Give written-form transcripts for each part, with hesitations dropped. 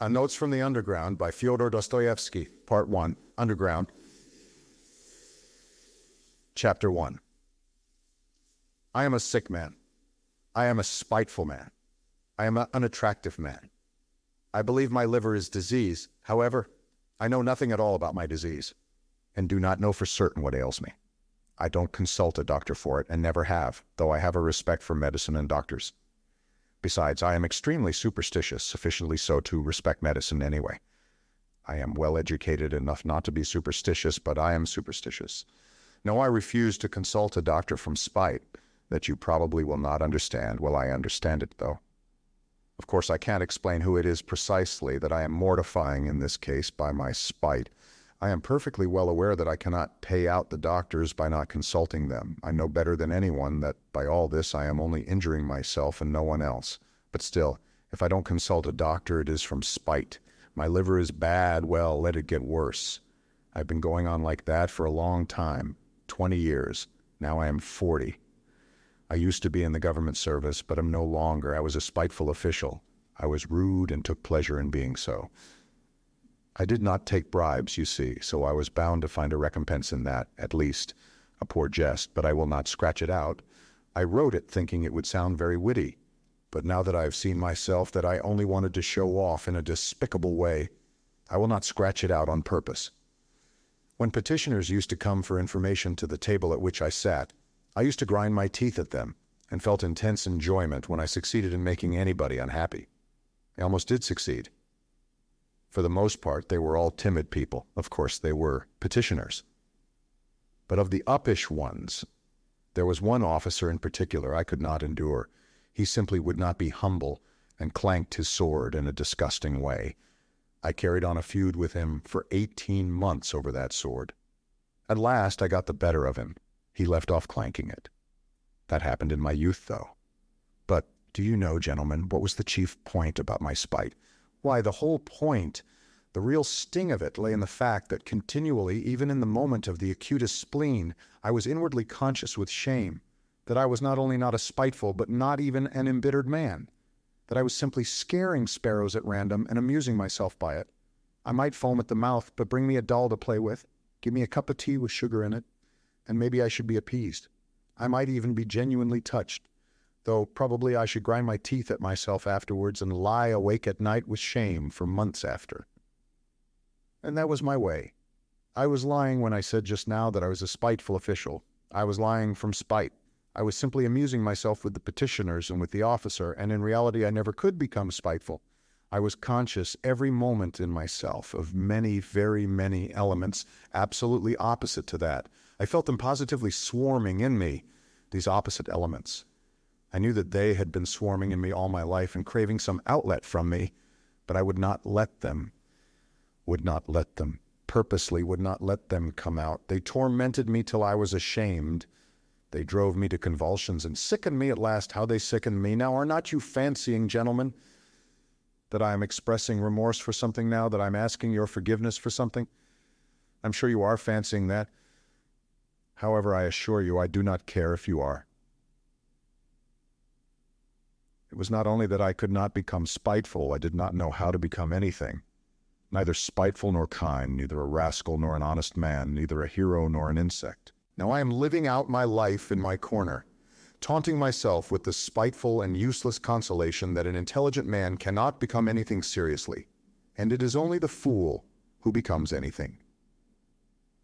Notes from the Underground by Fyodor Dostoyevsky, Part 1, Underground. Chapter 1. I am a sick man. I am a spiteful man. I am an unattractive man. I believe my liver is diseased. However, I know nothing at all about my disease, and do not know for certain what ails me. I don't consult a doctor for it, and never have, though I have a respect for medicine and doctors. Besides, I am extremely superstitious, sufficiently so to respect medicine anyway. I am well educated enough not to be superstitious, but I am superstitious. No, I refuse to consult a doctor from spite that you probably will not understand. Well, I understand it, though. Of course, I can't explain who it is precisely that I am mortifying in this case by my spite. I am perfectly well aware that I cannot pay out the doctors by not consulting them. I know better than anyone that by all this I am only injuring myself and no one else. But still, if I don't consult a doctor, it is from spite. My liver is bad, well, let it get worse. I've been going on like that for a long time, 20 years. Now I am 40. I used to be in the government service, but am no longer. I was a spiteful official. I was rude and took pleasure in being so. I did not take bribes, you see, so I was bound to find a recompense in that, at least. A poor jest, but I will not scratch it out. I wrote it thinking it would sound very witty, but now that I have seen myself that I only wanted to show off in a despicable way, I will not scratch it out on purpose. When petitioners used to come for information to the table at which I sat, I used to grind my teeth at them, and felt intense enjoyment when I succeeded in making anybody unhappy. I almost did succeed. For the most part, they were all timid people. Of course, they were petitioners. But of the uppish ones, there was one officer in particular I could not endure. He simply would not be humble and clanked his sword in a disgusting way. I carried on a feud with him for 18 months over that sword. At last, I got the better of him. He left off clanking it. That happened in my youth, though. But do you know, gentlemen, what was the chief point about my spite? Why, the whole point, the real sting of it, lay in the fact that continually, even in the moment of the acutest spleen, I was inwardly conscious with shame, that I was not only not a spiteful, but not even an embittered man, that I was simply scaring sparrows at random and amusing myself by it. I might foam at the mouth, but bring me a doll to play with, give me a cup of tea with sugar in it, and maybe I should be appeased. I might even be genuinely touched, though probably I should grind my teeth at myself afterwards and lie awake at night with shame for months after. And that was my way. I was lying when I said just now that I was a spiteful official. I was lying from spite. I was simply amusing myself with the petitioners and with the officer, and in reality I never could become spiteful. I was conscious every moment in myself of many, very many elements absolutely opposite to that. I felt them positively swarming in me, these opposite elements. I knew that they had been swarming in me all my life and craving some outlet from me, but I would not let them, purposely would not let them come out. They tormented me till I was ashamed. They drove me to convulsions and sickened me at last. How they sickened me. Now, are not you fancying, gentlemen, that I am expressing remorse for something now, that I'm asking your forgiveness for something? I'm sure you are fancying that. However, I assure you, I do not care if you are. It was not only that I could not become spiteful, I did not know how to become anything. Neither spiteful nor kind, neither a rascal nor an honest man, neither a hero nor an insect. Now I am living out my life in my corner, taunting myself with the spiteful and useless consolation that an intelligent man cannot become anything seriously, and it is only the fool who becomes anything.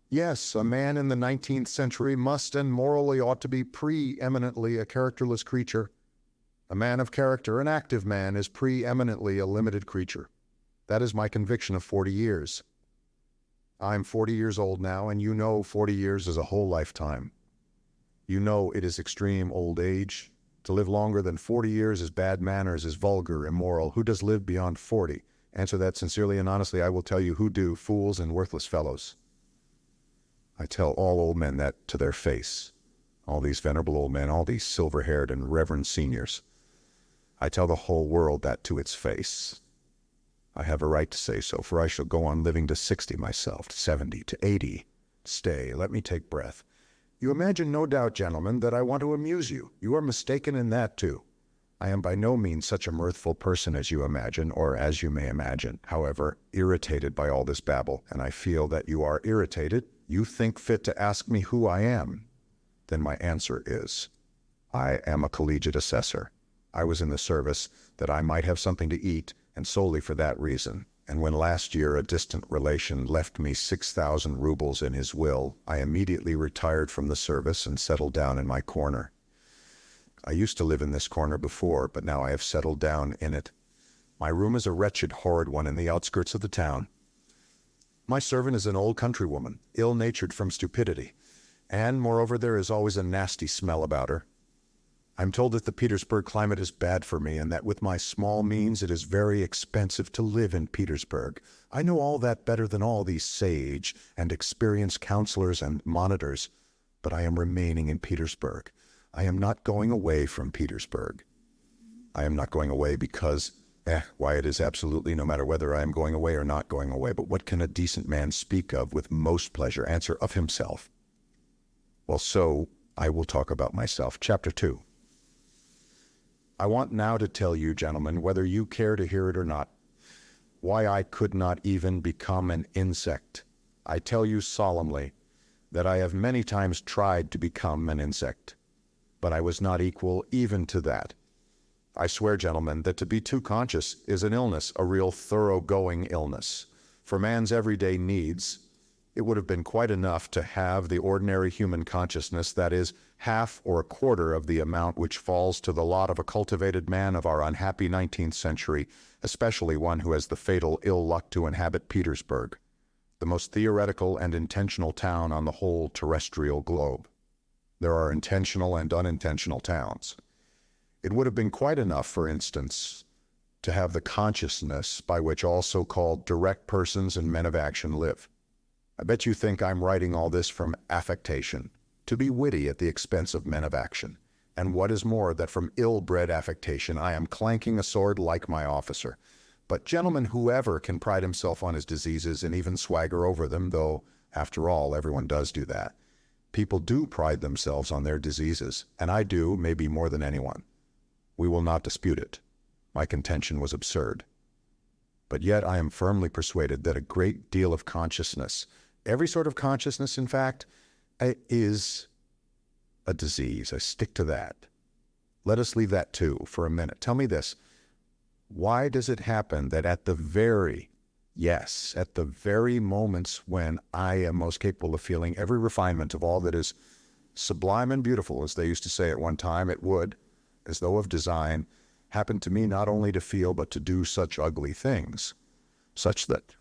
Yes, a man in the 19th century must and morally ought to be pre-eminently a characterless creature. A man of character, an active man, is pre-eminently a limited creature. That is my conviction of 40 years. I'm 40 years old now, and you know 40 years is a whole lifetime. You know it is extreme old age. To live longer than 40 years is bad manners, is vulgar, immoral. Who does live beyond 40? Answer that sincerely and honestly. I will tell you who do, fools and worthless fellows. I tell all old men that to their face. All these venerable old men, all these silver-haired and reverend seniors. I tell the whole world that to its face. I have a right to say so, for I shall go on living to 60 myself, to 70, to 80. Stay, let me take breath. You imagine, no doubt, gentlemen, that I want to amuse you. You are mistaken in that, too. I am by no means such a mirthful person as you imagine, or as you may imagine. However, irritated by all this babble, and I feel that you are irritated, you think fit to ask me who I am. Then my answer is, I am a collegiate assessor. I was in the service that I might have something to eat, and solely for that reason. And when last year a distant relation left me 6,000 rubles in his will, I immediately retired from the service and settled down in my corner. I used to live in this corner before, but now I have settled down in it. My room is a wretched, horrid one in the outskirts of the town. My servant is an old countrywoman, ill-natured from stupidity, and, moreover, there is always a nasty smell about her. I'm told that the Petersburg climate is bad for me, and that with my small means it is very expensive to live in Petersburg. I know all that better than all these sage and experienced counselors and monitors, but I am remaining in Petersburg. I am not going away from Petersburg. I am not going away because, why, it is absolutely no matter whether I am going away or not going away, but what can a decent man speak of with most pleasure? Answer, of himself. Well, so I will talk about myself. Chapter 2. I want now to tell you, gentlemen, whether you care to hear it or not, why I could not even become an insect. I tell you solemnly that I have many times tried to become an insect, but I was not equal even to that. I swear, gentlemen, that to be too conscious is an illness, a real thoroughgoing illness. For man's everyday needs, it would have been quite enough to have the ordinary human consciousness, that is, half or a quarter of the amount which falls to the lot of a cultivated man of our unhappy 19th century, especially one who has the fatal ill luck to inhabit Petersburg, the most theoretical and intentional town on the whole terrestrial globe. There are intentional and unintentional towns. It would have been quite enough, for instance, to have the consciousness by which all so-called direct persons and men of action live. I bet you think I'm writing all this from affectation, to be witty at the expense of men of action. And what is more, that from ill-bred affectation I am clanking a sword like my officer. But gentlemen, whoever can pride himself on his diseases and even swagger over them, though, after all, everyone does do that. People do pride themselves on their diseases, and I do, maybe more than anyone. We will not dispute it. My contention was absurd. But yet I am firmly persuaded that a great deal of consciousness, every sort of consciousness, in fact, is a disease. I stick to that. Let us leave that too for a minute. Tell me this. Why does it happen that at the very moments when I am most capable of feeling every refinement of all that is sublime and beautiful, as they used to say at one time, it would, as though of design, happen to me not only to feel but to do such ugly things, such that,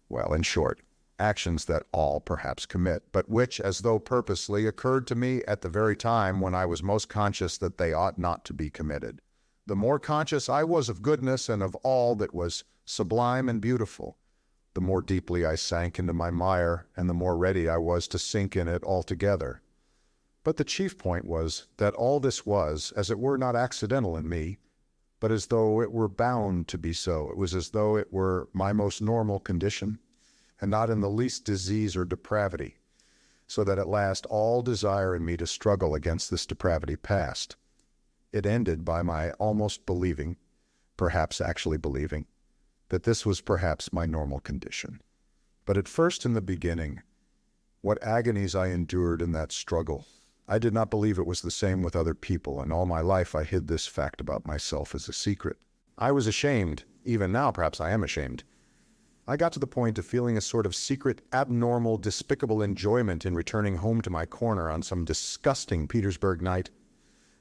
well, in short, actions that all perhaps commit, but which, as though purposely, occurred to me at the very time when I was most conscious that they ought not to be committed. The more conscious I was of goodness and of all that was sublime and beautiful, the more deeply I sank into my mire, and the more ready I was to sink in it altogether. But the chief point was that all this was, as it were, not accidental in me, but as though it were bound to be so. It was as though it were my most normal condition, and not in the least disease or depravity, so that at last all desire in me to struggle against this depravity passed. It ended by my almost believing, perhaps actually believing, that this was perhaps my normal condition. But at first, in the beginning, what agonies I endured in that struggle! I did not believe it was the same with other people, and all my life I hid this fact about myself as a secret. I was ashamed. Even now, perhaps I am ashamed. I got to the point of feeling a sort of secret, abnormal, despicable enjoyment in returning home to my corner on some disgusting Petersburg night,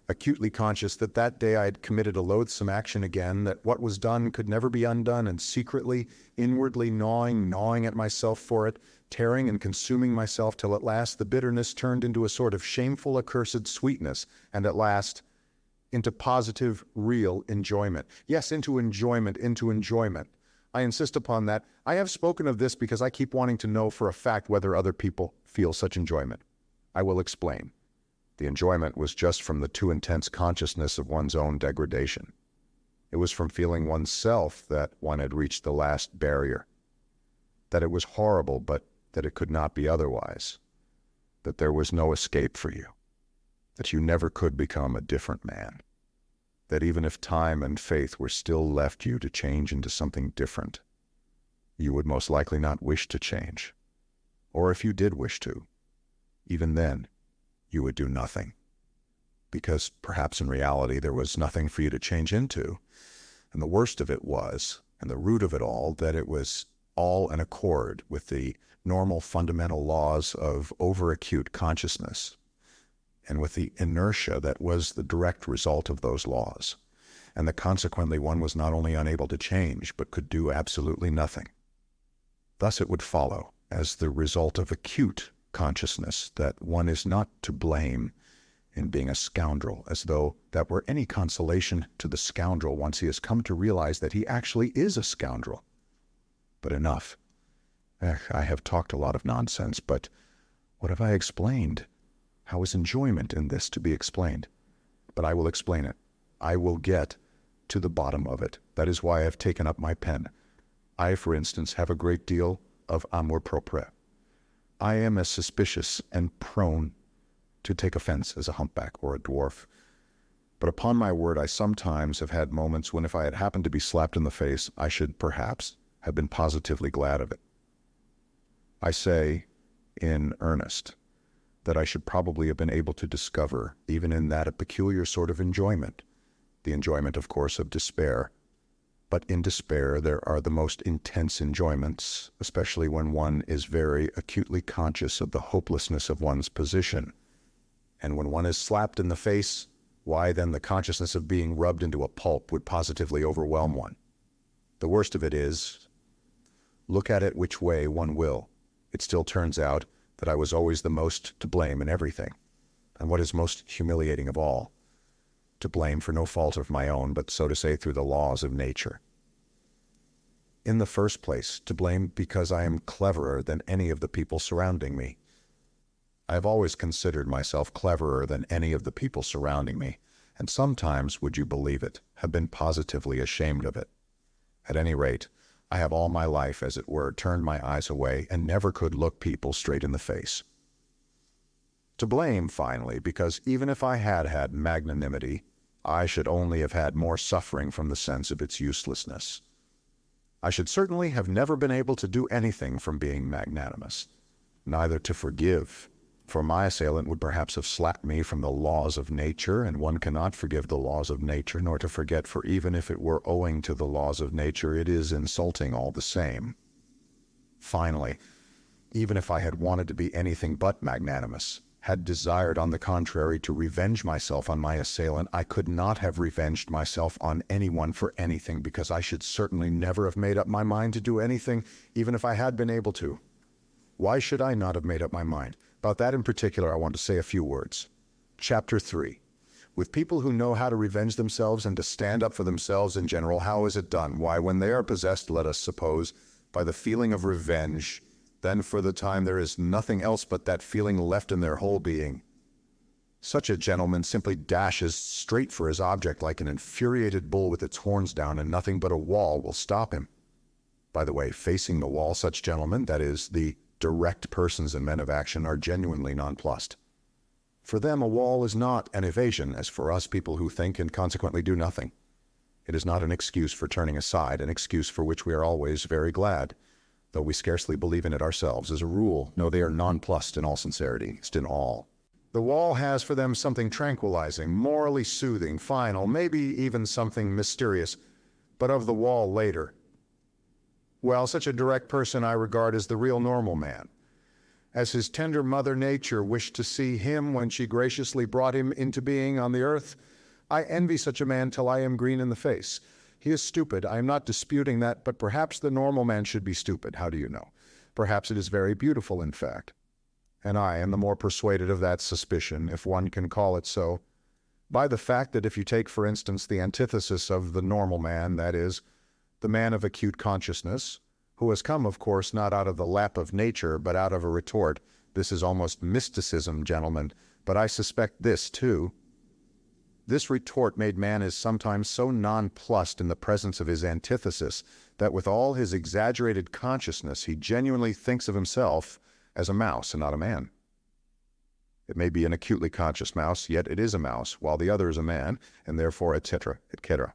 acutely conscious that that day I had committed a loathsome action again, that what was done could never be undone, and secretly, inwardly gnawing at myself for it, tearing and consuming myself till at last the bitterness turned into a sort of shameful, accursed sweetness, and at last into positive, real enjoyment. Yes, into enjoyment. I insist upon that. I have spoken of this because I keep wanting to know for a fact whether other people feel such enjoyment. I will explain. The enjoyment was just from the too intense consciousness of one's own degradation. It was from feeling oneself that one had reached the last barrier, that it was horrible, but that it could not be otherwise, that there was no escape for you, that you never could become a different man, that even if time and faith were still left you to change into something different, you would most likely not wish to change. Or if you did wish to, even then, you would do nothing. Because perhaps in reality there was nothing for you to change into. And the worst of it was, and the root of it all, that it was all in accord with the normal fundamental laws of overacute consciousness, and with the inertia that was the direct result of those laws, and that consequently one was not only unable to change, but could do absolutely nothing. Thus it would follow, as the result of acute consciousness, that one is not to blame in being a scoundrel, as though that were any consolation to the scoundrel once he has come to realize that he actually is a scoundrel. But enough. I have talked a lot of nonsense, but what have I explained? How is enjoyment in this to be explained? But I will explain it. I will get to the bottom of it. That is why I have taken up my pen. I, for instance, have a great deal of amour propre. I am as suspicious and prone to take offense as a humpback or a dwarf. But upon my word, I sometimes have had moments when if I had happened to be slapped in the face, I should perhaps have been positively glad of it. I say, in earnest, that I should probably have been able to discover, even in that, a peculiar sort of enjoyment, the enjoyment, of course, of despair. But in despair there are the most intense enjoyments, especially when one is very acutely conscious of the hopelessness of one's position. And when one is slapped in the face, why then the consciousness of being rubbed into a pulp would positively overwhelm one. The worst of it is, look at it which way one will, it still turns out that I was always the most to blame in everything. And what is most humiliating of all, to blame for no fault of my own, but so to say through the laws of nature. In the first place, to blame because I am cleverer than any of the people surrounding me. I have always considered myself cleverer than any of the people surrounding me, and sometimes, would you believe it, have been positively ashamed of it. At any rate, I have all my life, as it were, turned my eyes away and never could look people straight in the face. To blame, finally, because even if I had had magnanimity, I should only have had more suffering from the sense of its uselessness. I should certainly have never been able to do anything from being magnanimous, neither to forgive, for my assailant would perhaps have slapped me from the laws of nature, and one cannot forgive the laws of nature, nor to forget, for even if it were owing to the laws of nature, it is insulting all the same. Finally, even if I had wanted to be anything but magnanimous, had desired, on the contrary, to revenge myself on my assailant, I could not have revenged myself on anyone for anything, because I should certainly never have made up my mind to do anything, even if I had been able to. Why should I not have made up my mind? About that in particular, I want to say a few words. Chapter 3. With people who know how to revenge themselves and to stand up for themselves in general, how is it done? Why, when they are possessed, let us suppose, by the feeling of revenge, then for the time there is nothing else but that feeling left in their whole being. Such a gentleman simply dashes straight for his object like an infuriated bull with its horns down, and nothing but a wall will stop him. By the way, facing the wall, such gentlemen, that is, the direct persons and men of action, are genuinely nonplussed. For them a wall is not an evasion, as for us people who think and consequently do nothing. It is not an excuse for turning aside, an excuse for which we are always very glad, though we scarcely believe in it ourselves. As a rule, no, they are nonplussed in all sincerity, in all. The wall has for them something tranquilizing, morally soothing, final, maybe even something mysterious, but of the wall later. Well, such a direct person I regard as the real normal man. As his tender mother nature wished to see him when she graciously brought him into being on the earth, I envy such a man till I am green in the face. He is stupid, I am not disputing that, but perhaps the normal man should be stupid, how do you know? Perhaps it is very beautiful, in fact. And I am the more persuaded of that suspicion, if one can call it so, by the fact that if you take, for instance, the antithesis of the normal man, that is, the man of acute consciousness, who has come, of course, not out of the lap of nature, but out of a retort. This is almost mysticism, gentlemen, but I suspect this, too. This retort made man is sometimes so nonplussed in the presence of his antithesis that with all his exaggerated consciousness he genuinely thinks of himself as a mouse and not a man. It may be an acutely conscious mouse, yet it is a mouse, while the other is a man, and therefore etc., etc.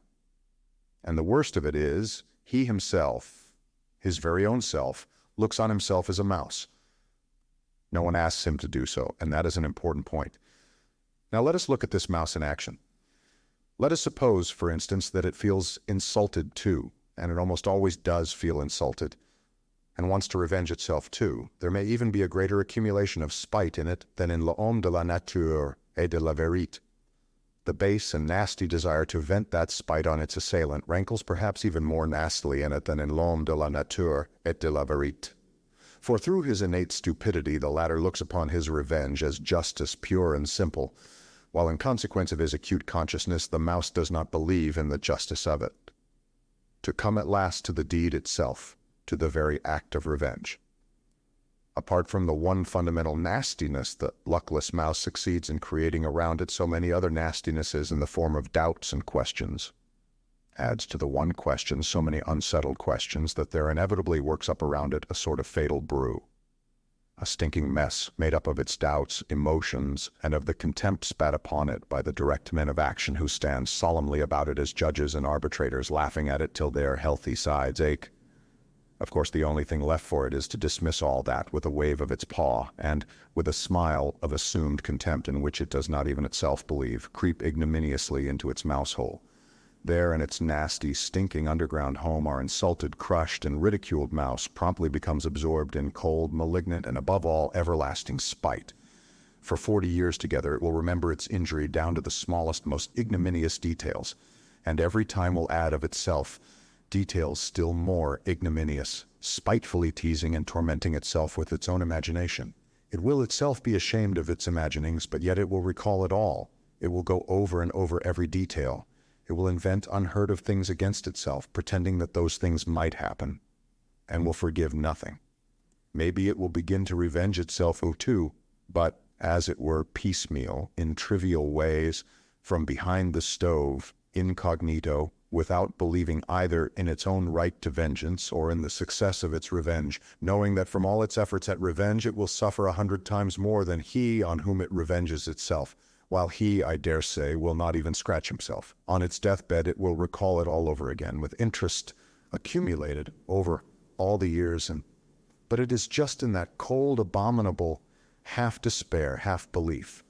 And the worst of it is, he himself, his very own self, looks on himself as a mouse. No one asks him to do so, and that is an important point. Now let us look at this mouse in action. Let us suppose, for instance, that it feels insulted too, and it almost always does feel insulted, and wants to revenge itself too. There may even be a greater accumulation of spite in it than in l'homme de la nature et de la vérité. The base and nasty desire to vent that spite on its assailant rankles perhaps even more nastily in it than in l'homme de la nature et de la vérité. For through his innate stupidity, the latter looks upon his revenge as justice pure and simple, while in consequence of his acute consciousness, the mouse does not believe in the justice of it. To come at last to the deed itself, to the very act of revenge. Apart from the one fundamental nastiness, the luckless mouse succeeds in creating around it so many other nastinesses in the form of doubts and questions. Adds to the one question so many unsettled questions that there inevitably works up around it a sort of fatal brew. A stinking mess made up of its doubts, emotions, and of the contempt spat upon it by the direct men of action who stand solemnly about it as judges and arbitrators, laughing at it till their healthy sides ache. Of course, the only thing left for it is to dismiss all that with a wave of its paw, and, with a smile of assumed contempt in which it does not even itself believe, creep ignominiously into its mousehole. There in its nasty, stinking underground home, our insulted, crushed, and ridiculed mouse promptly becomes absorbed in cold, malignant, and above all, everlasting spite. For 40 years together it will remember its injury down to the smallest, most ignominious details, and every time will add of itself details still more ignominious, spitefully teasing and tormenting itself with its own imagination. It will itself be ashamed of its imaginings, but yet it will recall it all. It will go over and over every detail. It will invent unheard of things against itself, pretending that those things might happen, and will forgive nothing. Maybe it will begin to revenge itself too, but, as it were, piecemeal, in trivial ways, from behind the stove, incognito, without believing either in its own right to vengeance or in the success of its revenge, knowing that from all its efforts at revenge it will suffer 100 times more than he on whom it revenges itself, while he, I dare say, will not even scratch himself. On its deathbed it will recall it all over again, with interest accumulated over all the years, but it is just in that cold, abominable half-despair, half-belief,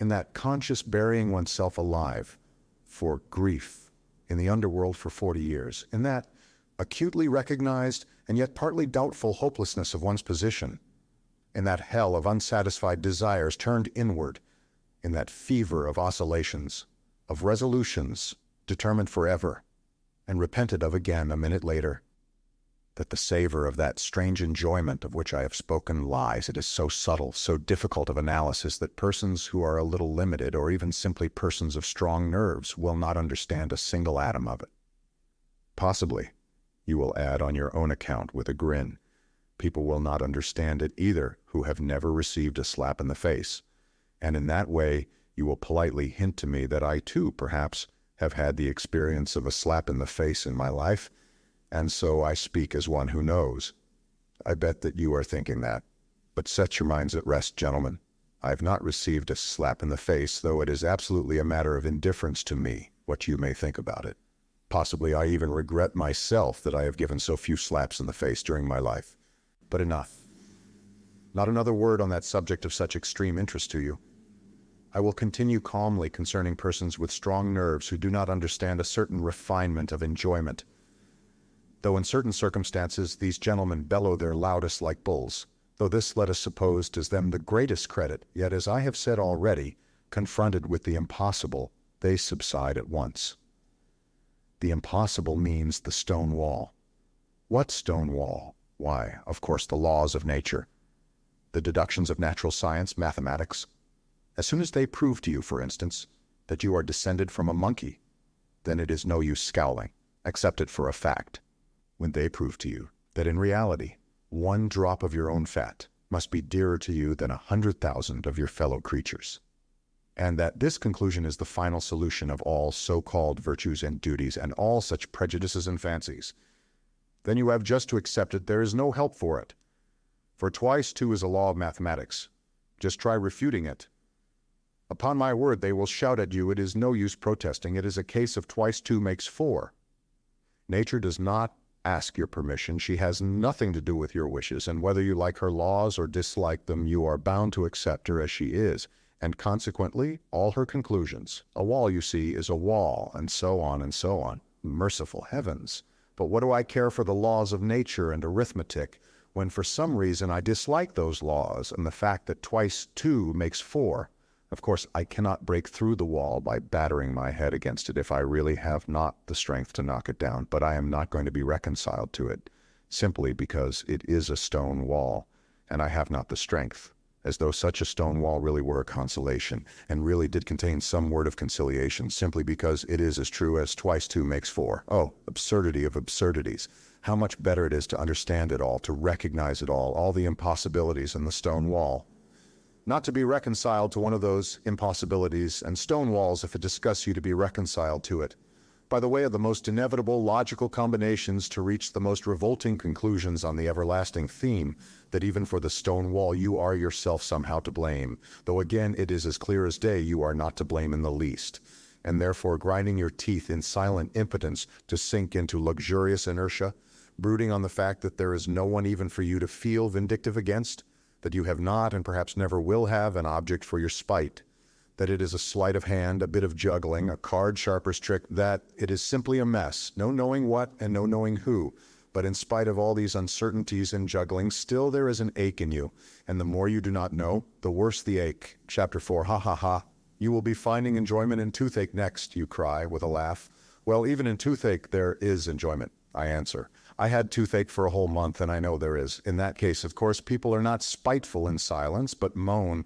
in that conscious burying oneself alive for grief in the underworld for 40 years, in that acutely recognized and yet partly doubtful hopelessness of one's position, in that hell of unsatisfied desires turned inward, in that fever of oscillations, of resolutions determined forever, and repented of again a minute later, that the savor of that strange enjoyment of which I have spoken lies. It is so subtle, so difficult of analysis, that persons who are a little limited, or even simply persons of strong nerves, will not understand a single atom of it. Possibly, you will add on your own account with a grin, people will not understand it either who have never received a slap in the face, and in that way you will politely hint to me that I too, perhaps, have had the experience of a slap in the face in my life, and so I speak as one who knows. I bet that you are thinking that. But set your minds at rest, gentlemen. I have not received a slap in the face, though it is absolutely a matter of indifference to me what you may think about it. Possibly I even regret myself that I have given so few slaps in the face during my life. But enough. Not another word on that subject of such extreme interest to you. I will continue calmly concerning persons with strong nerves who do not understand a certain refinement of enjoyment. Though in certain circumstances these gentlemen bellow their loudest like bulls, though this, let us suppose, does them the greatest credit, yet, as I have said already, confronted with the impossible, they subside at once. The impossible means the stone wall. What stone wall? Why, of course, the laws of nature, the deductions of natural science, mathematics. As soon as they prove to you, for instance, that you are descended from a monkey, then it is no use scowling. Accept it for a fact. When they prove to you that in reality, one drop of your own fat must be dearer to you than 100,000 of your fellow creatures, and that this conclusion is the final solution of all so-called virtues and duties and all such prejudices and fancies, then you have just to accept it. There is no help for it. For twice 2 is a law of mathematics. Just try refuting it, Upon my word, they will shout at you. It is no use protesting. It is a case of twice two makes four. Nature does not ask your permission. She has nothing to do with your wishes, and whether you like her laws or dislike them, you are bound to accept her as she is, and consequently, all her conclusions. A wall, you see, is a wall, and so on and so on. Merciful heavens! But what do I care for the laws of nature and arithmetic, when for some reason I dislike those laws and the fact that twice two makes four? Of course, I cannot break through the wall by battering my head against it if I really have not the strength to knock it down, but I am not going to be reconciled to it, simply because it is a stone wall, and I have not the strength, as though such a stone wall really were a consolation, and really did contain some word of conciliation, simply because it is as true as twice two makes four. Oh, absurdity of absurdities! How much better it is to understand it all, to recognize it all the impossibilities in the stone wall. Not to be reconciled to one of those impossibilities and stone walls if it disgusts you to be reconciled to it, by the way of the most inevitable logical combinations to reach the most revolting conclusions on the everlasting theme that even for the stone wall you are yourself somehow to blame, though again it is as clear as day you are not to blame in the least, and therefore grinding your teeth in silent impotence to sink into luxurious inertia, brooding on the fact that there is no one even for you to feel vindictive against, that you have not and perhaps never will have an object for your spite, that it is a sleight of hand, a bit of juggling, a card sharper's trick, that it is simply a mess, no knowing what and no knowing who. But in spite of all these uncertainties and juggling, still there is an ache in you, and the more you do not know, the worse the ache. Chapter 4, ha ha ha. You will be finding enjoyment in toothache next, you cry with a laugh. Well, even in toothache there is enjoyment, I answer. I had toothache for a whole month, and I know there is. In that case, of course, people are not spiteful in silence, but moan.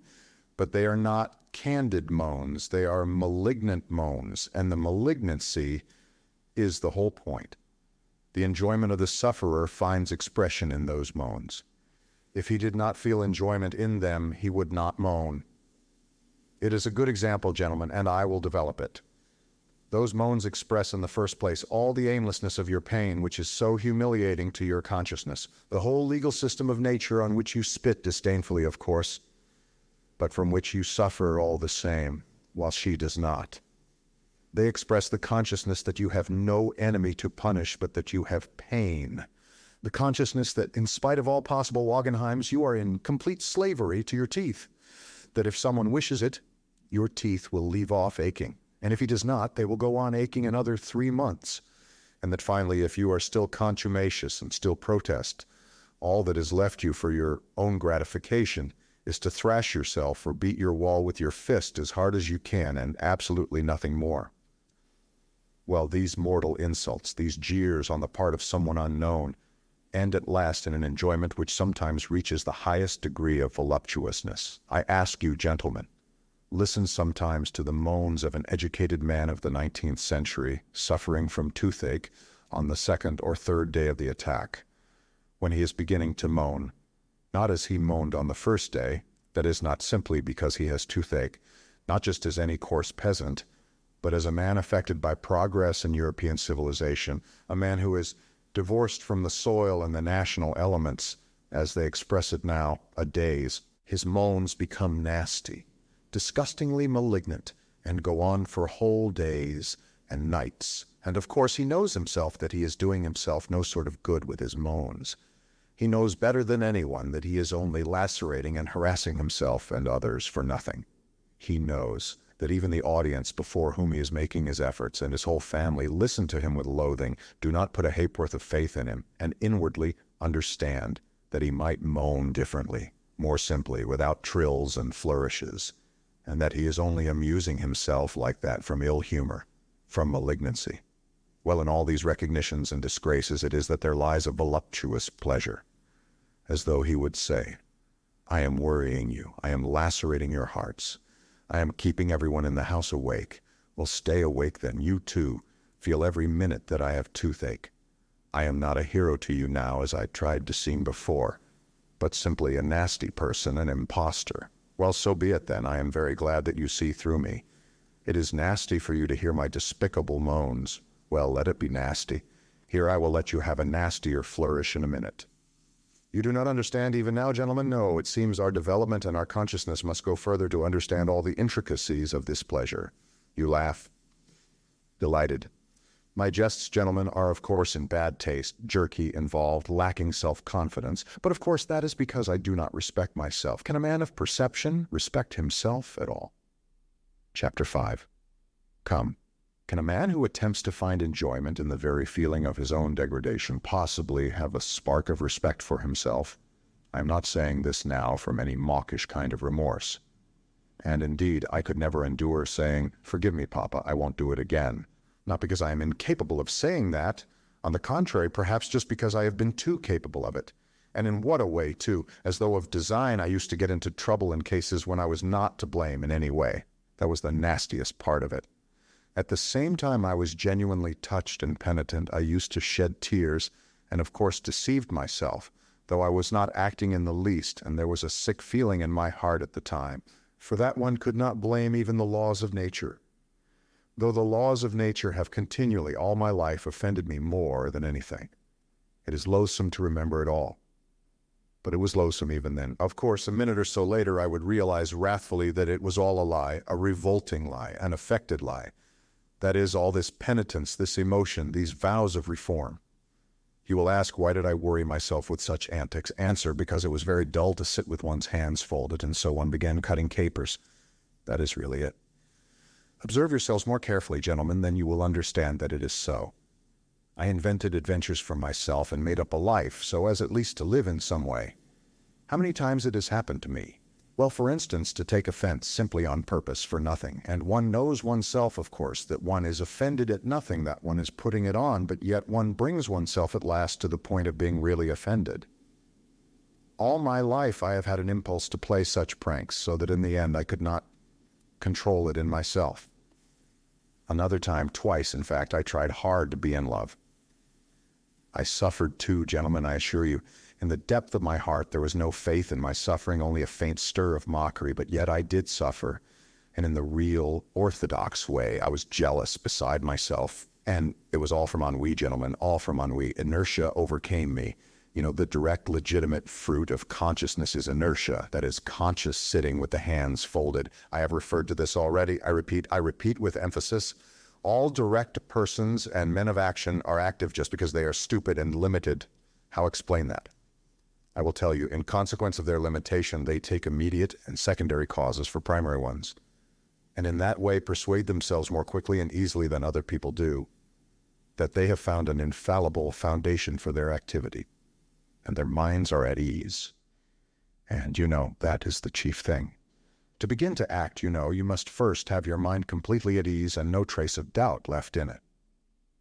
But they are not candid moans. They are malignant moans, and the malignancy is the whole point. The enjoyment of the sufferer finds expression in those moans. If he did not feel enjoyment in them, he would not moan. It is a good example, gentlemen, and I will develop it. Those moans express in the first place all the aimlessness of your pain, which is so humiliating to your consciousness, the whole legal system of nature on which you spit disdainfully, of course, but from which you suffer all the same, while she does not. They express the consciousness that you have no enemy to punish, but that you have pain. The consciousness that, in spite of all possible Wagenheims, you are in complete slavery to your teeth. That if someone wishes it, your teeth will leave off aching. And if he does not, they will go on aching another 3 months. And that finally, if you are still contumacious and still protest, all that is left you for your own gratification is to thrash yourself or beat your wall with your fist as hard as you can, and absolutely nothing more. Well, these mortal insults, these jeers on the part of someone unknown, end at last in an enjoyment which sometimes reaches the highest degree of voluptuousness. I ask you, gentlemen, listen sometimes to the moans of an educated man of the 19th century suffering from toothache on the second or third day of the attack, when he is beginning to moan, not as he moaned on the first day, that is, not simply because he has toothache, not just as any coarse peasant, but as a man affected by progress in European civilization, a man who is divorced from the soil and the national elements, as they express it now, a daze. His moans become nasty, disgustingly malignant, and go on for whole days and nights. And of course he knows himself that he is doing himself no sort of good with his moans. He knows better than anyone that he is only lacerating and harassing himself and others for nothing. He knows that even the audience before whom he is making his efforts and his whole family listen to him with loathing, do not put a ha'porth of faith in him, and inwardly understand that he might moan differently, more simply, without trills and flourishes, and that he is only amusing himself like that from ill humor, from malignancy. Well, in all these recognitions and disgraces it is that there lies a voluptuous pleasure, as though he would say, I am worrying you, I am lacerating your hearts, I am keeping everyone in the house awake. Well, stay awake then, you too, feel every minute that I have toothache. I am not a hero to you now as I tried to seem before, but simply a nasty person, an impostor. Well, so be it then. I am very glad that you see through me. It is nasty for you to hear my despicable moans. Well, let it be nasty. Here I will let you have a nastier flourish in a minute. You do not understand even now, gentlemen? No, it seems our development and our consciousness must go further to understand all the intricacies of this pleasure. You laugh. Delighted. My jests, gentlemen, are of course in bad taste, jerky, involved, lacking self-confidence, but of course that is because I do not respect myself. Can a man of perception respect himself at all? Chapter 5. Come. Can a man who attempts to find enjoyment in the very feeling of his own degradation possibly have a spark of respect for himself? I am not saying this now from any mawkish kind of remorse. And indeed, I could never endure saying, "Forgive me, Papa, I won't do it again." Not because I am incapable of saying that. On the contrary, perhaps just because I have been too capable of it. And in what a way, too, as though of design I used to get into trouble in cases when I was not to blame in any way. That was the nastiest part of it. At the same time I was genuinely touched and penitent, I used to shed tears, and of course deceived myself, though I was not acting in the least, and there was a sick feeling in my heart at the time. For that one could not blame even the laws of nature. Though the laws of nature have continually, all my life, offended me more than anything. It is loathsome to remember it all. But it was loathsome even then. Of course, a minute or so later I would realize wrathfully that it was all a lie, a revolting lie, an affected lie. That is, all this penitence, this emotion, these vows of reform. You will ask, why did I worry myself with such antics? Answer, because it was very dull to sit with one's hands folded, and so one began cutting capers. That is really it. Observe yourselves more carefully, gentlemen, then you will understand that it is so. I invented adventures for myself and made up a life, so as at least to live in some way. How many times it has happened to me? Well, for instance, to take offense simply on purpose for nothing, and one knows oneself, of course, that one is offended at nothing, that one is putting it on, but yet one brings oneself at last to the point of being really offended. All my life I have had an impulse to play such pranks, so that in the end I could not control it in myself. Another time, twice in fact, I tried hard to be in love. I suffered too, gentlemen, I assure you. In the depth of my heart there was no faith in my suffering, only a faint stir of mockery, but yet I did suffer. And in the real, orthodox way, I was jealous, beside myself. And it was all from ennui, gentlemen, all from ennui. Inertia overcame me. You know, the direct, legitimate fruit of consciousness is inertia, that is, conscious sitting with the hands folded. I have referred to this already. I repeat with emphasis. All direct persons and men of action are active just because they are stupid and limited. How explain that? I will tell you, in consequence of their limitation, they take immediate and secondary causes for primary ones, and in that way persuade themselves more quickly and easily than other people do that they have found an infallible foundation for their activity, and their minds are at ease. And you know, that is the chief thing. To begin to act, you know, you must first have your mind completely at ease and no trace of doubt left in it.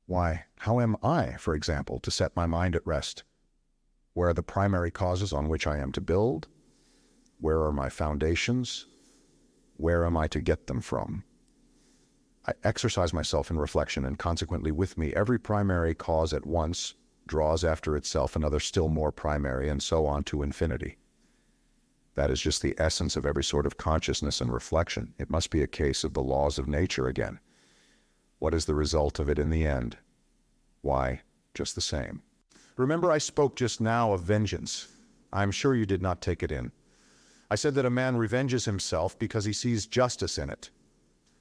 Why, how am I, for example, to set my mind at rest? Where are the primary causes on which I am to build? Where are my foundations? Where am I to get them from? I exercise myself in reflection, and consequently with me every primary cause at once draws after itself another still more primary, and so on to infinity. That is just the essence of every sort of consciousness and reflection. It must be a case of the laws of nature again. What is the result of it in the end? Why, just the same. Remember, I spoke just now of vengeance. I am sure you did not take it in. I said that a man revenges himself because he sees justice in it.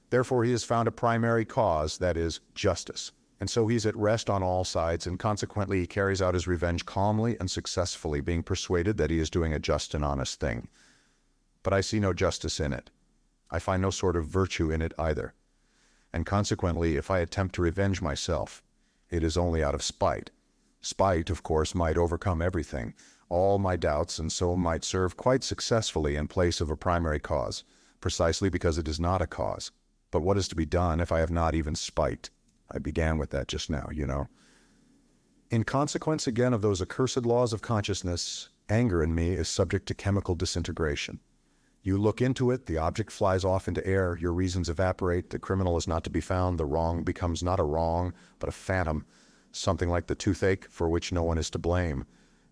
Therefore he has found a primary cause, that is, justice. And so he's at rest on all sides, and consequently he carries out his revenge calmly and successfully, being persuaded that he is doing a just and honest thing. But I see no justice in it. I find no sort of virtue in it either. And consequently, if I attempt to revenge myself, it is only out of spite. Spite, of course, might overcome everything, all my doubts, and so might serve quite successfully in place of a primary cause, precisely because it is not a cause. But what is to be done if I have not even spite? I began with that just now, you know. In consequence again of those accursed laws of consciousness, anger in me is subject to chemical disintegration. You look into it, the object flies off into air, your reasons evaporate, the criminal is not to be found, the wrong becomes not a wrong, but a phantom, something like the toothache for which no one is to blame.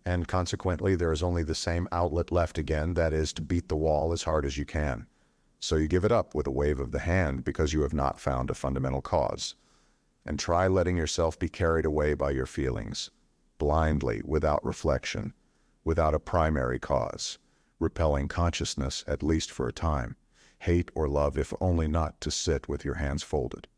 And consequently there is only the same outlet left again, that is, to beat the wall as hard as you can. So you give it up with a wave of the hand because you have not found a fundamental cause. And try letting yourself be carried away by your feelings, blindly, without reflection. without a primary cause, repelling consciousness at least for a time, hate or love if only not to sit with your hands folded.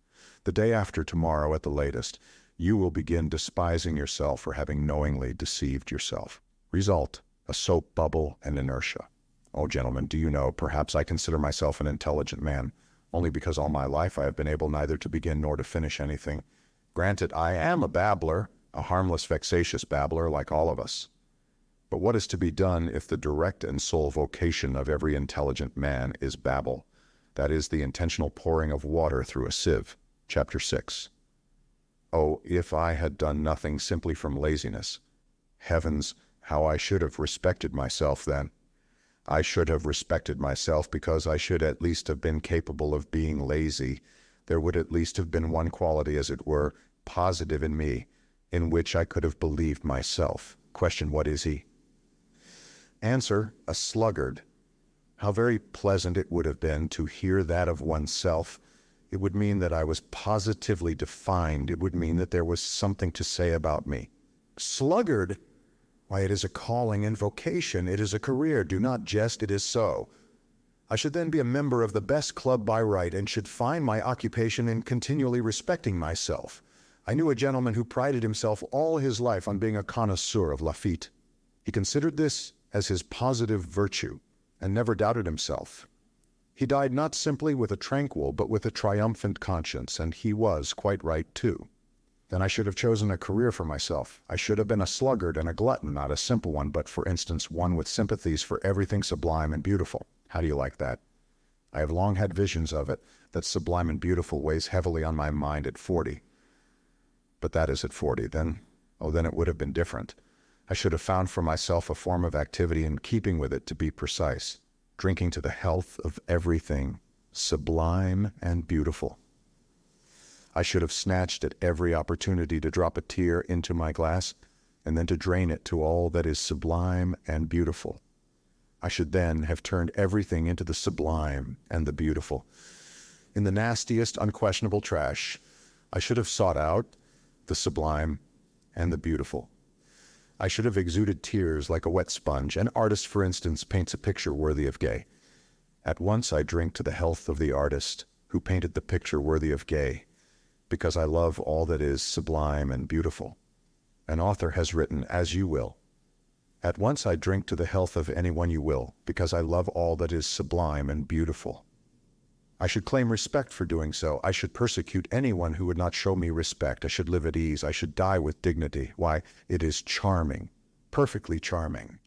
The day after tomorrow at the latest, you will begin despising yourself for having knowingly deceived yourself. Result, a soap bubble and inertia. Oh, gentlemen, do you know, perhaps I consider myself an intelligent man, only because all my life I have been able neither to begin nor to finish anything. Granted, I am a babbler, a harmless, vexatious babbler like all of us. But what is to be done if the direct and sole vocation of every intelligent man is babble? That is the intentional pouring of water through a sieve. Chapter 6. Oh, if I had done nothing simply from laziness. Heavens, how I should have respected myself then. I should have respected myself because I should at least have been capable of being lazy. There would at least have been one quality, as it were, positive in me, in which I could have believed myself. Question, what is he? Answer, a sluggard. How very pleasant it would have been to hear that of oneself. It would mean that I was positively defined. It would mean that there was something to say about me. Sluggard? Why, it is a calling and vocation. It is a career. Do not jest, it is so. I should then be a member of the best club by right, and should find my occupation in continually respecting myself. I knew a gentleman who prided himself all his life on being a connoisseur of Lafitte. He considered this as his positive virtue, and never doubted himself. He died not simply with a tranquil, but with a triumphant conscience, and he was quite right too. Then I should have chosen a career for myself. I should have been a sluggard and a glutton, not a simple one, but for instance one with sympathies for everything sublime and beautiful. How do you like that? I have long had visions of it, that sublime and beautiful weighs heavily on my mind at 40. But that is at 40, then it would have been different. I should have found for myself a form of activity in keeping with it, to be precise, drinking to the health of everything sublime and beautiful. I should have snatched at every opportunity to drop a tear into my glass, and then to drain it to all that is sublime and beautiful. I should then have turned everything into the sublime and the beautiful. In the nastiest, unquestionable trash, I should have sought out the sublime and the beautiful. I should have exuded tears like a wet sponge. An artist, for instance, paints a picture worthy of Gay. At once I drink to the health of the artist who painted the picture worthy of Gay, because I love all that is sublime and beautiful. An author has written, as you will. At once I drink to the health of anyone you will, because I love all that is sublime and beautiful. I should claim respect for doing so. I should persecute anyone who would not show me respect. I should live at ease. I should die with dignity. Why, it is charming, perfectly charming.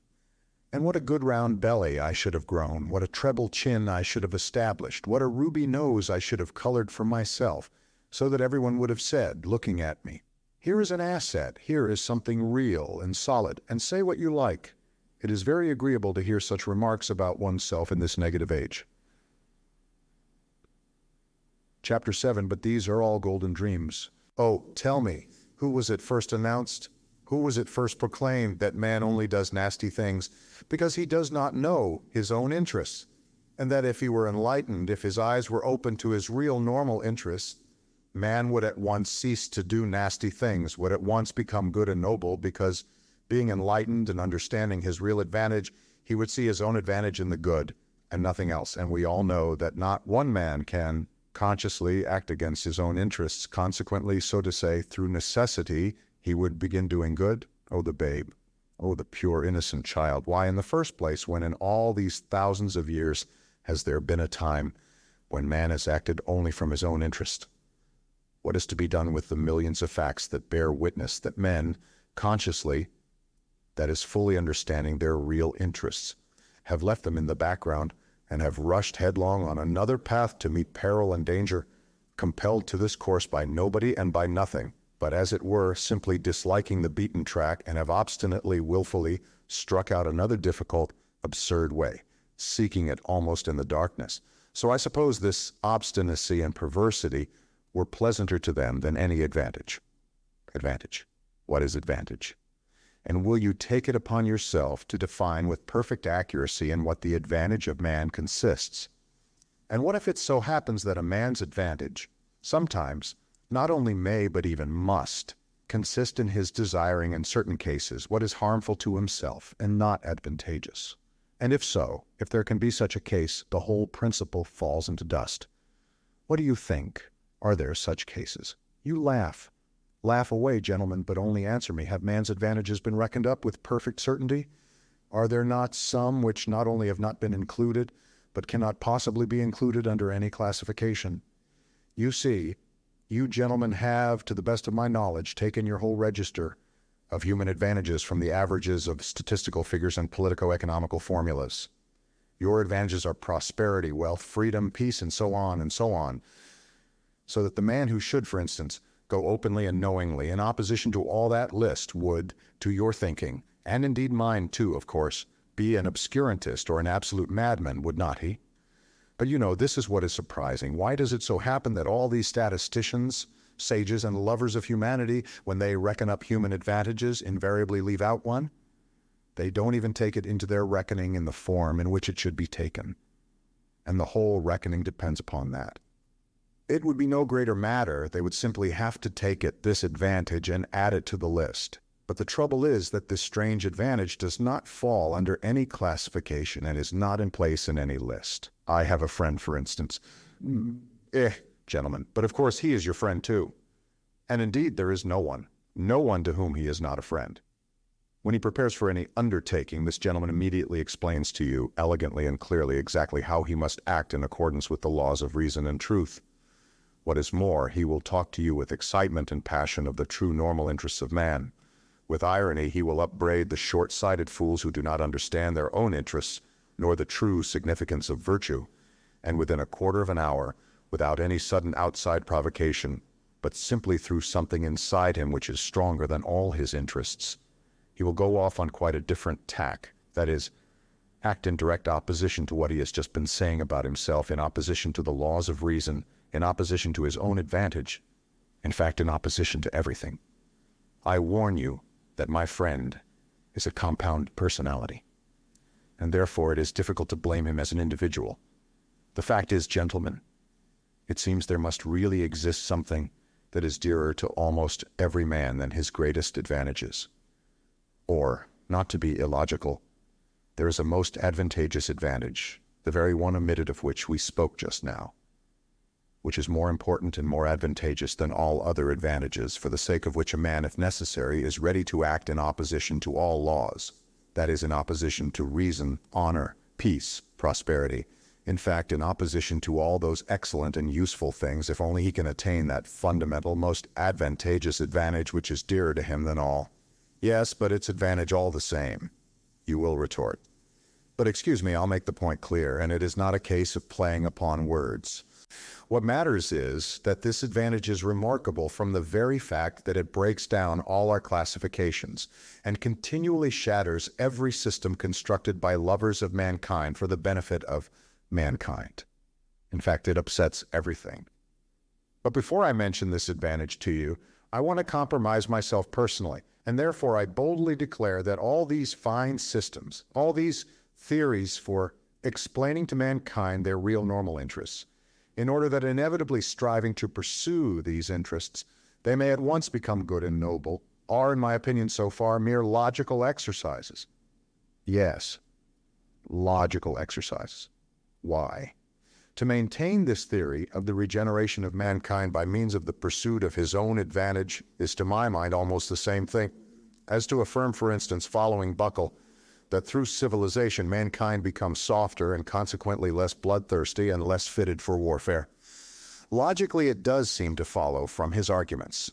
And what a good round belly I should have grown. What a treble chin I should have established. What a ruby nose I should have colored for myself, so that everyone would have said, looking at me, here is an asset, here is something real and solid, and say what you like. It is very agreeable to hear such remarks about oneself in this negative age. Chapter 7, but these are all golden dreams. Oh, tell me, who was it first announced? Who was it first proclaimed that man only does nasty things because he does not know his own interests? And that if he were enlightened, if his eyes were open to his real normal interests, man would at once cease to do nasty things, would at once become good and noble, because being enlightened and understanding his real advantage, he would see his own advantage in the good and nothing else. And we all know that not one man can consciously act against his own interests. Consequently, so to say, through necessity, he would begin doing good. Oh, the babe. Oh, the pure, innocent child. Why, in the first place, when in all these thousands of years has there been a time when man has acted only from his own interest? What is to be done with the millions of facts that bear witness that men, consciously, that is fully understanding their real interests, have left them in the background and have rushed headlong on another path to meet peril and danger, compelled to this course by nobody and by nothing, but as it were simply disliking the beaten track, and have obstinately, willfully struck out another difficult, absurd way, seeking it almost in the darkness. So I suppose this obstinacy and perversity were pleasanter to them than any advantage. Advantage. What is advantage? And will you take it upon yourself to define with perfect accuracy in what the advantage of man consists? And what if it so happens that a man's advantage sometimes not only may but even must consist in his desiring in certain cases what is harmful to himself and not advantageous? And if so, if there can be such a case, the whole principle falls into dust. What do you think? Are there such cases? You laugh. Laugh away, gentlemen, but only answer me. Have man's advantages been reckoned up with perfect certainty? Are there not some which not only have not been included, but cannot possibly be included under any classification? You see, you gentlemen have, to the best of my knowledge, taken your whole register of human advantages from the averages of statistical figures and politico-economical formulas. Your advantages are prosperity, wealth, freedom, peace, and so on, so that the man who should, for instance, go openly and knowingly in opposition to all that list would, to your thinking, and indeed mine too, of course, be an obscurantist or an absolute madman, would not he? But you know, this is what is surprising. Why does it so happen that all these statisticians, sages, and lovers of humanity, when they reckon up human advantages, invariably leave out one? They don't even take it into their reckoning in the form in which it should be taken. And the whole reckoning depends upon that. It would be no greater matter. They would simply have to take it, this advantage, and add it to the list. But the trouble is that this strange advantage does not fall under any classification and is not in place in any list. I have a friend, for instance. Gentlemen, but of course he is your friend too. And indeed there is no one to whom he is not a friend. When he prepares for any undertaking, this gentleman immediately explains to you, elegantly and clearly, exactly how he must act in accordance with the laws of reason and truth. What is more, he will talk to you with excitement and passion of the true normal interests of man. With irony, he will upbraid the short-sighted fools who do not understand their own interests, nor the true significance of virtue. And within a quarter of an hour, without any sudden outside provocation, but simply through something inside him which is stronger than all his interests, he will go off on quite a different tack, that is, act in direct opposition to what he has just been saying about himself, in opposition to the laws of reason, in opposition to his own advantage, in fact, in opposition to everything. I warn you that my friend is a compound personality, and therefore it is difficult to blame him as an individual. The fact is, gentlemen, it seems there must really exist something that is dearer to almost every man than his greatest advantages. Or, not to be illogical, there is a most advantageous advantage, the very one omitted of which we spoke just now, which is more important and more advantageous than all other advantages, for the sake of which a man, if necessary, is ready to act in opposition to all laws, that is, in opposition to reason, honor, peace, prosperity, in fact, in opposition to all those excellent and useful things, if only he can attain that fundamental, most advantageous advantage which is dearer to him than all. Yes, but it's advantage all the same, you will retort. But excuse me, I'll make the point clear, and it is not a case of playing upon words. What matters is that this advantage is remarkable from the very fact that it breaks down all our classifications and continually shatters every system constructed by lovers of mankind for the benefit of mankind. In fact, it upsets everything. But before I mention this advantage to you, I want to compromise myself personally, and therefore I boldly declare that all these fine systems, all these theories for explaining to mankind their real normal interests, in order that inevitably striving to pursue these interests, they may at once become good and noble, are, in my opinion so far, mere logical exercises. Yes, logical exercises. Why? To maintain this theory of the regeneration of mankind by means of the pursuit of his own advantage is, to my mind, almost the same thing as to affirm, for instance, following Buckle, that through civilization mankind becomes softer and consequently less bloodthirsty and less fitted for warfare. Logically, it does seem to follow from his arguments,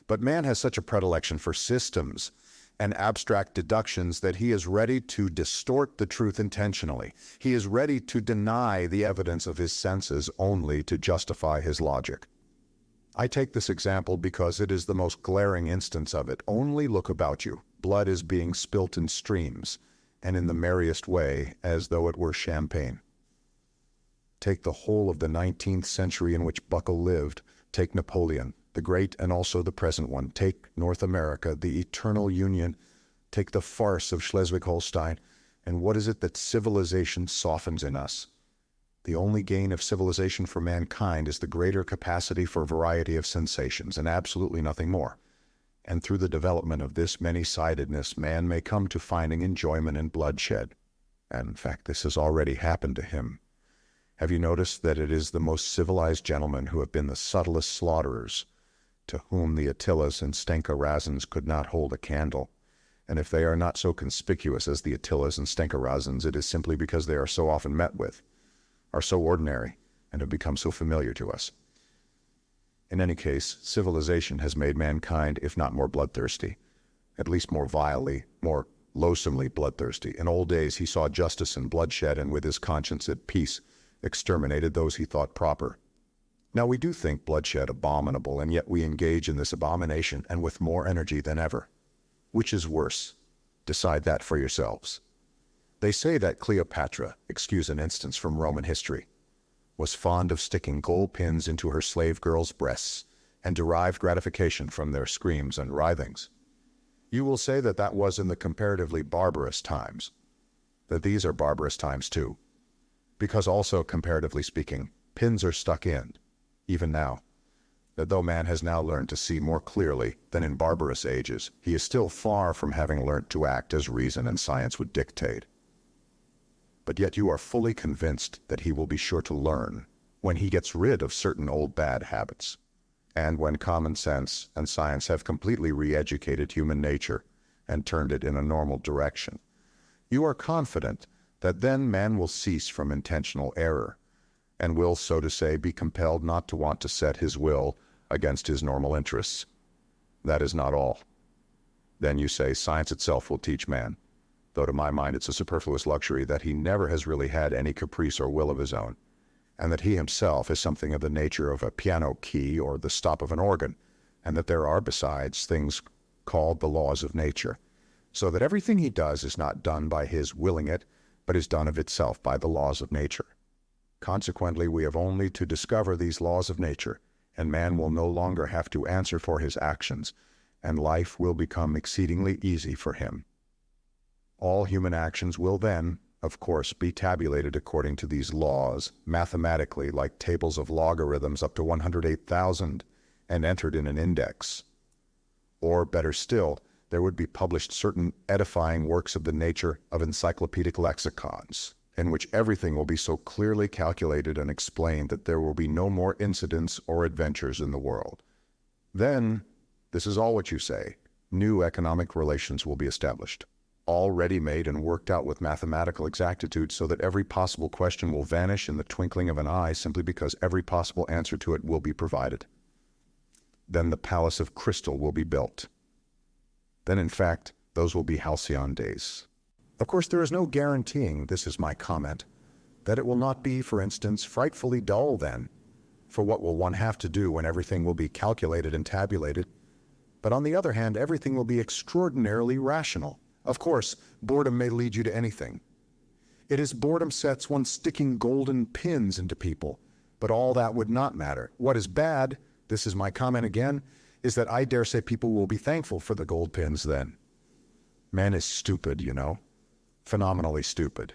but man has such a predilection for systems and abstract deductions that he is ready to distort the truth intentionally. He is ready to deny the evidence of his senses only to justify his logic. I take this example because it is the most glaring instance of it. Only look about you. Blood is being spilt in streams, and in the merriest way, as though it were champagne. Take the whole of the 19th century in which Buckle lived. Take Napoleon, the great and also the present one. Take North America, the eternal union. Take the farce of Schleswig-Holstein. And what is it that civilization softens in us? The only gain of civilization for mankind is the greater capacity for variety of sensations, and absolutely nothing more. And through the development of this many-sidedness, man may come to finding enjoyment in bloodshed. And in fact, this has already happened to him. Have you noticed that it is the most civilized gentlemen who have been the subtlest slaughterers, to whom the Attilas and Stenka Razins could not hold a candle? And if they are not so conspicuous as the Attilas and Stenka Razins, it is simply because they are so often met with, are so ordinary, and have become so familiar to us. In any case, civilization has made mankind, if not more bloodthirsty, at least more vilely, more loathsomely bloodthirsty. In old days he saw justice in bloodshed, and with his conscience at peace, exterminated those he thought proper. Now we do think bloodshed abominable, and yet we engage in this abomination, and with more energy than ever. Which is worse? Decide that for yourselves. They say that Cleopatra, excuse an instance from Roman history, was fond of sticking gold pins into her slave girls' breasts, and derived gratification from their screams and writhings. You will say that that was in the comparatively barbarous times, that these are barbarous times too, because also, comparatively speaking, pins are stuck in, even now, that though man has now learned to see more clearly than in barbarous ages, he is still far from having learnt to act as reason and science would dictate. But yet you are fully convinced that he will be sure to learn when he gets rid of certain old bad habits, and when common sense and science have completely re-educated human nature and turned it in a normal direction. You are confident that then man will cease from intentional error, and will, so to say, be compelled not to want to set his will against his normal interests. That is not all. Then you say science itself will teach man, though to my mind it's a superfluous luxury that he never has really had any caprice or will of his own, and that he himself is something of the nature of a piano key or the stop of an organ, and that there are besides things called the laws of nature, so that everything he does is not done by his willing it, but is done of itself by the laws of nature. Consequently, we have only to discover these laws of nature, and man will no longer have to answer for his actions, and life will become exceedingly easy for him. All human actions will then, of course, be tabulated according to these laws, mathematically, like tables of logarithms up to 108,000, and entered in an index. Or, better still, there would be published certain edifying works of the nature of encyclopedic lexicons, in which everything will be so clearly calculated and explained that there will be no more incidents or adventures in the world. Then, this is all what you say, new economic relations will be established, all ready-made and worked out with mathematical exactitude, so that every possible question will vanish in the twinkling of an eye simply because every possible answer to it will be provided. Then the palace of crystal will be built. Then, in fact, those will be halcyon days. Of course, there is no guaranteeing, this is my comment, that it will not be, for instance, frightfully dull then, for what will one have to do when everything will be calculated and tabulated? But on the other hand, everything will be extraordinarily rational. Of course, boredom may lead you to anything. It is boredom sets one sticking golden pins into people, but all that would not matter. What is bad, this is my comment again, is that I dare say people will be thankful for the gold pins then. Man is stupid, you know, phenomenally stupid.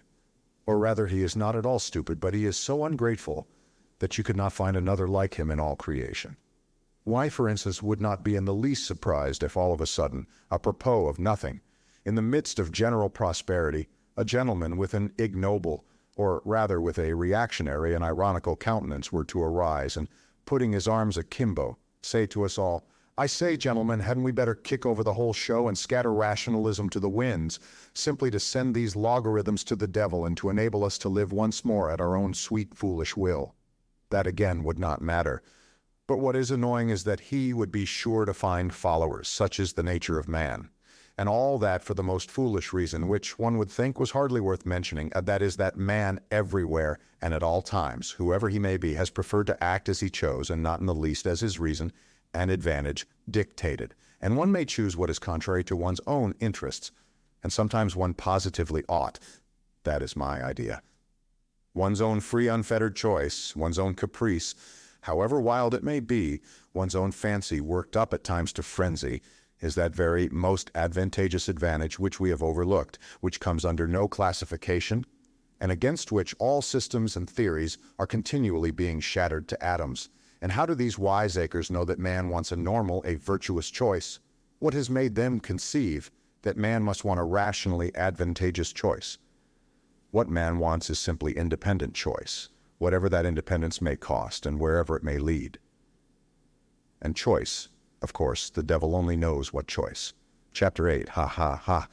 Or rather, he is not at all stupid, but he is so ungrateful that you could not find another like him in all creation. Why, for instance, would not be in the least surprised if all of a sudden, apropos of nothing, in the midst of general prosperity, a gentleman with an ignoble, or rather with a reactionary and ironical countenance were to arise and, putting his arms akimbo, say to us all, "I say, gentlemen, hadn't we better kick over the whole show and scatter rationalism to the winds, simply to send these logarithms to the devil and to enable us to live once more at our own sweet foolish will?" That again would not matter. But what is annoying is that he would be sure to find followers, such is the nature of man. And all that for the most foolish reason, which one would think was hardly worth mentioning, that is that man everywhere and at all times, whoever he may be, has preferred to act as he chose and not in the least as his reason and advantage dictated. And one may choose what is contrary to one's own interests, and sometimes one positively ought. That is my idea. One's own free unfettered choice, one's own caprice, however wild it may be, one's own fancy worked up at times to frenzy, is that very most advantageous advantage which we have overlooked, which comes under no classification, and against which all systems and theories are continually being shattered to atoms. And how do these wiseacres know that man wants a normal, a virtuous choice? What has made them conceive that man must want a rationally advantageous choice? What man wants is simply independent choice, whatever that independence may cost and wherever it may lead. And choice, of course, the devil only knows what choice. Chapter 8, ha ha ha.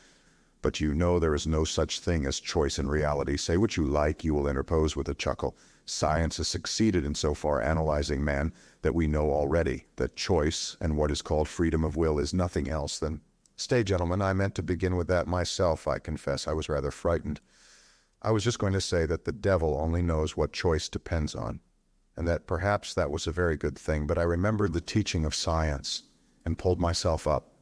But you know there is no such thing as choice in reality. Say what you like, you will interpose with a chuckle. Science has succeeded in so far analyzing man that we know already that choice and what is called freedom of will is nothing else than... Stay, gentlemen, I meant to begin with that myself, I confess. I was rather frightened. I was just going to say that the devil only knows what choice depends on, and that perhaps that was a very good thing, but I remembered the teaching of science and pulled myself up.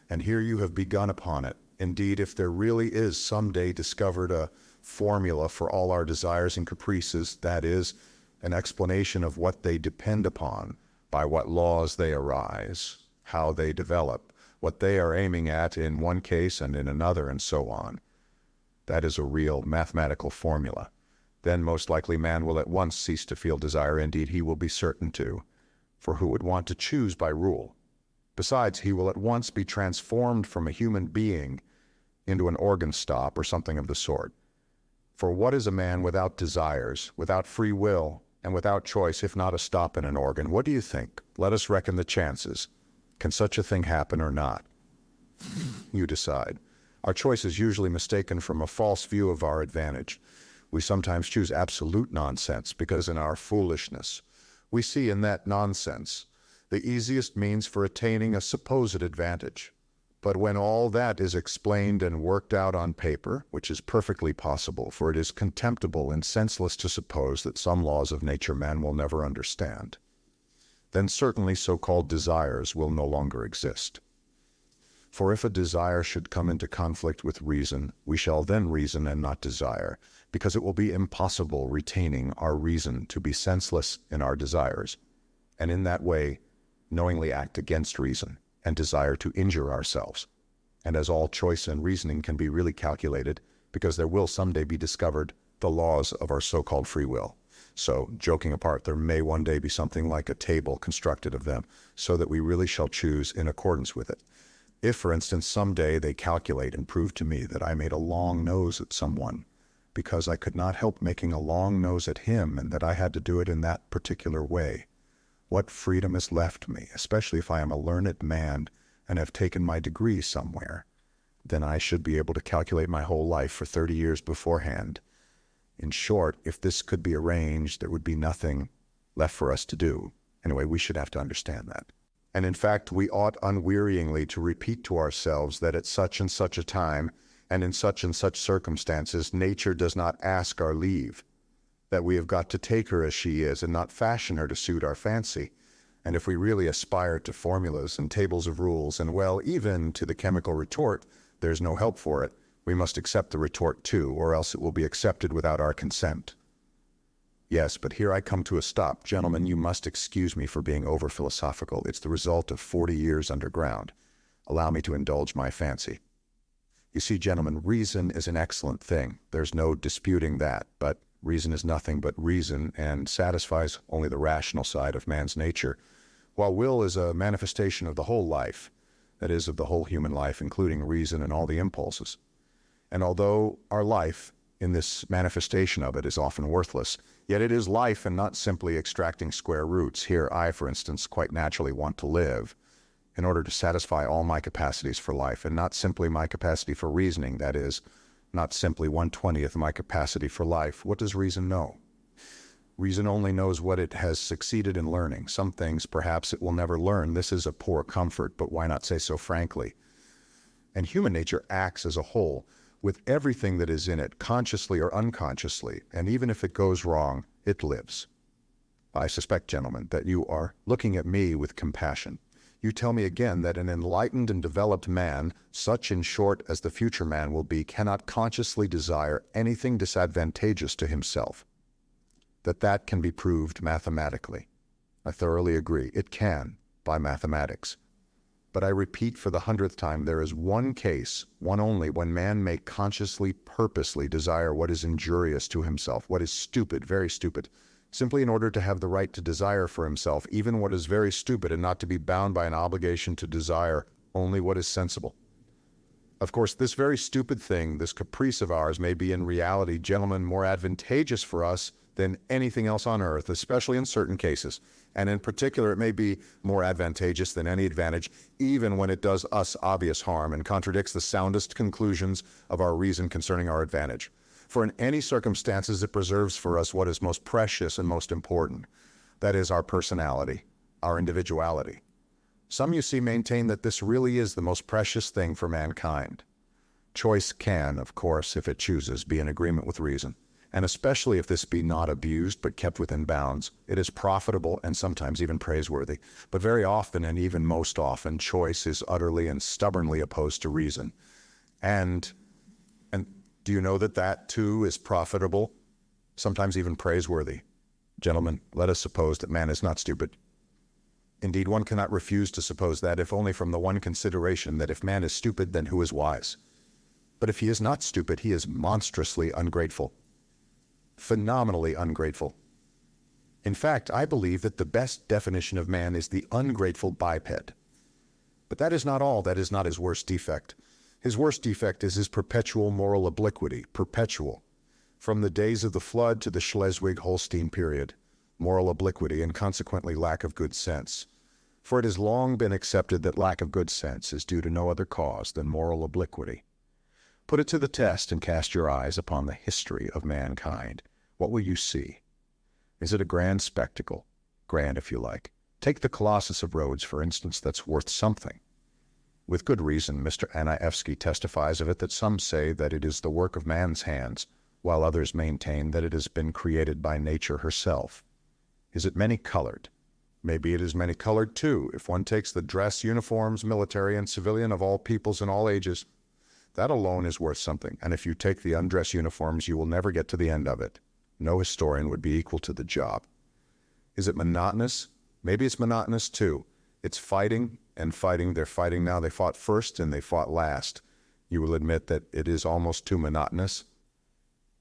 And here you have begun upon it. Indeed, if there really is someday discovered a formula for all our desires and caprices, that is, an explanation of what they depend upon, by what laws they arise, how they develop, what they are aiming at in one case and in another, and so on. That is a real mathematical formula. Then most likely man will at once cease to feel desire. Indeed, he will be certain to, for who would want to choose by rule? Besides, he will at once be transformed from a human being into an organ stop or something of the sort. For what is a man without desires, without free will, and without choice, if not a stop in an organ? What do you think? Let us reckon the chances. Can such a thing happen or not? You decide. Our choice is usually mistaken from a false view of our advantage. We sometimes choose absolute nonsense because in our foolishness, we see in that nonsense the easiest means for attaining a supposed advantage. But when all that is explained and worked out on paper, which is perfectly possible, for it is contemptible and senseless to suppose that some laws of nature man will never understand, then certainly so-called desires will no longer exist. For if a desire should come into conflict with reason, we shall then reason and not desire, because it will be impossible retaining our reason to be senseless in our desires, and in that way knowingly act against reason and desire to injure ourselves. And as all choice and reasoning can be really calculated, because there will someday be discovered the laws of our so-called free will. So, joking apart, there may one day be something like a table constructed of them, so that we really shall choose in accordance with it. If, for instance, someday they calculate and prove to me that I made a long nose at someone, because I could not help making a long nose at him, and that I had to do it in that particular way, what freedom is left me, especially if I am a learned man and have taken my degree somewhere? Then I should be able to calculate my whole life for 30 years beforehand. In short, if this could be arranged, there would be nothing left for us to do. Anyway, we should have to understand that. And in fact, we ought unwearyingly to repeat to ourselves that at such and such a time, and in such and such circumstances, nature does not ask our leave, that we have got to take her as she is and not fashion her to suit our fancy. And if we really aspire to formulas and tables of rules, and well, even to the chemical retort, there's no help for it. We must accept the retort too, or else it will be accepted without our consent. Yes, but here I come to a stop. Gentlemen, you must excuse me for being over-philosophical. It's the result of 40 years underground. Allow me to indulge my fancy. You see, gentlemen, reason is an excellent thing. There's no disputing that, but reason is nothing but reason and satisfies only the rational side of man's nature, while will is a manifestation of the whole life, that is, of the whole human life, including reason and all the impulses. And although our life, in this manifestation of it, is often worthless, yet it is life and not simply extracting square roots. Here I, for instance, quite naturally want to live in order to satisfy all my capacities for life, and not simply my capacity for reasoning, that is, not simply 1/20th my capacity for life. What does reason know? Reason only knows what it has succeeded in learning. Some things, perhaps, it will never learn. This is a poor comfort, but why not say so frankly? And human nature acts as a whole, with everything that is in it, consciously or unconsciously, and even if it goes wrong, it lives. I suspect, gentlemen, that you are looking at me with compassion. You tell me again that an enlightened and developed man, such in short as the future man will be, cannot consciously desire anything disadvantageous to himself. That can be proved mathematically. I thoroughly agree. It can, by mathematics. But I repeat for the 100th time, there is one case, one only, when man may consciously, purposely desire what is injurious to himself, what is stupid, very stupid, simply in order to have the right to desire for himself even what is very stupid, and not to be bound by an obligation to desire only what is sensible. Of course, this very stupid thing, this caprice of ours, may be in reality, gentlemen, more advantageous for us than anything else on earth, especially in certain cases. And in particular, it may be more advantageous than any advantage, even when it does us obvious harm and contradicts the soundest conclusions of our reason concerning our advantage. For in any circumstances, it preserves for us what is most precious and most important. That is our personality, our individuality. Some, you see, maintain that this really is the most precious thing for mankind. Choice can, of course, if it chooses, be in agreement with reason. And especially if this be not abused but kept within bounds, it is profitable and sometimes even praiseworthy. But very often, and even most often, choice is utterly and stubbornly opposed to reason. And do you know that that too is profitable, sometimes even praiseworthy? Gentlemen, let us suppose that man is not stupid. Indeed, one cannot refuse to suppose that, if only from the one consideration that if man is stupid, then who is wise? But if he is not stupid, he is monstrously ungrateful. Phenomenally ungrateful. In fact, I believe that the best definition of man is the ungrateful biped. But that is not all. That is not his worst defect. His worst defect is his perpetual moral obliquity, perpetual. From the days of the flood to the Schleswig-Holstein period, moral obliquity and consequently lack of good sense. For it has long been accepted that lack of good sense is due to no other cause than moral obliquity. Put it to the test and cast your eyes upon the history of mankind. What will you see? Is it a grand spectacle? Grand, if you like. Take the Colossus of Rhodes, for instance, that's worth something. With good reason, Mr. Dostoyevsky testifies of it that some say that it is the work of man's hands, while others maintain that it has been created by nature herself. Is it many-colored? Maybe it is many-colored too, if one takes the dress, uniforms, military and civilian of all peoples and all ages. That alone is worth something, and if you take the undress uniforms, you will never get to the end of it. No historian would be equal to the job. Is it monotonous? Maybe it's monotonous too. It's fighting and fighting. They're fighting now. They fought first and they fought last. You will admit that it is almost too monotonous.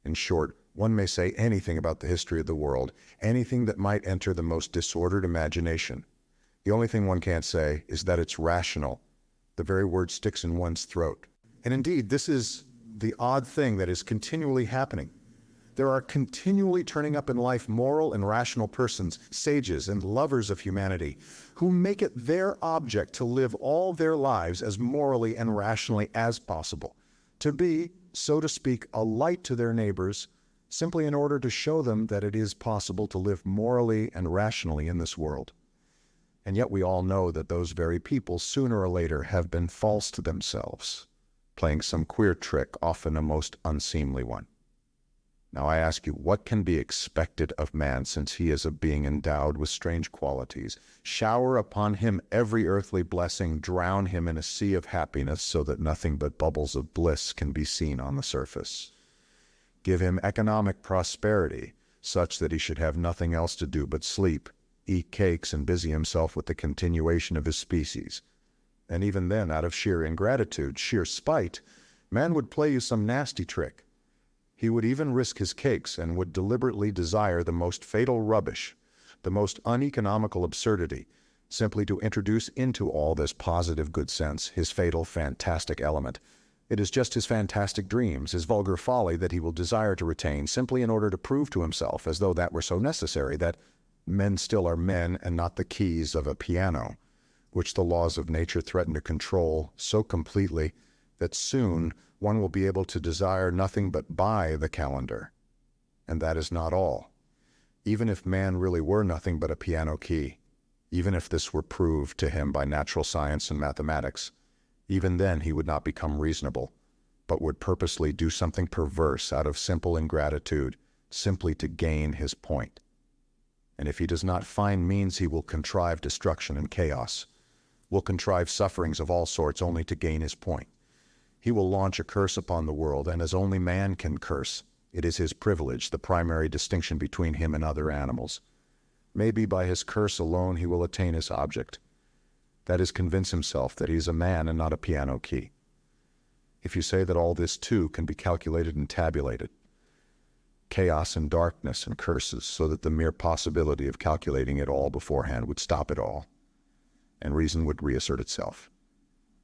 In short, one may say anything about the history of the world, anything that might enter the most disordered imagination. The only thing one can't say is that it's rational. The very word sticks in one's throat. And indeed, this is the odd thing that is continually happening. There are continually turning up in life moral and rational persons, sages and lovers of humanity, who make it their object to live all their lives as morally and rationally as possible, to be, so to speak, a light to their neighbors, simply in order to show them that it is possible to live morally and rationally in this world. And yet we all know that those very people, sooner or later, have been false to themselves, playing some queer trick, often a most unseemly one. Now I ask you, what can be expected of man, since he is a being endowed with strange qualities? Shower upon him every earthly blessing, drown him in a sea of happiness so that nothing but bubbles of bliss can be seen on the surface. Give him economic prosperity, such that he should have nothing else to do but sleep, eat cakes, and busy himself with the continuation of his species. And even then, out of sheer ingratitude, sheer spite, man would play you some nasty trick. He would even risk his cakes and would deliberately desire the most fatal rubbish, the most uneconomical absurdity, simply to introduce into all this positive good sense his fatal fantastic element. It is just his fantastic dreams, his vulgar folly that he will desire to retain simply in order to prove to himself, as though that were so necessary, that men still are men and not the keys of a piano, which the laws of nature threaten to control so completely that soon one will be able to desire nothing but buy the calendar. And that is not all. Even if man really were nothing but a piano key, even if this were proved to him by natural science and mathematics, even then he would not become reasonable, but would purposely do something perverse out of simple ingratitude, simply to gain his point. And if he does not find means, he will contrive destruction and chaos, will contrive sufferings of all sorts only to gain his point. He will launch a curse upon the world, and as only man can curse, it is his privilege, the primary distinction between him and other animals. Maybe by his curse alone he will attain his object. That is, convince himself that he is a man and not a piano key. If you say that all this too can be calculated and tabulated, chaos and darkness and curses, so that the mere possibility of calculating it all beforehand would stop it all, and reason would reassert itself.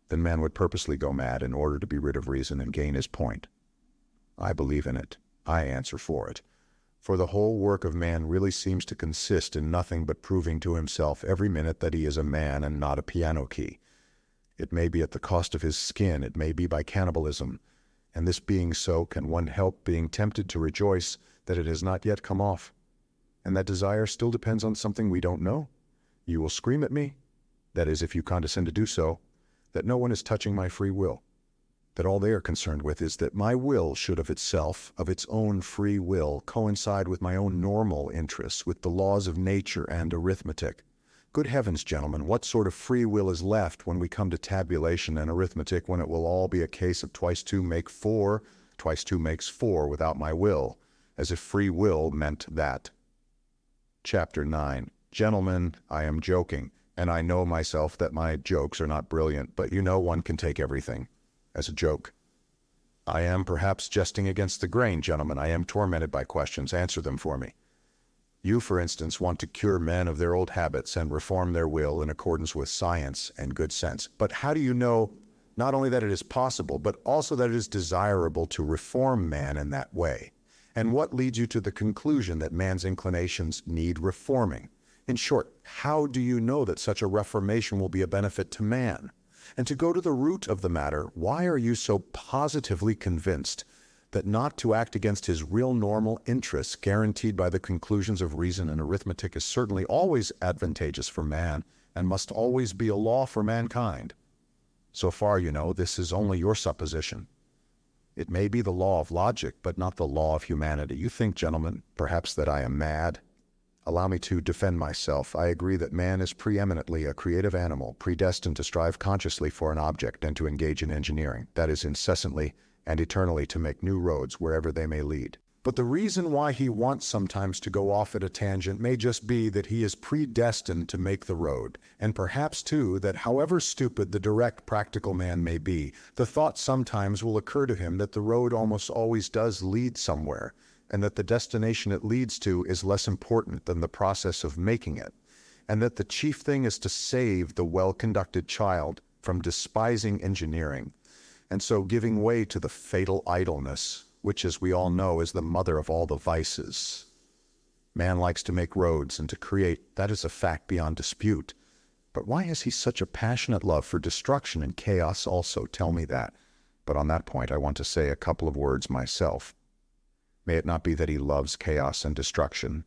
then man would purposely go mad in order to be rid of reason and gain his point. I believe in it. I answer for it. For the whole work of man really seems to consist in nothing but proving to himself every minute that he is a man and not a piano key. It may be at the cost of his skin, it may be by cannibalism, and this being so, can one help being tempted to rejoice that it has not yet come off? And that desire still depends on something we don't know? You will scream at me, that is, if you condescend to do so, that no one is touching my free will, that all they are concerned with is that my will should of itself, of its own free will, coincide with my own normal interests, with the laws of nature and arithmetic. Good heavens, gentlemen, what sort of free will is left when we come to tabulation and arithmetic, when it will all be a case of twice two make four, twice two makes four without my will, as if free will meant that. Chapter 9. Gentlemen, I am joking, and I know myself that my jokes are not brilliant, but you know one can take everything as a joke. I am perhaps jesting against the grain, gentlemen. I am tormented by questions. Answer them for me. You, for instance, want to cure men of their old habits and reform their will in accordance with science and good sense. But how do you know not only that it is possible, but also that it is desirable to reform man in that way? And what leads you to the conclusion that man's inclinations need reforming? In short, how do you know that such a reformation will be a benefit to man? And to go to the root of the matter, why are you so positively convinced that not to act against his real normal interests, guaranteed by the conclusions of reason and arithmetic, is certainly always advantageous for man and must always be a law for mankind? So far, you know, this is only your supposition. It may be the law of logic, but not the law of humanity. You think, gentlemen, perhaps that I am mad? Allow me to defend myself. I agree that man is preeminently a creative animal, predestined to strive consciously for an object and to engage in engineering, that is, incessantly and eternally to make new roads wherever they may lead. But the reason why he wants sometimes to go off at a tangent may just be that he is predestined to make the road, and perhaps, too, that however stupid the direct practical man may be, the thought sometimes will occur to him that the road almost always does lead somewhere, and that the destination it leads to is less important than the process of making it, and that the chief thing is to save the well-conducted child from despising engineering, and so giving way to the fatal idleness, which, as we all know, is the mother of all the vices. Man likes to make roads and to create, that is a fact beyond dispute. But why has he such a passionate love for destruction and chaos also? Tell me that. But on that point I want to say a couple of words myself. May it not be that he loves chaos and destruction.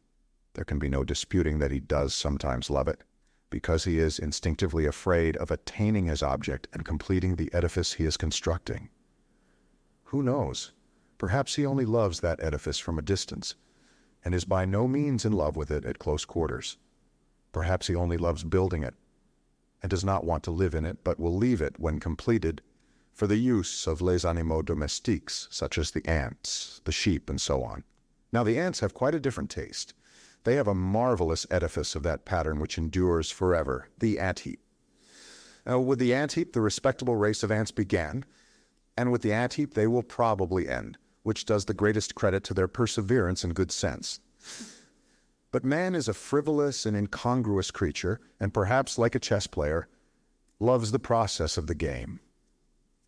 There can be no disputing that he does sometimes love it, because he is instinctively afraid of attaining his object and completing the edifice he is constructing. Who knows? Perhaps he only loves that edifice from a distance, and is by no means in love with it at close quarters. Perhaps he only loves building it, and does not want to live in it, but will leave it, when completed, for the use of les animaux domestiques, such as the ants, the sheep, and so on. Now the ants have quite a different taste. They have a marvelous edifice of that pattern which endures forever, the ant-heap. With the ant-heap, the respectable race of ants began, and with the ant-heap they will probably end, which does the greatest credit to their perseverance and good sense. But man is a frivolous and incongruous creature, and perhaps, like a chess player, loves the process of the game,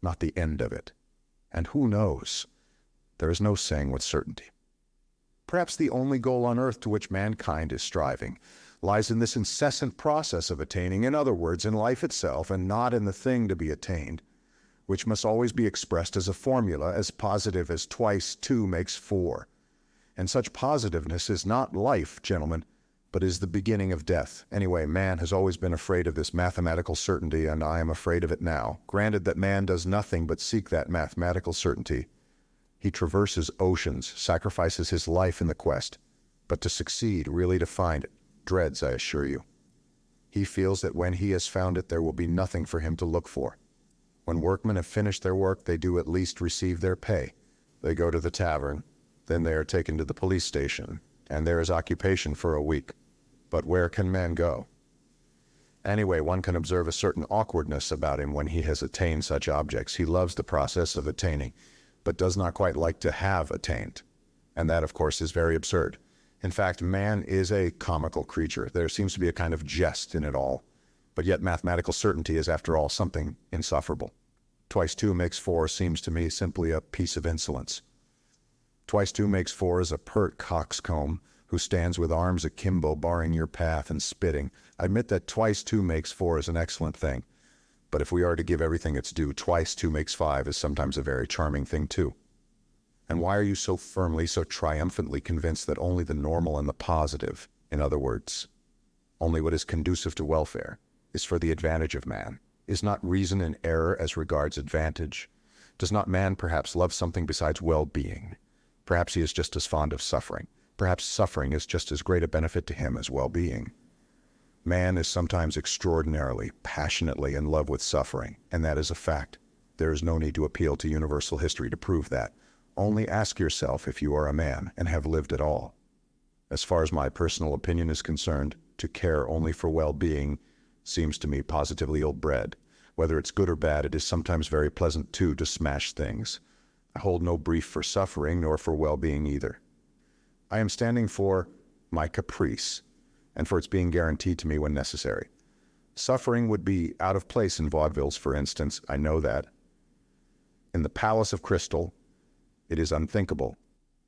not the end of it. And who knows? There is no saying with certainty. Perhaps the only goal on earth to which mankind is striving lies in this incessant process of attaining, in other words, in life itself, and not in the thing to be attained, which must always be expressed as a formula as positive as twice two makes four. And such positiveness is not life, gentlemen, but is the beginning of death. Anyway, man has always been afraid of this mathematical certainty, and I am afraid of it now. Granted that man does nothing but seek that mathematical certainty. He traverses oceans, sacrifices his life in the quest, but to succeed, really to find it, dreads, I assure you. He feels that when he has found it, there will be nothing for him to look for. When workmen have finished their work, they do at least receive their pay. They go to the tavern, then they are taken to the police station, and there is occupation for a week. But where can man go? Anyway, one can observe a certain awkwardness about him when he has attained such objects. He loves the process of attaining, but does not quite like to have attained. And that, of course, is very absurd. In fact, man is a comical creature. There seems to be a kind of jest in it all. But yet mathematical certainty is, after all, something insufferable. Twice 2 makes 4 seems to me simply a piece of insolence. Twice 2 makes 4 is a pert coxcomb who stands with arms akimbo barring your path and spitting. I admit that twice 2 makes 4 is an excellent thing. But if we are to give everything its due, twice 2 makes 5 is sometimes a very charming thing too. And why are you so firmly, so triumphantly convinced that only the normal and the positive, in other words, only what is conducive to welfare, is for the advantage of man? Is not reason in error as regards advantage? Does not man perhaps love something besides well-being? Perhaps he is just as fond of suffering. Perhaps suffering is just as great a benefit to him as well-being. Man is sometimes extraordinarily, passionately in love with suffering, and that is a fact. There is no need to appeal to universal history to prove that. Only ask yourself if you are a man and have lived at all. As far as my personal opinion is concerned, to care only for well-being seems to me positively ill-bred. Whether it's good or bad, it is sometimes very pleasant too to smash things. I hold no brief for suffering nor for well-being either. I am standing for my caprice, and for its being guaranteed to me when necessary. Suffering would be out of place in vaudevilles, for instance. I know that. In the Palace of Crystal, it is unthinkable.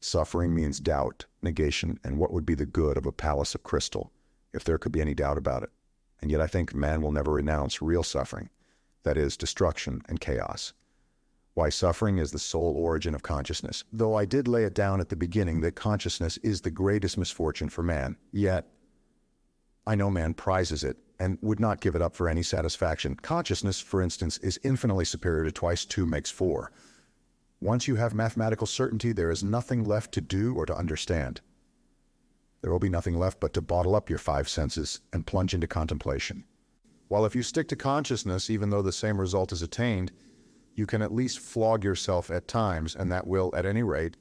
Suffering means doubt, negation, and what would be the good of a palace of crystal, if there could be any doubt about it? And yet I think man will never renounce real suffering, that is, destruction and chaos. Why, suffering is the sole origin of consciousness. Though I did lay it down at the beginning that consciousness is the greatest misfortune for man, yet I know man prizes it and would not give it up for any satisfaction. Consciousness, for instance, is infinitely superior to twice 2 makes 4. Once you have mathematical certainty, there is nothing left to do or to understand. There will be nothing left but to bottle up your 5 senses and plunge into contemplation. While if you stick to consciousness, even though the same result is attained, you can at least flog yourself at times, and that will, at any rate,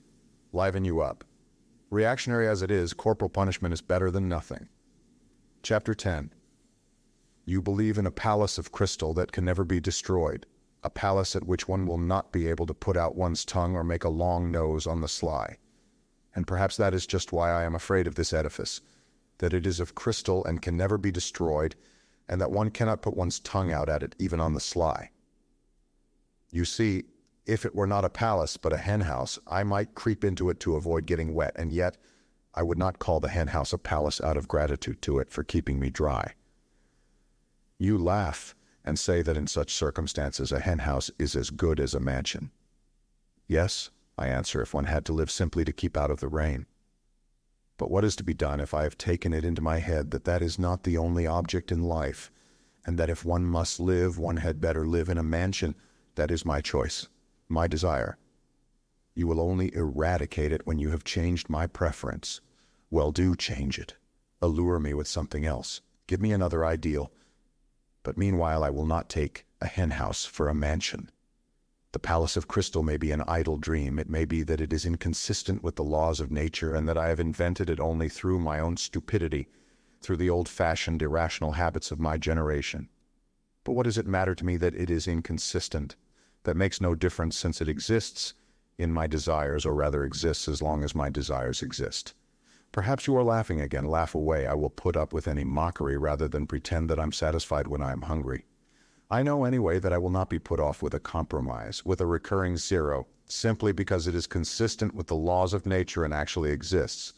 liven you up. Reactionary as it is, corporal punishment is better than nothing. Chapter 10. You believe in a palace of crystal that can never be destroyed, a palace at which one will not be able to put out one's tongue or make a long nose on the sly. And perhaps that is just why I am afraid of this edifice, that it is of crystal and can never be destroyed, and that one cannot put one's tongue out at it even on the sly. You see, if it were not a palace but a henhouse, I might creep into it to avoid getting wet, and yet I would not call the henhouse a palace out of gratitude to it for keeping me dry. You laugh and say that in such circumstances a henhouse is as good as a mansion. Yes, I answer, if one had to live simply to keep out of the rain. But what is to be done if I have taken it into my head that that is not the only object in life, and that if one must live, one had better live in a mansion? That is my choice, my desire. You will only eradicate it when you have changed my preference. Well, do change it. Allure me with something else. Give me another ideal. But meanwhile I will not take a henhouse for a mansion. The palace of crystal may be an idle dream. It may be that it is inconsistent with the laws of nature, and that I have invented it only through my own stupidity, through the old-fashioned irrational habits of my generation. But what does it matter to me that it is inconsistent? That makes no difference, since it exists in my desires, or rather exists as long as my desires exist. Perhaps you are laughing again. Laugh away. I will put up with any mockery rather than pretend that I'm satisfied when I am hungry. I know anyway that I will not be put off with a compromise, with a recurring zero, simply because it is consistent with the laws of nature and actually exists.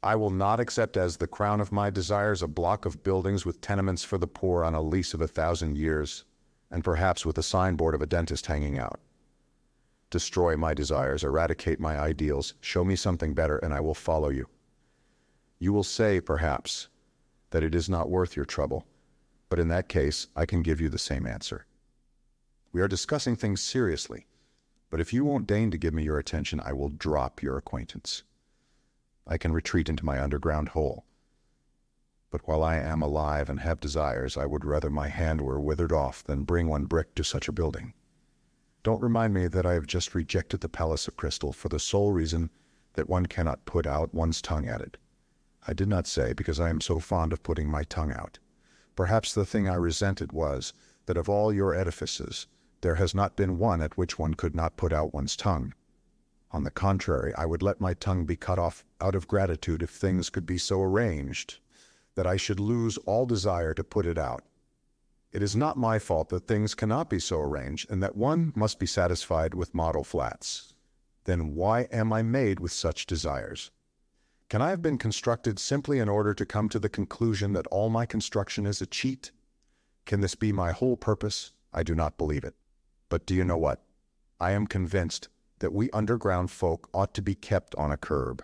I will not accept as the crown of my desires a block of buildings with tenements for the poor on a lease of 1,000 years, and perhaps with a signboard of a dentist hanging out. Destroy my desires, eradicate my ideals, show me something better, and I will follow you. You will say, perhaps, that it is not worth your trouble, but in that case, I can give you the same answer. We are discussing things seriously, but if you won't deign to give me your attention, I will drop your acquaintance. I can retreat into my underground hole. But while I am alive and have desires, I would rather my hand were withered off than bring one brick to such a building. Don't remind me that I have just rejected the palace of crystal for the sole reason that one cannot put out one's tongue at it. I did not say because I am so fond of putting my tongue out. Perhaps the thing I resented was that of all your edifices, there has not been one at which one could not put out one's tongue. On the contrary, I would let my tongue be cut off out of gratitude if things could be so arranged that I should lose all desire to put it out. It is not my fault that things cannot be so arranged and that one must be satisfied with model flats. Then why am I made with such desires? Can I have been constructed simply in order to come to the conclusion that all my construction is a cheat? Can this be my whole purpose? I do not believe it. But do you know what? I am convinced that we underground folk ought to be kept on a curb.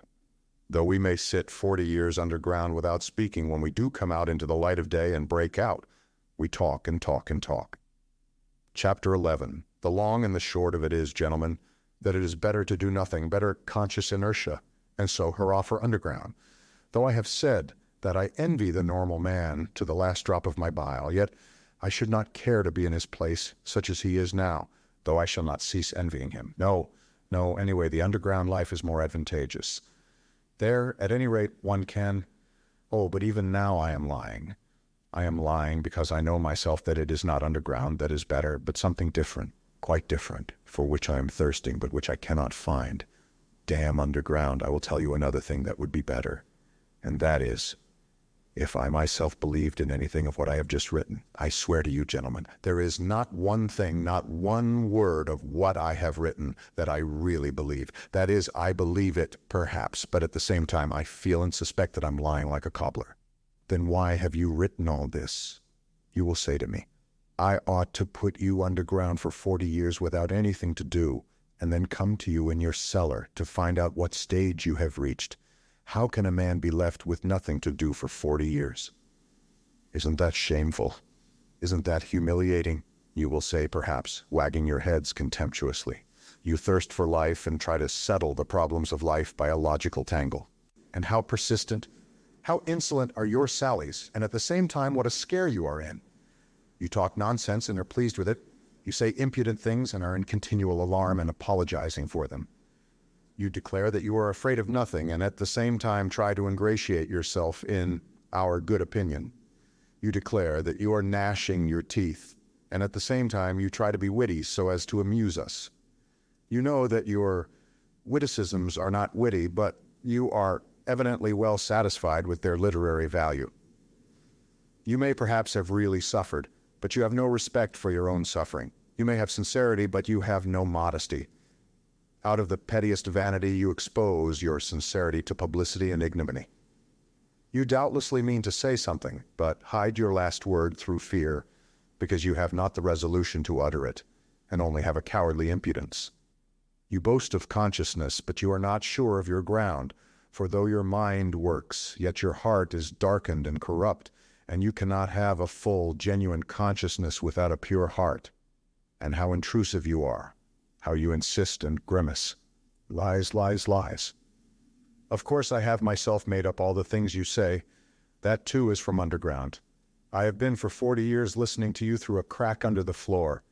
Though we may sit 40 years underground without speaking, when we do come out into the light of day and break out, we talk and talk and talk. Chapter 11. The long and the short of it is, gentlemen, that it is better to do nothing, better conscious inertia, and so hurrah for underground. Though I have said that I envy the normal man to the last drop of my bile, yet I should not care to be in his place, such as he is now, though I shall not cease envying him. No, anyway, the underground life is more advantageous. There, at any rate, one can... Oh, but even now I am lying. I am lying because I know myself that it is not underground that is better, but something different, quite different, for which I am thirsting, but which I cannot find. Damn underground, I will tell you another thing that would be better, and that is, if I myself believed in anything of what I have just written, I swear to you, gentlemen, there is not one thing, not one word of what I have written that I really believe. That is, I believe it, perhaps, but at the same time I feel and suspect that I'm lying like a cobbler. Then why have you written all this? You will say to me, I ought to put you underground for 40 years without anything to do, and then come to you in your cellar to find out what stage you have reached. How can a man be left with nothing to do for 40 years? Isn't that shameful? Isn't that humiliating? You will say, perhaps, wagging your heads contemptuously. You thirst for life and try to settle the problems of life by a logical tangle. And how persistent, how insolent are your sallies, and at the same time what a scare you are in. You talk nonsense and are pleased with it. You say impudent things and are in continual alarm and apologizing for them. You declare that you are afraid of nothing and at the same time try to ingratiate yourself in our good opinion. You declare that you are gnashing your teeth and at the same time you try to be witty so as to amuse us. You know that your witticisms are not witty, but you are evidently well satisfied with their literary value. You may perhaps have really suffered, but you have no respect for your own suffering. You may have sincerity, but you have no modesty. Out of the pettiest vanity, you expose your sincerity to publicity and ignominy. You doubtlessly mean to say something, but hide your last word through fear, because you have not the resolution to utter it, and only have a cowardly impudence. You boast of consciousness, but you are not sure of your ground, for though your mind works, yet your heart is darkened and corrupt, and you cannot have a full, genuine consciousness without a pure heart. And how intrusive you are! How you insist and grimace. Lies, lies, lies. Of course I have myself made up all the things you say. That too is from underground. I have been for 40 years listening to you through a crack under the floor.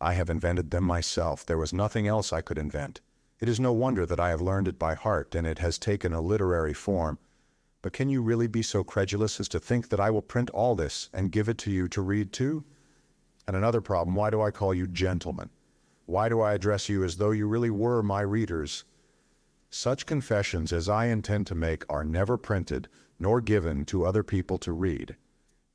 I have invented them myself. There was nothing else I could invent. It is no wonder that I have learned it by heart and it has taken a literary form. But can you really be so credulous as to think that I will print all this and give it to you to read too? And another problem, why do I call you gentlemen? Why do I address you as though you really were my readers? Such confessions as I intend to make are never printed nor given to other people to read.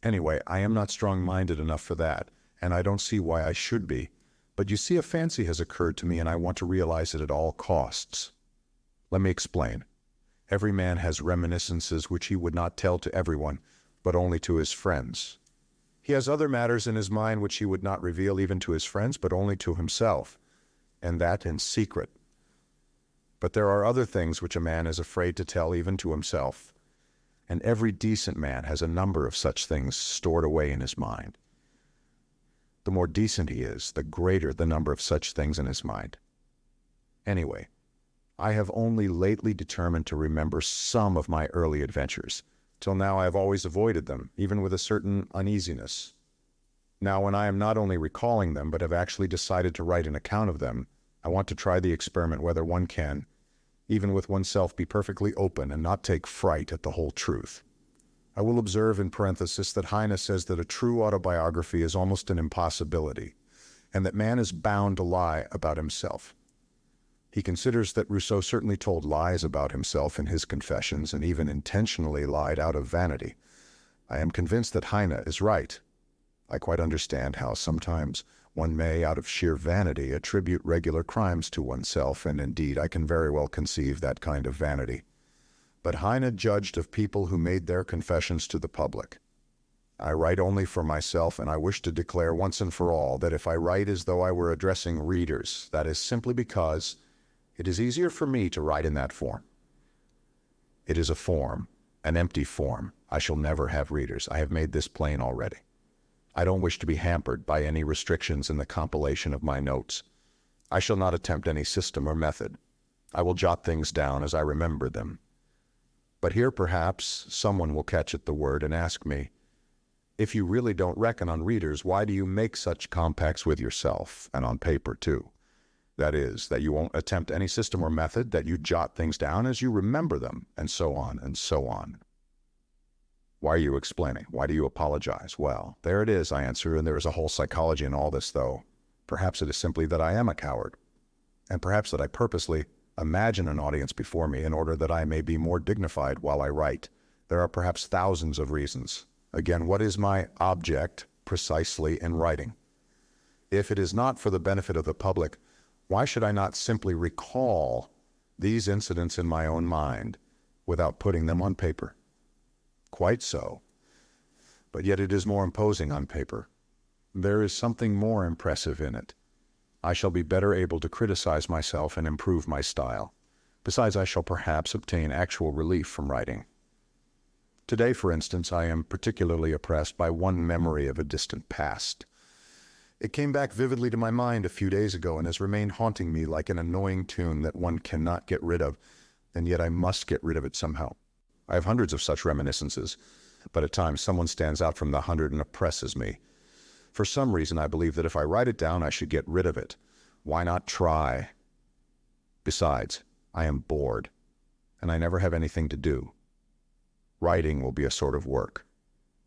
Anyway, I am not strong-minded enough for that, and I don't see why I should be. But you see, a fancy has occurred to me and I want to realize it at all costs. Let me explain. Every man has reminiscences which he would not tell to everyone, but only to his friends. He has other matters in his mind which he would not reveal even to his friends, but only to himself, and that in secret. But there are other things which a man is afraid to tell even to himself, and every decent man has a number of such things stored away in his mind. The more decent he is, the greater the number of such things in his mind. Anyway, I have only lately determined to remember some of my early adventures. Till now I have always avoided them, even with a certain uneasiness. Now when I am not only recalling them, but have actually decided to write an account of them, I want to try the experiment whether one can, even with oneself, be perfectly open and not take fright at the whole truth. I will observe in parenthesis that Heine says that a true autobiography is almost an impossibility, and that man is bound to lie about himself. He considers that Rousseau certainly told lies about himself in his confessions and even intentionally lied out of vanity. I am convinced that Heine is right. I quite understand how sometimes one may, out of sheer vanity, attribute regular crimes to oneself, and indeed I can very well conceive that kind of vanity. But Heine judged of people who made their confessions to the public. I write only for myself, and I wish to declare once and for all that if I write as though I were addressing readers, that is simply because it is easier for me to write in that form. It is a form, an empty form. I shall never have readers. I have made this plain already. I don't wish to be hampered by any restrictions in the compilation of my notes. I shall not attempt any system or method. I will jot things down as I remember them. But here perhaps someone will catch at the word and ask me, if you really don't reckon on readers, why do you make such compacts with yourself, and on paper too? That is, that you won't attempt any system or method, that you jot things down as you remember them, and so on and so on. Why are you explaining? Why do you apologize? Well, there it is, I answer, and there is a whole psychology in all this, though. Perhaps it is simply that I am a coward, and perhaps that I purposely imagine an audience before me in order that I may be more dignified while I write. There are perhaps thousands of reasons. Again, what is my object precisely in writing? If it is not for the benefit of the public, why should I not simply recall these incidents in my own mind without putting them on paper? Quite so. But yet it is more imposing on paper. There is something more impressive in it. I shall be better able to criticize myself and improve my style. Besides, I shall perhaps obtain actual relief from writing. Today, for instance, I am particularly oppressed by one memory of a distant past. It came back vividly to my mind a few days ago and has remained haunting me like an annoying tune that one cannot get rid of, and yet I must get rid of it somehow. I have hundreds of such reminiscences, but at times someone stands out from the hundred and oppresses me. For some reason, I believe that if I write it down, I should get rid of it. Why not try? Besides, I am bored, and I never have anything to do. Writing will be a sort of work.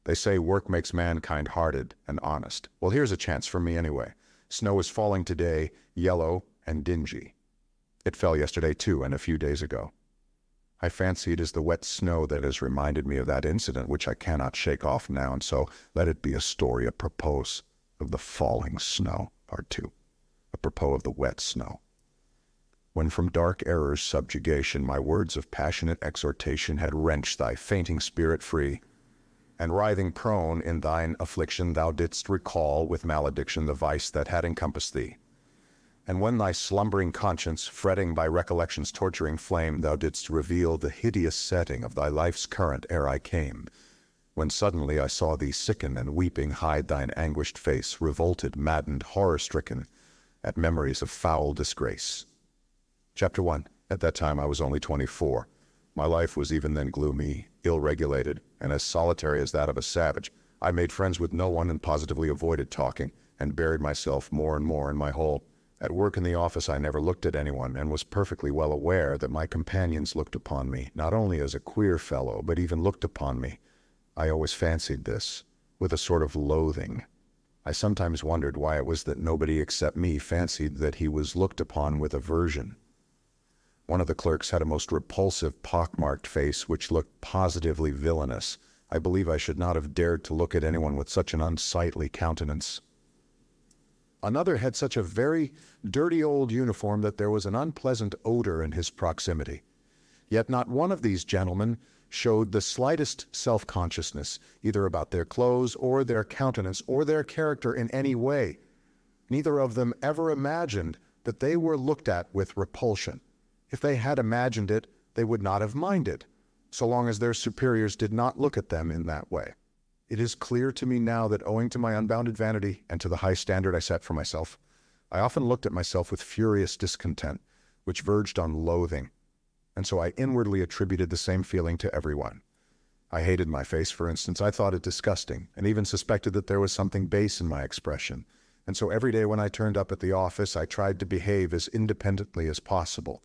They say work makes man kind-hearted and honest. Well, here's a chance for me anyway. Snow is falling today, yellow and dingy. It fell yesterday too, and a few days ago. I fancy it is the wet snow that has reminded me of that incident which I cannot shake off now, and so let it be a story apropos of the falling snow, Part 2. Apropos of the wet snow. When from dark error's subjugation my words of passionate exhortation had wrenched thy fainting spirit free, and writhing prone in thine affliction thou didst recall with malediction the vice that had encompassed thee. And when thy slumbering conscience, fretting by recollection's torturing flame, thou didst reveal the hideous setting of thy life's current ere I came, when suddenly I saw thee sicken and weeping hide thine anguished face, revolted, maddened, horror-stricken at memories of foul disgrace. Chapter 1. At that time I was only 24. My life was even then gloomy, ill-regulated, and as solitary as that of a savage. I made friends with no one and positively avoided talking, and buried myself more and more in my hole. At work in the office I never looked at anyone, and was perfectly well aware that my companions looked upon me, not only as a queer fellow, but even looked upon me. I always fancied this, with a sort of loathing. I sometimes wondered why it was that nobody except me fancied that he was looked upon with aversion. One of the clerks had a most repulsive, pock-marked face which looked positively villainous. I believe I should not have dared to look at anyone with such an unsightly countenance. Another had such a very dirty old uniform that there was an unpleasant odor in his proximity. Yet not one of these gentlemen showed the slightest self-consciousness, either about their clothes or their countenance or their character in any way. Neither of them ever imagined that they were looked at with repulsion. If they had imagined it, they would not have minded, so long as their superiors did not look at them in that way. It is clear to me now that owing to my unbounded vanity and to the high standard I set for myself, I often looked at myself with furious discontent, which verged on loathing, and so I inwardly attributed the same feeling to everyone. I hated my face, for instance. I thought it disgusting, and even suspected that there was something base in my expression. And so every day when I turned up at the office, I tried to behave as independently as possible,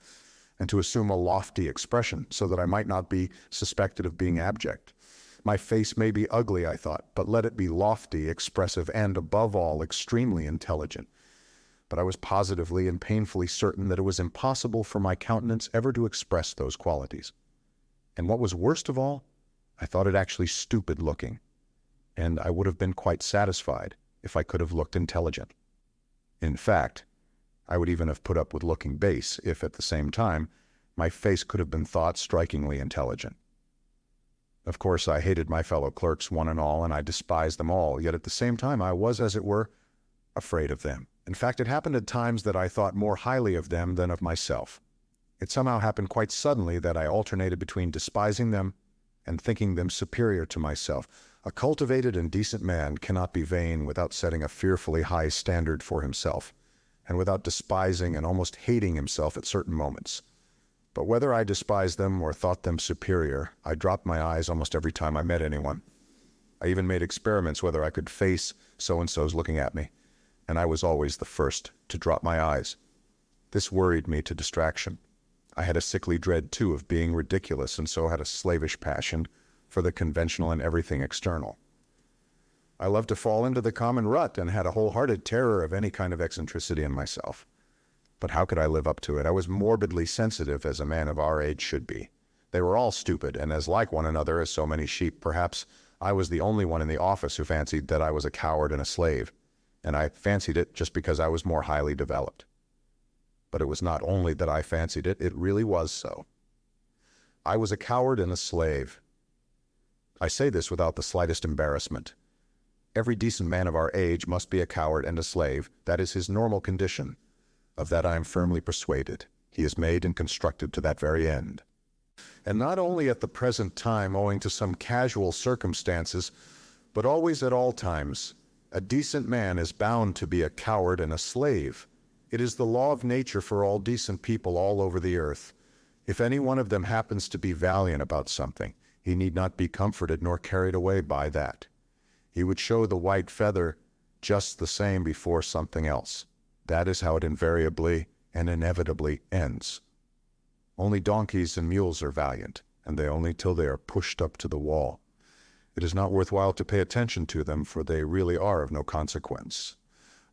and to assume a lofty expression so that I might not be suspected of being abject. My face may be ugly, I thought, but let it be lofty, expressive, and, above all, extremely intelligent. But I was positively and painfully certain that it was impossible for my countenance ever to express those qualities. And what was worst of all, I thought it actually stupid looking, and I would have been quite satisfied if I could have looked intelligent. In fact, I would even have put up with looking base if, at the same time, my face could have been thought strikingly intelligent. Of course, I hated my fellow clerks one and all, and I despised them all, yet at the same time I was, as it were, afraid of them. In fact, it happened at times that I thought more highly of them than of myself. It somehow happened quite suddenly that I alternated between despising them and thinking them superior to myself. A cultivated and decent man cannot be vain without setting a fearfully high standard for himself, and without despising and almost hating himself at certain moments. But whether I despised them or thought them superior, I dropped my eyes almost every time I met anyone. I even made experiments whether I could face so-and-so's looking at me, and I was always the first to drop my eyes. This worried me to distraction. I had a sickly dread, too, of being ridiculous, and so had a slavish passion for the conventional and everything external. I loved to fall into the common rut and had a wholehearted terror of any kind of eccentricity in myself. But how could I live up to it? I was morbidly sensitive, as a man of our age should be. They were all stupid, and as like one another as so many sheep. Perhaps I was the only one in the office who fancied that I was a coward and a slave, and I fancied it just because I was more highly developed. But it was not only that I fancied it, it really was so. I was a coward and a slave. I say this without the slightest embarrassment. Every decent man of our age must be a coward and a slave. That is his normal condition. Of that I am firmly persuaded. He is made and constructed to that very end. And not only at the present time owing to some casual circumstances, but always at all times, a decent man is bound to be a coward and a slave. It is the law of nature for all decent people all over the earth. If any one of them happens to be valiant about something, he need not be comforted nor carried away by that. He would show the white feather just the same before something else. That is how it invariably and inevitably ends. Only donkeys and mules are valiant, and they only till they are pushed up to the wall. It is not worthwhile to pay attention to them, for they really are of no consequence.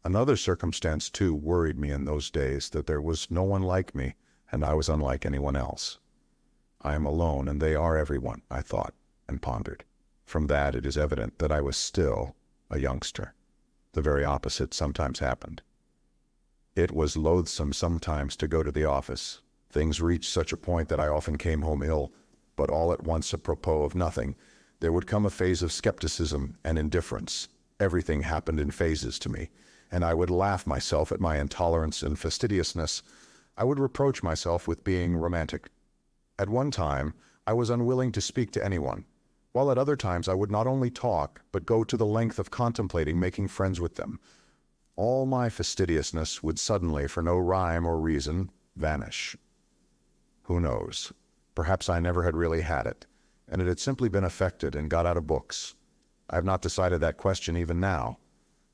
Another circumstance, too, worried me in those days, that there was no one like me, and I was unlike anyone else. I am alone, and they are everyone, I thought, and pondered. From that it is evident that I was still a youngster. The very opposite sometimes happened. It was loathsome sometimes to go to the office. Things reached such a point that I often came home ill, but all at once apropos of nothing. There would come a phase of skepticism and indifference. Everything happened in phases to me, and I would laugh myself at my intolerance and fastidiousness. I would reproach myself with being romantic. At one time, I was unwilling to speak to anyone, while at other times I would not only talk, but go to the length of contemplating making friends with them. All my fastidiousness would suddenly, for no rhyme or reason, vanish. Who knows? Perhaps I never had really had it, and it had simply been affected and got out of books. I have not decided that question even now.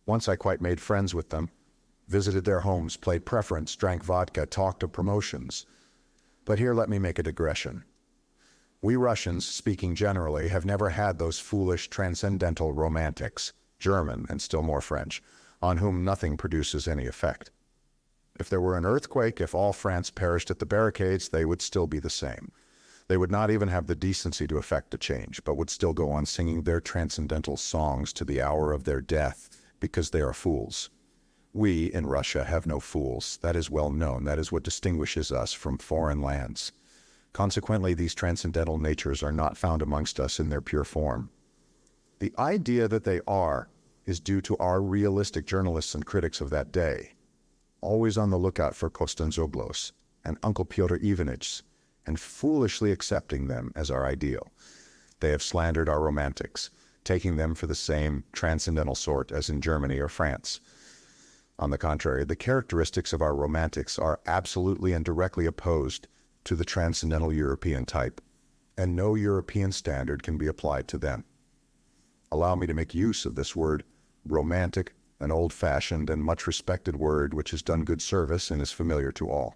Once I quite made friends with them, visited their homes, played preference, drank vodka, talked of promotions. But here let me make a digression. We Russians, speaking generally, have never had those foolish transcendental romantics, German and still more French, on whom nothing produces any effect. If there were an earthquake, if all France perished at the barricades, they would still be the same. They would not even have the decency to effect a change, but would still go on singing their transcendental songs to the hour of their death, because they are fools. We, in Russia, have no fools. That is well known. That is what distinguishes us from foreign lands. Consequently, these transcendental natures are not found amongst us in their pure form. The idea that they are is due to our realistic journalists and critics of that day, always on the lookout for Kostanzhoglos and Uncle Pyotr Ivanitchs, and foolishly accepting them as our ideal. They have slandered our romantics, taking them for the same transcendental sort as in Germany or France. On the contrary, the characteristics of our romantics are absolutely and directly opposed to the transcendental European type, and no European standard can be applied to them. Allow me to make use of this word romantic, an old-fashioned and much respected word which has done good service and is familiar to all.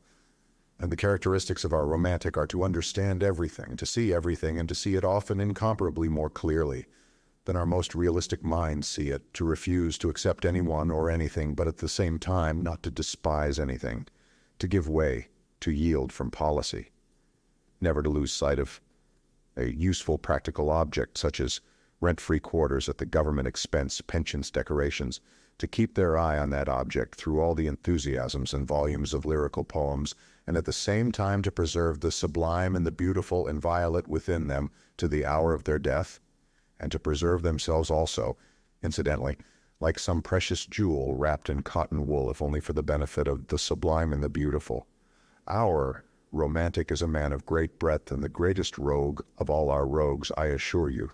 And the characteristics of our romantic are to understand everything, to see everything, and to see it often incomparably more clearly than our most realistic minds see it, to refuse to accept anyone or anything, but at the same time not to despise anything, to give way, to yield from policy, never to lose sight of a useful practical object such as rent-free quarters at the government expense, pensions, decorations, to keep their eye on that object through all the enthusiasms and volumes of lyrical poems, and at the same time to preserve the sublime and the beautiful and violet within them to the hour of their death, and to preserve themselves also, incidentally, like some precious jewel wrapped in cotton wool, if only for the benefit of the sublime and the beautiful. Our romantic is a man of great breadth and the greatest rogue of all our rogues, I assure you.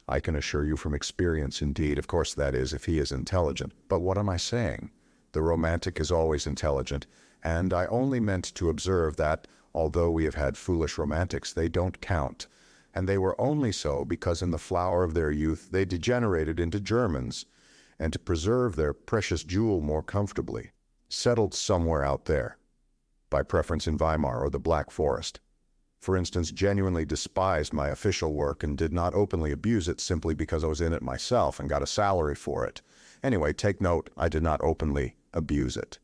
I can assure you from experience, indeed. Of course, that is, if he is intelligent. But what am I saying? The romantic is always intelligent, and I only meant to observe that, although we have had foolish romantics, they don't count. And they were only so because in the flower of their youth they degenerated into Germans, and to preserve their precious jewel more comfortably, settled somewhere out there, by preference in Weimar or the Black Forest. For instance, genuinely despised my official work and did not openly abuse it simply because I was in it myself and got a salary for it. Anyway, take note, I did not openly abuse it.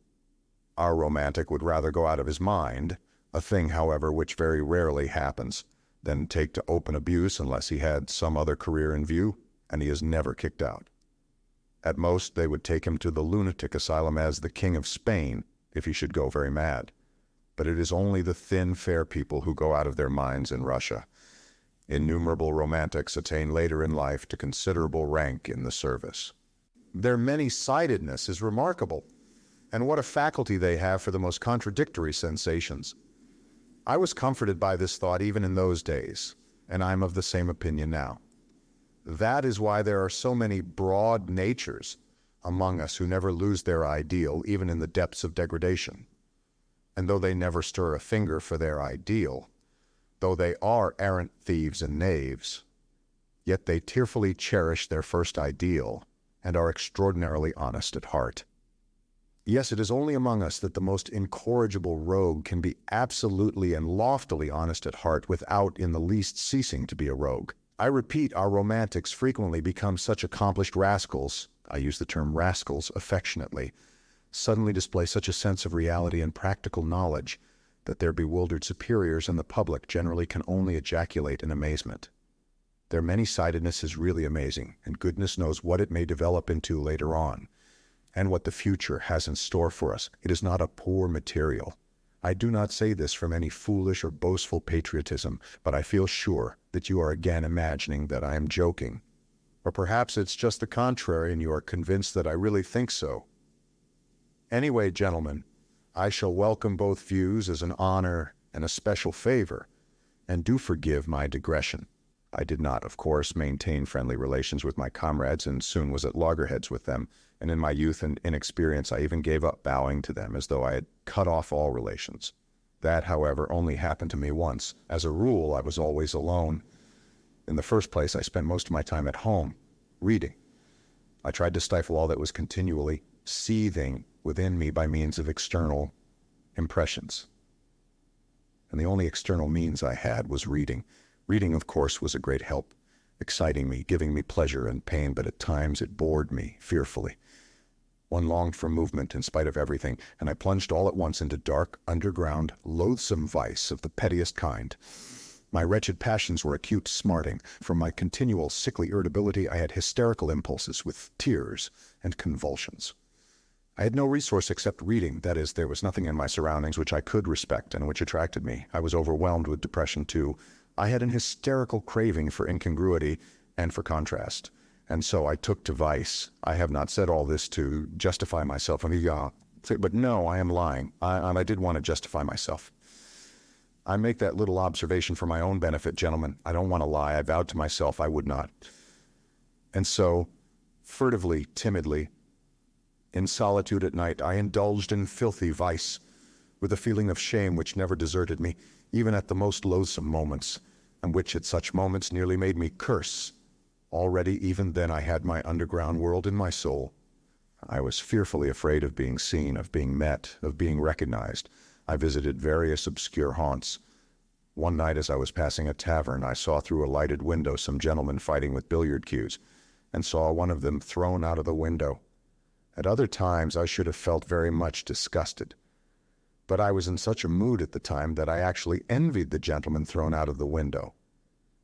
Our romantic would rather go out of his mind, a thing, however, which very rarely happens, than take to open abuse unless he had some other career in view, and he is never kicked out. At most, they would take him to the lunatic asylum as the King of Spain, if he should go very mad. But it is only the thin, fair people who go out of their minds in Russia. Innumerable romantics attain later in life to considerable rank in the service. Their many-sidedness is remarkable, and what a faculty they have for the most contradictory sensations. I was comforted by this thought even in those days, and I'm of the same opinion now. That is why there are so many broad natures among us who never lose their ideal, even in the depths of degradation. And though they never stir a finger for their ideal, though they are arrant thieves and knaves, yet they tearfully cherish their first ideal and are extraordinarily honest at heart. Yes, it is only among us that the most incorrigible rogue can be absolutely and loftily honest at heart without in the least ceasing to be a rogue. I repeat, our romantics frequently become such accomplished rascals, I use the term rascals affectionately, suddenly display such a sense of reality and practical knowledge that their bewildered superiors and the public generally can only ejaculate in amazement. Their many-sidedness is really amazing, and goodness knows what it may develop into later on, and what the future has in store for us. It is not a poor material. I do not say this from any foolish or boastful patriotism, but I feel sure that you are again imagining that I am joking. Or perhaps it's just the contrary and you are convinced that I really think so. Anyway, gentlemen, I shall welcome both views as an honor and a special favor, and do forgive my digression. I did not, of course, maintain friendly relations with my comrades and soon was at loggerheads with them, and in my youth and inexperience I even gave up bowing to them as though I had cut off all relations. That, however, only happened to me once. As a rule, I was always alone. In the first place, I spent most of my time at home, reading. I tried to stifle all that was continually seething within me by means of external impressions. And the only external means I had was reading. Reading, of course, was a great help, exciting me, giving me pleasure and pain, but at times it bored me fearfully. One longed for movement in spite of everything, and I plunged all at once into dark, underground, loathsome vice of the pettiest kind. My wretched passions were acute, smarting. From my continual sickly irritability I had hysterical impulses with tears and convulsions. I had no resource except reading. That is, there was nothing in my surroundings which I could respect and which attracted me. I was overwhelmed with depression too. I had an hysterical craving for incongruity and for contrast. And so I took to vice. I have not said all this to justify myself. But no, I am lying. I did want to justify myself. I make that little observation for my own benefit, gentlemen. I don't want to lie. I vowed to myself I would not. And so, furtively, timidly, in solitude at night, I indulged in filthy vice, with a feeling of shame which never deserted me, even at the most loathsome moments, and which at such moments nearly made me curse. Already, even then, I had my underground world in my soul. I was fearfully afraid of being seen, of being met, of being recognized. I visited various obscure haunts. One night as I was passing a tavern, I saw through a lighted window some gentlemen fighting with billiard cues, and saw one of them thrown out of the window. At other times I should have felt very much disgusted, but I was in such a mood at the time that I actually envied the gentleman thrown out of the window.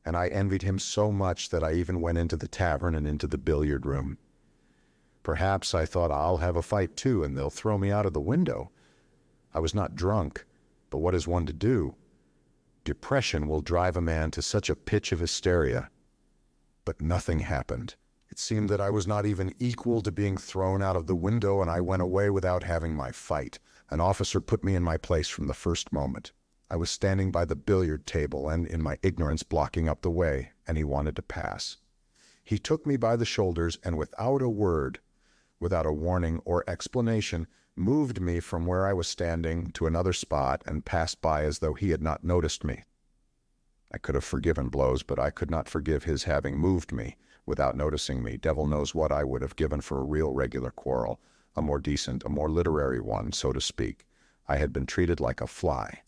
and I envied him so much that I even went into the tavern and into the billiard room. Perhaps I thought I'll have a fight too, and they'll throw me out of the window. I was not drunk, but what is one to do? Depression will drive a man to such a pitch of hysteria. But nothing happened. It seemed that I was not even equal to being thrown out of the window, and I went away without having my fight. An officer put me in my place from the first moment. I was standing by the billiard table and, in my ignorance, blocking up the way, and he wanted to pass. He took me by the shoulders and without a word, without a warning or explanation, moved me from where I was standing to another spot and passed by as though he had not noticed me. I could have forgiven blows, but I could not forgive his having moved me without noticing me. Devil knows what I would have given for a real regular quarrel, a more decent, a more literary one, so to speak. I had been treated like a fly.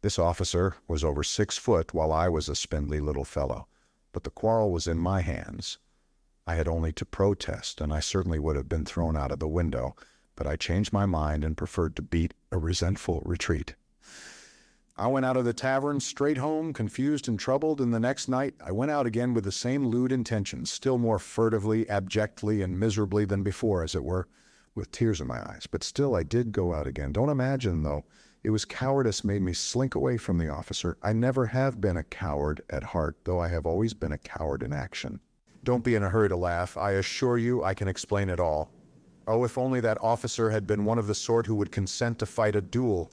This officer was over 6 foot, while I was a spindly little fellow, but the quarrel was in my hands. I had only to protest, and I certainly would have been thrown out of the window, but I changed my mind and preferred to beat a resentful retreat. I went out of the tavern straight home, confused and troubled, and the next night I went out again with the same lewd intentions, still more furtively, abjectly, and miserably than before, as it were, with tears in my eyes. But still I did go out again. Don't imagine, though, it was cowardice made me slink away from the officer. I never have been a coward at heart, though I have always been a coward in action. Don't be in a hurry to laugh. I assure you I can explain it all. Oh, if only that officer had been one of the sort who would consent to fight a duel.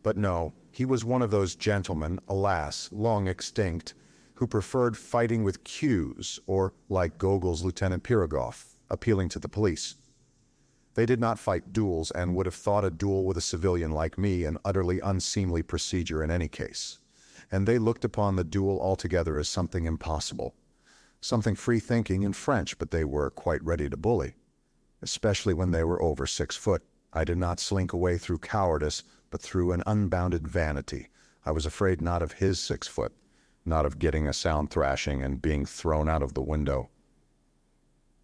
But no, he was one of those gentlemen, alas, long extinct, who preferred fighting with cues, or, like Gogol's Lieutenant Pirogov, appealing to the police. They did not fight duels and would have thought a duel with a civilian like me an utterly unseemly procedure in any case. And they looked upon the duel altogether as something impossible, something free-thinking and French, but they were quite ready to bully, especially when they were over 6 foot. I did not slink away through cowardice, but through an unbounded vanity. I was afraid not of his 6 foot, not of getting a sound thrashing and being thrown out of the window.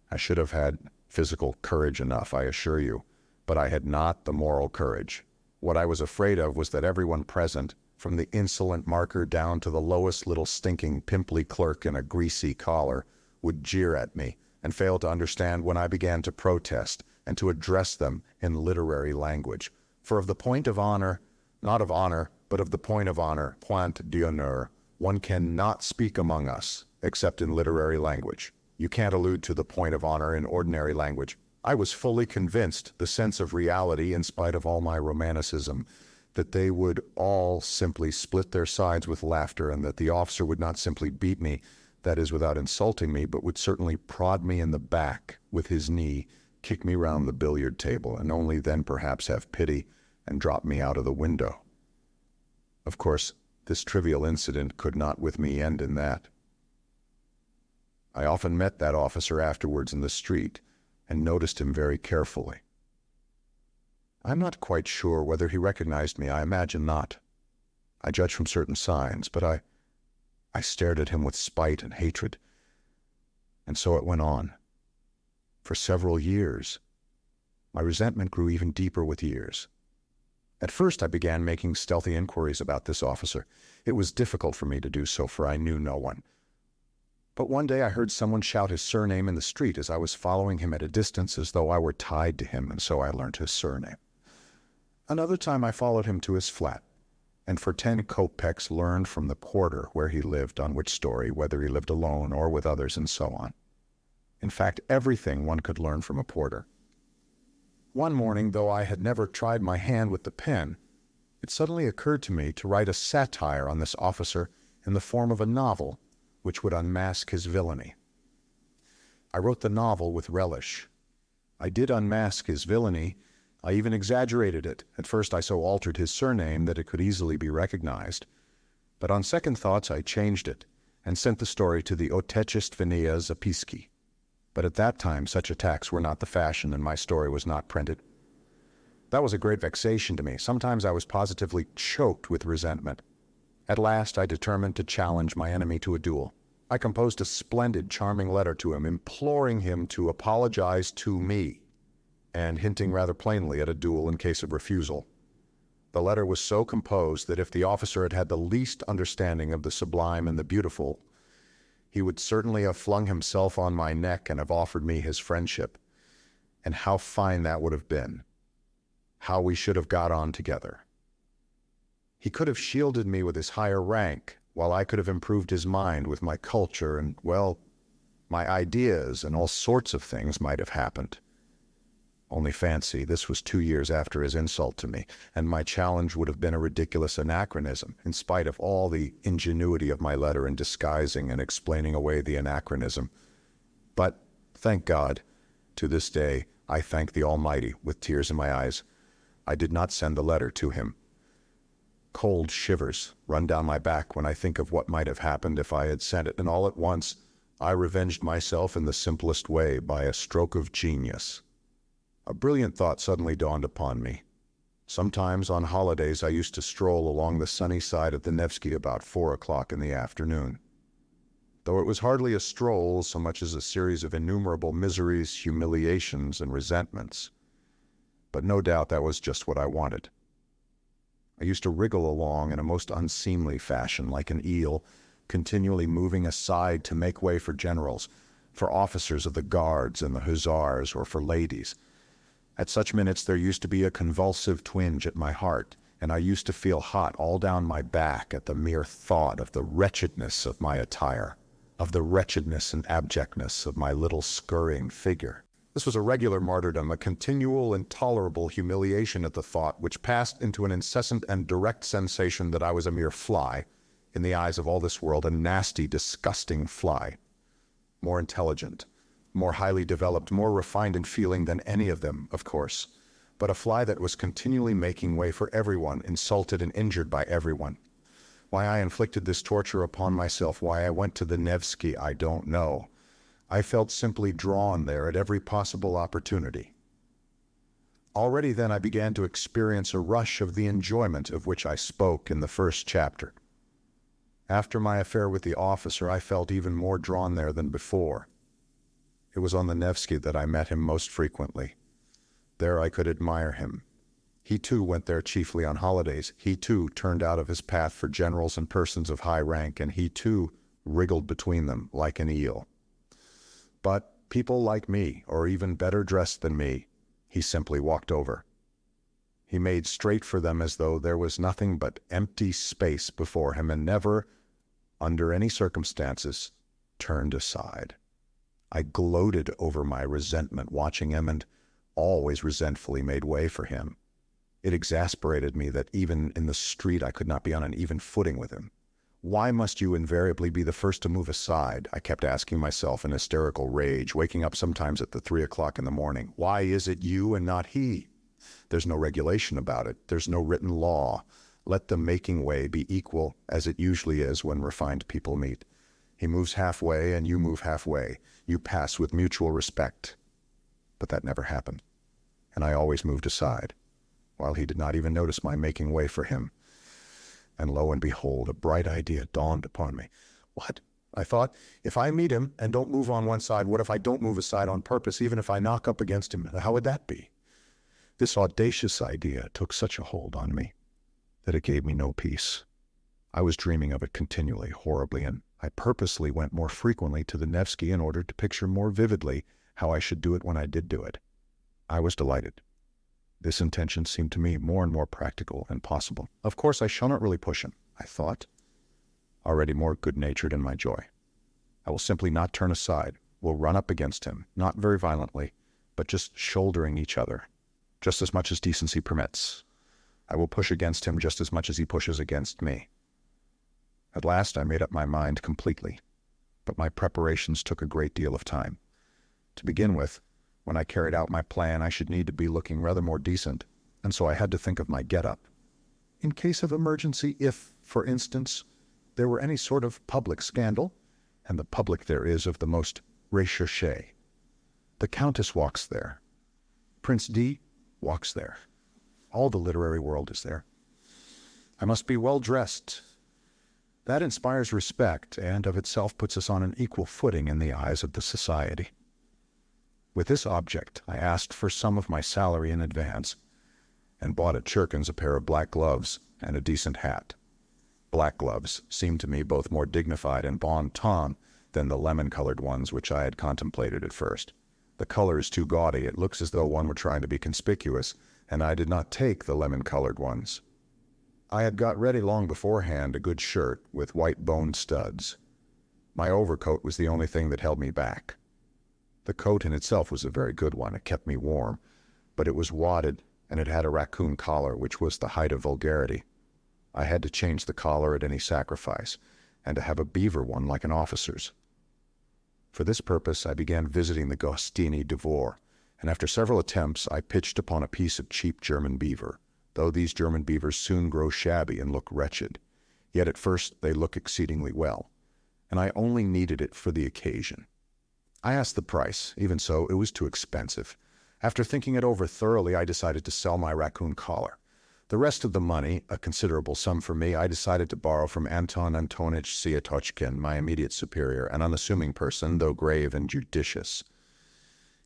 I should have had physical courage enough, I assure you, but I had not the moral courage. What I was afraid of was that everyone present, from the insolent marker down to the lowest little stinking pimply clerk in a greasy collar, would jeer at me and fail to understand when I began to protest and to address them in literary language. For of the point of honor, not of honor, but of the point of honor, point d'honneur, one cannot speak among us except in literary language. You can't allude to the point of honor in ordinary language. I was fully convinced, the sense of reality, in spite of all my romanticism, that they would all simply split their sides with laughter, and that the officer would not simply beat me, that is, without insulting me, but would certainly prod me in the back with his knee, kick me round the billiard table, and only then perhaps have pity and drop me out of the window. Of course, this trivial incident could not with me end in that. I often met that officer afterwards in the street and noticed him very carefully. I'm not quite sure whether he recognized me. I imagine not. I judge from certain signs, but I stared at him with spite and hatred. And so it went on. For several years. My resentment grew even deeper with years. At first I began making stealthy inquiries about this officer. It was difficult for me to do so, for I knew no one. But one day I heard someone shout his surname in the street as I was following him at a distance, as though I were tied to him, and so I learned his surname. Another time I followed him to his flat, and for 10 kopecks learned from the porter where he lived, on which story, whether he lived alone or with others, and so on. In fact, everything one could learn from a porter. One morning, though I had never tried my hand with the pen, it suddenly occurred to me to write a satire on this officer in the form of a novel, which would unmask his villainy. I wrote the novel with relish. I did unmask his villainy. I even exaggerated it. At first I so altered his surname that it could easily be recognized. But on second thoughts I changed it and sent the story to the Otechestveniya Zapiski. But at that time such attacks were not the fashion, and my story was not printed. That was a great vexation to me. Sometimes I was positively choked with resentment. At last I determined to challenge my enemy to a duel. I composed a splendid, charming letter to him, imploring him to apologize to me, and hinting rather plainly at a duel in case of refusal. The letter was so composed that if the officer had had the least understanding of the sublime and the beautiful, he would certainly have flung himself on my neck and have offered me his friendship. And how fine that would have been. How we should have got on together. He could have shielded me with his higher rank, while I could have improved his mind with my culture and, well, my ideas, and all sorts of things might have happened. Only fancy, this was 2 years after his insult to me, and my challenge would have been a ridiculous anachronism, in spite of all the ingenuity of my letter in disguising and explaining away the anachronism. But, thank God, to this day, I thank the Almighty, with tears in my eyes, I did not send the letter to him. Cold shivers run down my back when I think of what might have happened if I had sent it, and all at once, I revenged myself in the simplest way by a stroke of genius. A brilliant thought suddenly dawned upon me. Sometimes on holidays I used to stroll along the sunny side of the Nevsky about 4 o'clock in the afternoon. Though it was hardly a stroll so much as a series of innumerable miseries, humiliations, and resentments. But no doubt that was just what I wanted. I used to wriggle along in a most unseemly fashion, like an eel, continually moving aside to make way for generals, for officers of the guards and the hussars, or for ladies. At such minutes there used to be a convulsive twinge at my heart, and I used to feel hot all down my back at the mere thought of the wretchedness of my attire, of the wretchedness and abjectness of my little scurrying figure. This was a regular martyrdom, a continual, intolerable humiliation at the thought, which passed into an incessant and direct sensation that I was a mere fly, in the eyes of all this world, a nasty, disgusting fly. More intelligent, more highly developed, more refined in feeling than any of them, of course, but a fly that was continually making way for everyone, insulted and injured by everyone. Why I inflicted this torture upon myself, why I went to the Nevsky, I don't know. I felt simply drawn there at every possible opportunity. Already then I began to experience a rush of the enjoyment of which I spoke in the first chapter. After my affair with the officer, I felt even more drawn there than before. It was on the Nevsky that I met him most frequently. There I could admire him. He too went there chiefly on holidays. He too turned out of his path for generals and persons of high rank, and he too wriggled between them like an eel. But people like me, or even better dressed than me, he simply walked over. He made straight for them as though there was nothing but empty space before him, and never, under any circumstances, turned aside. I gloated over my resentment watching him, and always resentfully made way for him. It exasperated me that even in the street I could not be on an even footing with him. Why must you invariably be the first to move aside? I kept asking myself in hysterical rage, waking up sometimes at the 3 o'clock in the morning. Why is it you and not he? There's no regulation about it. There's no written law. Let the making way be equal, as it usually is when refined people meet. He moves halfway and you move halfway. You pass with mutual respect. But that never happened, and I always moved aside, while he did not even notice my making way for him. And lo and behold, a bright idea dawned upon me. What? I thought, if I meet him and don't move on one side, what if I don't move aside on purpose, even if I knock up against him? How would that be? This audacious idea took such a hold on me that it gave me no peace. I was dreaming of it continually, horribly, and I purposely went more frequently to the Nevsky in order to picture more vividly how I should do it when I did do it. I was delighted. This intention seemed to me more and more practical and possible. Of course, I shall not really push him, I thought, already more good-natured in my joy. I will simply not turn aside, will run up against him, not very violently, but just shouldering each other, just as much as decency permits. I will push against him just as much as he pushes against me. At last I made up my mind completely, but my preparations took a great deal of time. To begin with, when I carried out my plan, I should need to be looking rather more decent, and so I had to think of my get-up. In case of emergency, if, for instance, there were any sort of public scandal, and the public there is of the most recherché. The Countess walks there. Prince D walks there. All the literary world is there. I must be well dressed. That inspires respect, and of itself puts us on an equal footing in the eyes of the society. With this object, I asked for some of my salary in advance, and bought at Churkin's a pair of black gloves and a decent hat. Black gloves seemed to me both more dignified and bon ton than the lemon-colored ones which I had contemplated at first. The color is too gaudy, it looks as though one were trying to be conspicuous, and I did not take the lemon-colored ones. I had got ready long beforehand a good shirt with white bone studs. My overcoat was the only thing that held me back. The coat in itself was a very good one, it kept me warm, but it was wadded and it had a raccoon collar, which was the height of vulgarity. I had to change the collar at any sacrifice, and to have a beaver one like an officer's. For this purpose I began visiting the Gostini Dvor, and after several attempts I pitched upon a piece of cheap German beaver, though these German beavers soon grow shabby and look wretched. Yet at first they look exceedingly well, and I only needed it for the occasion. I asked the price. Even so, it was too expensive. After thinking it over thoroughly, I decided to sell my raccoon collar. The rest of the money, a considerable sum for me, I decided to borrow from Anton Antonich Siatochkin, my immediate superior, an unassuming person, though grave and judicious.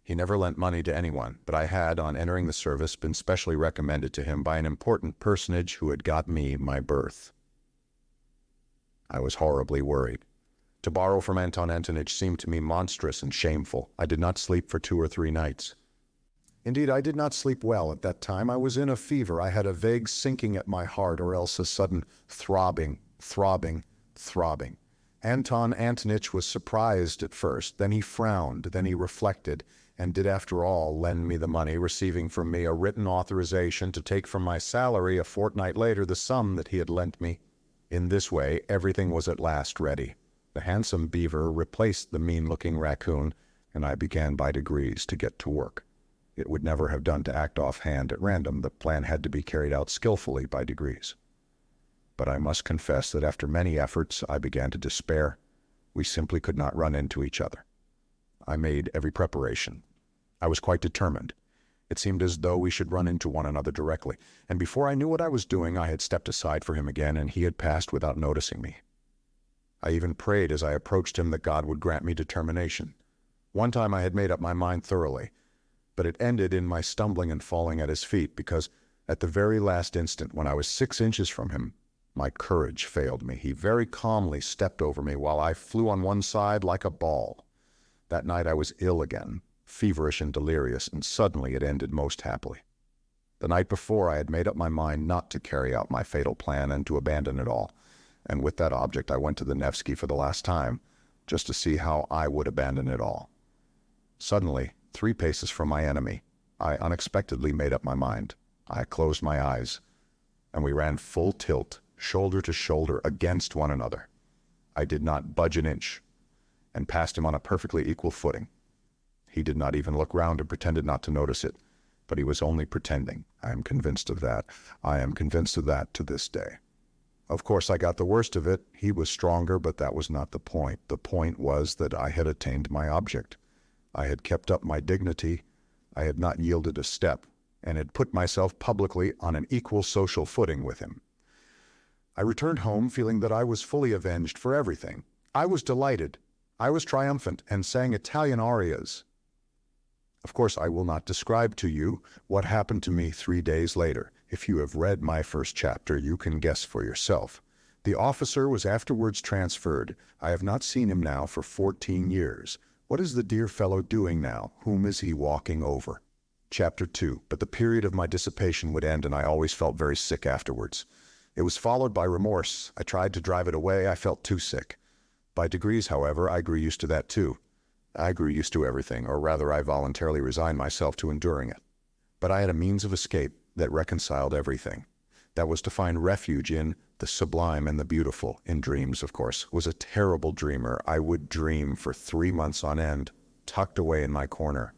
He never lent money to anyone, but I had, on entering the service, been specially recommended to him by an important personage who had got me my berth. I was horribly worried. To borrow from Anton Antonich seemed to me monstrous and shameful. I did not sleep for 2 or 3 nights. Indeed, I did not sleep well at that time. I was in a fever. I had a vague sinking at my heart, or else a sudden throbbing. Anton Antonich was surprised at first, then he frowned, then he reflected, and did after all lend me the money, receiving from me a written authorization to take from my salary a fortnight later the sum that he had lent me. In this way, everything was at last ready. The handsome beaver replaced the mean-looking raccoon, and I began by degrees to get to work. It would never have done to act offhand at random. The plan had to be carried out skillfully by degrees. But I must confess that after many efforts, I began to despair. We simply could not run into each other. I made every preparation. I was quite determined. It seemed as though we should run into one another directly, and before I knew what I was doing, I had stepped aside for him again, and he had passed without noticing me. I even prayed as I approached him that God would grant me determination. One time I had made up my mind thoroughly, but it ended in my stumbling and falling at his feet, because at the very last instant, when I was 6 inches from him, my courage failed me. He very calmly stepped over me while I flew on one side like a ball. That night I was ill again, feverish and delirious, and suddenly it ended most happily. The night before I had made up my mind not to carry out my fatal plan and to abandon it all, and with that object I went to the Nevsky for the last time, just to see how I would abandon it all. Suddenly, 3 paces from my enemy, I unexpectedly made up my mind. I closed my eyes, and we ran full tilt, shoulder to shoulder, against one another. I did not budge an inch, and passed him on a perfectly equal footing. He did not even look round and pretended not to notice it, but he was only pretending. I am convinced of that. I am convinced of that to this day. Of course, I got the worst of it. He was stronger, but that was not the point. The point was that I had attained my object. I had kept up my dignity, I had not yielded a step, and had put myself publicly on an equal social footing with him. I returned home feeling that I was fully avenged for everything. I was delighted, I was triumphant, and sang Italian arias. Of course, I will not describe to you what happened to me 3 days later. If you have read my first chapter, you can guess for yourself. The officer was afterwards transferred. I have not seen him now for 14 years. What is the dear fellow doing now? Whom is he walking over? Chapter 2. But the period of my dissipation would end, and I always felt very sick afterwards. It was followed by remorse. I tried to drive it away. I felt too sick. By degrees, however, I grew used to that too. I grew used to everything, or rather I voluntarily resigned myself to enduring it. But I had a means of escape that reconciled everything. That was to find refuge in the sublime and the beautiful, in dreams, of course. Was a terrible dreamer. I would dream for 3 months on end, tucked away in my corner.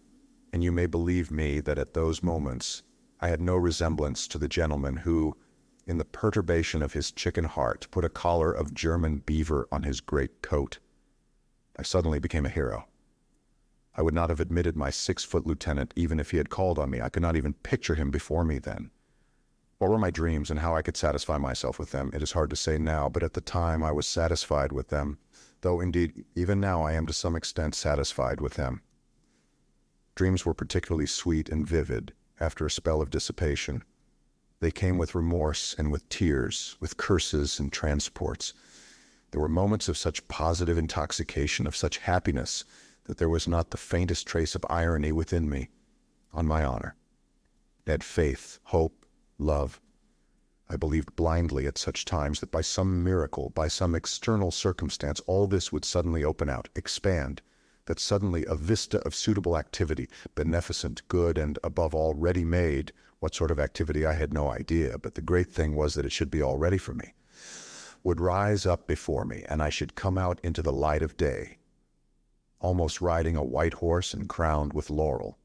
And you may believe me that at those moments I had no resemblance to the gentleman who, in the perturbation of his chicken heart, put a collar of German beaver on his great coat. I suddenly became a hero. I would not have admitted my 6-foot lieutenant even if he had called on me. I could not even picture him before me then. What were my dreams and how I could satisfy myself with them, it is hard to say now, but at the time I was satisfied with them, though indeed even now I am to some extent satisfied with them. Dreams were particularly sweet and vivid after a spell of dissipation. They came with remorse and with tears, with curses and transports. There were moments of such positive intoxication, of such happiness, that there was not the faintest trace of irony within me, on my honor. I had faith, hope, love. I believed blindly at such times that by some miracle, by some external circumstance, all this would suddenly open out, expand, that suddenly a vista of suitable activity, beneficent, good, and above all, ready-made, what sort of activity I had no idea, but the great thing was that it should be all ready for me, would rise up before me, and I should come out into the light of day, almost riding a white horse and crowned with laurel.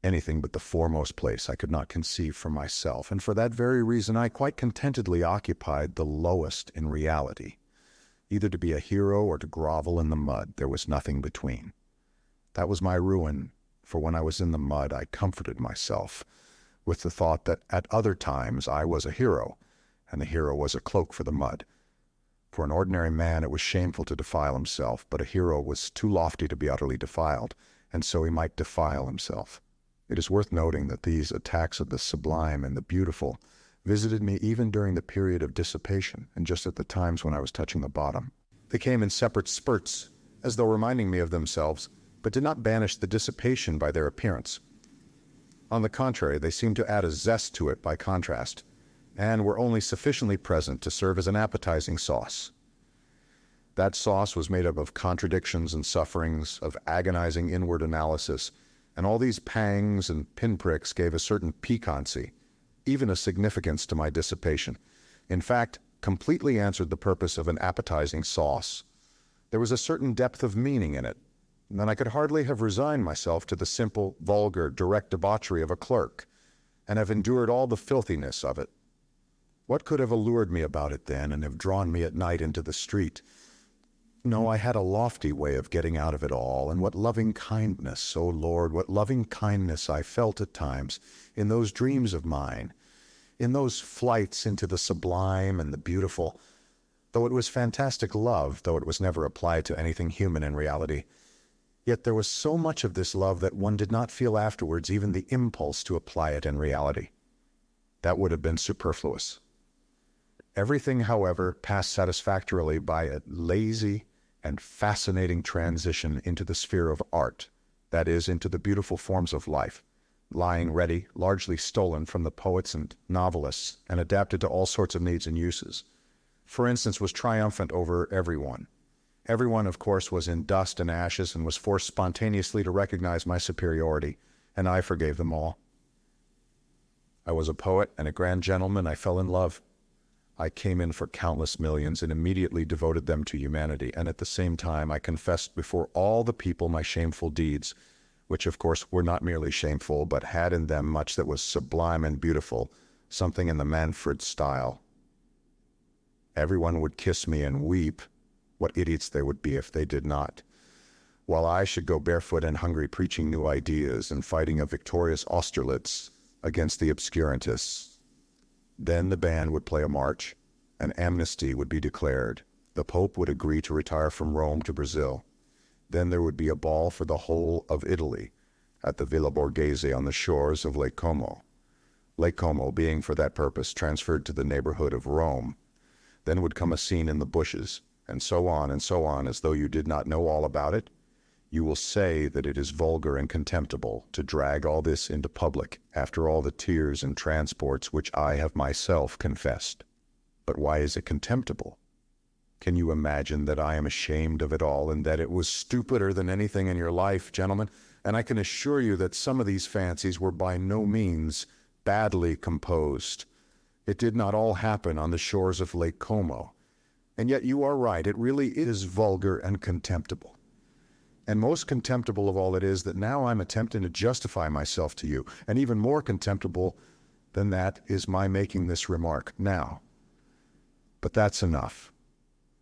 Anything but the foremost place I could not conceive for myself, and for that very reason I quite contentedly occupied the lowest in reality. Either to be a hero or to grovel in the mud, there was nothing between. That was my ruin, for when I was in the mud I comforted myself with the thought that at other times I was a hero, and the hero was a cloak for the mud. For an ordinary man it was shameful to defile himself, but a hero was too lofty to be utterly defiled, and so he might defile himself. It is worth noting that these attacks of the sublime and the beautiful visited me even during the period of dissipation, and just at the times when I was touching the bottom. They came in separate spurts, as though reminding me of themselves, but did not banish the dissipation by their appearance. On the contrary, they seemed to add a zest to it by contrast, and were only sufficiently present to serve as an appetizing sauce. That sauce was made up of contradictions and sufferings, of agonizing inward analysis, and all these pangs and pinpricks gave a certain piquancy, even a significance to my dissipation. In fact, completely answered the purpose of an appetizing sauce. There was a certain depth of meaning in it, and I could hardly have resigned myself to the simple, vulgar, direct debauchery of a clerk, and have endured all the filthiness of it. What could have allured me about it then, and have drawn me at night into the street? No, I had a lofty way of getting out of it all, and what loving kindness, O Lord, what loving kindness I felt at times in those dreams of mine, in those flights into the sublime and the beautiful, though it was fantastic love, though it was never applied to anything human in reality. Yet there was so much of this love that one did not feel afterwards even the impulse to apply it in reality. That would have been superfluous. Everything, however, passed satisfactorily by a lazy and fascinating transition into the sphere of art, that is, into the beautiful forms of life, lying ready, largely stolen from the poets and novelists, and adapted to all sorts of needs and uses. For instance, was triumphant over everyone. Everyone, of course, was in dust and ashes and was forced spontaneously to recognize my superiority, and I forgave them all. I was a poet and a grand gentleman. I fell in love. I came in for countless millions and immediately devoted them to humanity, and at the same time I confessed before all the people my shameful deeds, which of course were not merely shameful, but had in them much that was sublime and beautiful, something in the Manfred style. Everyone would kiss me and weep. What idiots they would be if they did not. While I should go barefoot and hungry preaching new ideas and fighting a victorious Austerlitz against the obscurantists. Then the band would play a march, an amnesty would be declared, the Pope would agree to retire from Rome to Brazil. Then there would be a ball for the whole of Italy at the Villa Borghese on the shores of Lake Como. Lake Como being for that purpose transferred to the neighborhood of Rome. Then would come a scene in the bushes, and so on, as though you did not know all about it. You will say that it is vulgar and contemptible to drag all this into public after all the tears and transports which I have myself confessed. But why is it contemptible? Can you imagine that I am ashamed of it all, and that it was stupider than anything in your life, gentlemen? And I can assure you that some of these fancies were by no means badly composed. It did not all happen on the shores of Lake Como. And yet you are right, it really is vulgar and contemptible. And most contemptible of all it is that now I'm attempting to justify myself to you, and even more contemptible than that is my making this remark now. But that's enough,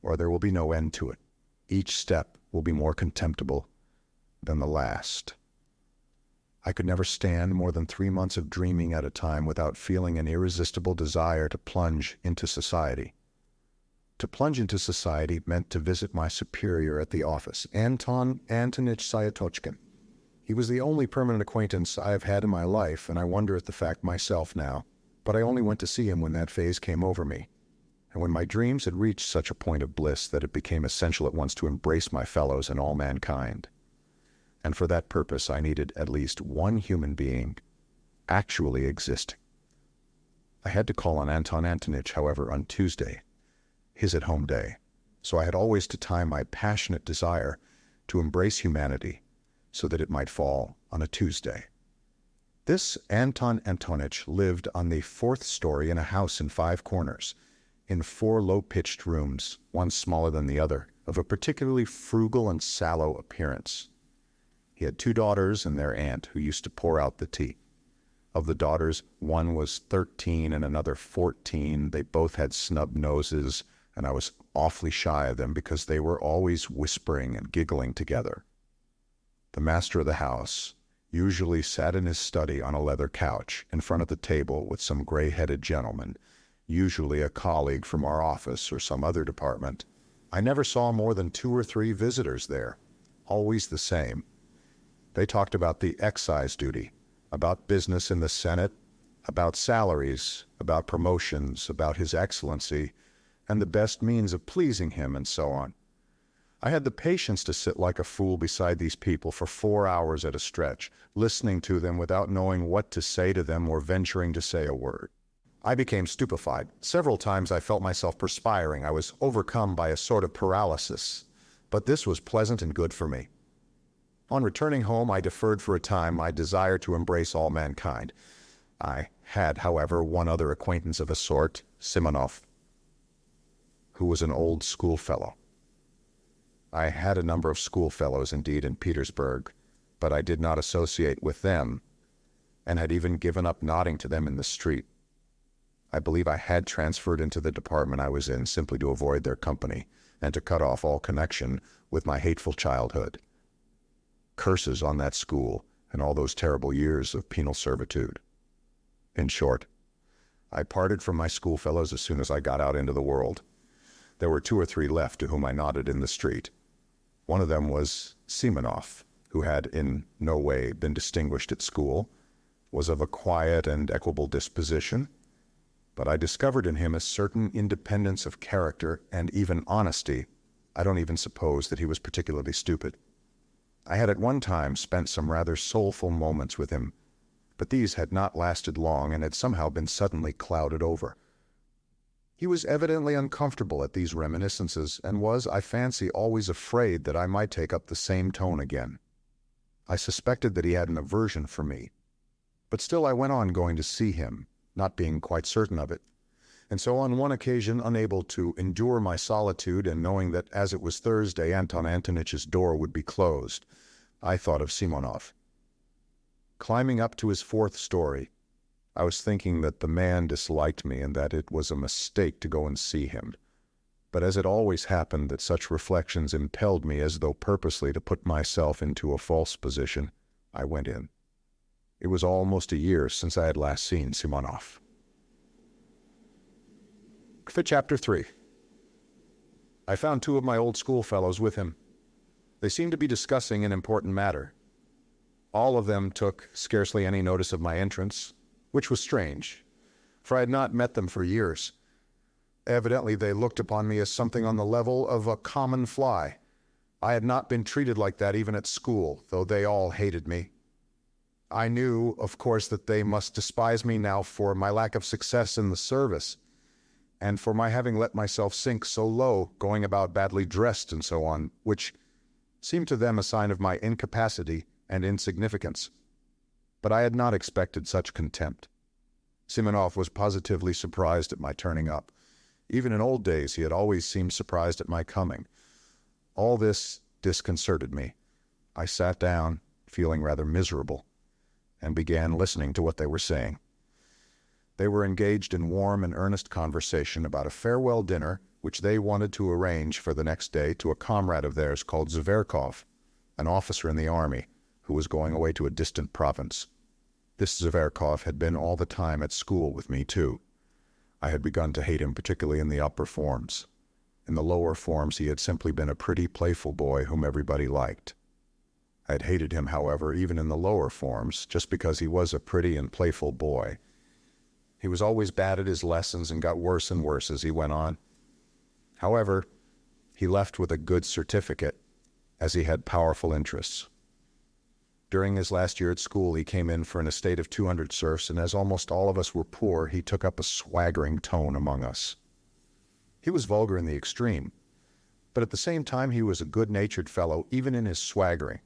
or there will be no end to it. Each step will be more contemptible than the last. I could never stand more than 3 months of dreaming at a time without feeling an irresistible desire to plunge into society. To plunge into society meant to visit my superior at the office, Anton Antonich Sayatochkin. He was the only permanent acquaintance I have had in my life, and I wonder at the fact myself now. But I only went to see him when that phase came over me, and when my dreams had reached such a point of bliss that it became essential at once to embrace my fellows and all mankind. And for that purpose I needed at least one human being actually existing. I had to call on Anton Antonitch, however, on Tuesday, his at-home day, so I had always to time my passionate desire to embrace humanity so that it might fall on a Tuesday. This Anton Antonitch lived on the 4th story in a house in 5 corners, in 4 low-pitched rooms, one smaller than the other, of a particularly frugal and sallow appearance. He had 2 daughters and their aunt who used to pour out the tea. Of the daughters, one was 13 and another 14. They both had snub noses, and I was awfully shy of them because they were always whispering and giggling together. The master of the house usually sat in his study on a leather couch in front of the table with some gray-headed gentleman, usually a colleague from our office or some other department. I never saw more than 2 or 3 visitors there, always the same. They talked about the excise duty, about business in the Senate, about salaries, about promotions, about His Excellency, and the best means of pleasing him, and so on. I had the patience to sit like a fool beside these people for 4 hours at a stretch, listening to them without knowing what to say to them or venturing to say a word. I became stupefied. Several times I felt myself perspiring. I was overcome by a sort of paralysis, but this was pleasant and good for me. On returning home, I deferred for a time my desire to embrace all mankind. I had, however, one other acquaintance of a sort, Simonov, who was an old schoolfellow. I had a number of schoolfellows, indeed, in Petersburg, but I did not associate with them, and had even given up nodding to them in the street. I believe I had transferred into the department I was in simply to avoid their company, and to cut off all connection with my hateful childhood. Curses on that school and all those terrible years of penal servitude. In short, I parted from my schoolfellows as soon as I got out into the world. There were 2 or 3 left to whom I nodded in the street. One of them was Simonov, who had in no way been distinguished at school, was of a quiet and equable disposition, but I discovered in him a certain independence of character and even honesty. I don't even suppose that he was particularly stupid. I had at one time spent some rather soulful moments with him, but these had not lasted long and had somehow been suddenly clouded over. He was evidently uncomfortable at these reminiscences, and was, I fancy, always afraid that I might take up the same tone again. I suspected that he had an aversion for me, but still I went on going to see him, not being quite certain of it. And so on one occasion, unable to endure my solitude, and knowing that as it was Thursday Anton Antonitch's door would be closed, I thought of Simonov. Climbing up to his 4th story, I was thinking that the man disliked me and that it was a mistake to go and see him. But as it always happened that such reflections impelled me as though purposely to put myself into a false position, I went in. It was almost a year since I had last seen Simonov. Chapter 3. I found 2 of my old schoolfellows with him. They seemed to be discussing an important matter. All of them took scarcely any notice of my entrance, which was strange, for I had not met them for years. Evidently they looked upon me as something on the level of a common fly. I had not been treated like that even at school, though they all hated me. I knew, of course, that they must despise me now for my lack of success in the service, and for my having let myself sink so low, going about badly dressed and so on, which seemed to them a sign of my incapacity and insignificance. But I had not expected such contempt. Simonov was positively surprised at my turning up. Even in old days he had always seemed surprised at my coming. All this disconcerted me. I sat down, feeling rather miserable, and began listening to what they were saying. They were engaged in warm and earnest conversation about a farewell dinner which they wanted to arrange for the next day to a comrade of theirs called Zverkov, an officer in the army, who was going away to a distant province. This Zverkov had been all the time at school with me, too. I had begun to hate him, particularly in the upper forms. In the lower forms he had simply been a pretty, playful boy whom everybody liked. I had hated him, however, even in the lower forms, just because he was a pretty and playful boy. He was always bad at his lessons and got worse and worse as he went on. However, he left with a good certificate, as he had powerful interests. During his last year at school, he came in for an estate of 200 serfs, and as almost all of us were poor, he took up a swaggering tone among us. He was vulgar in the extreme, but at the same time he was a good-natured fellow, even in his swaggering.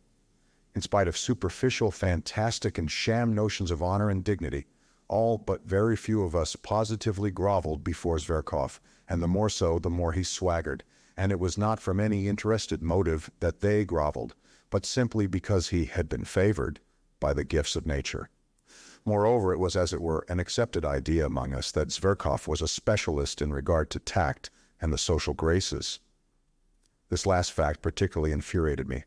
In spite of superficial, fantastic, and sham notions of honor and dignity, all but very few of us positively groveled before Zverkov, and the more so, the more he swaggered, and it was not from any interested motive that they groveled, but simply because he had been favored by the gifts of nature. Moreover, it was, as it were, an accepted idea among us that Zverkov was a specialist in regard to tact and the social graces. This last fact particularly infuriated me.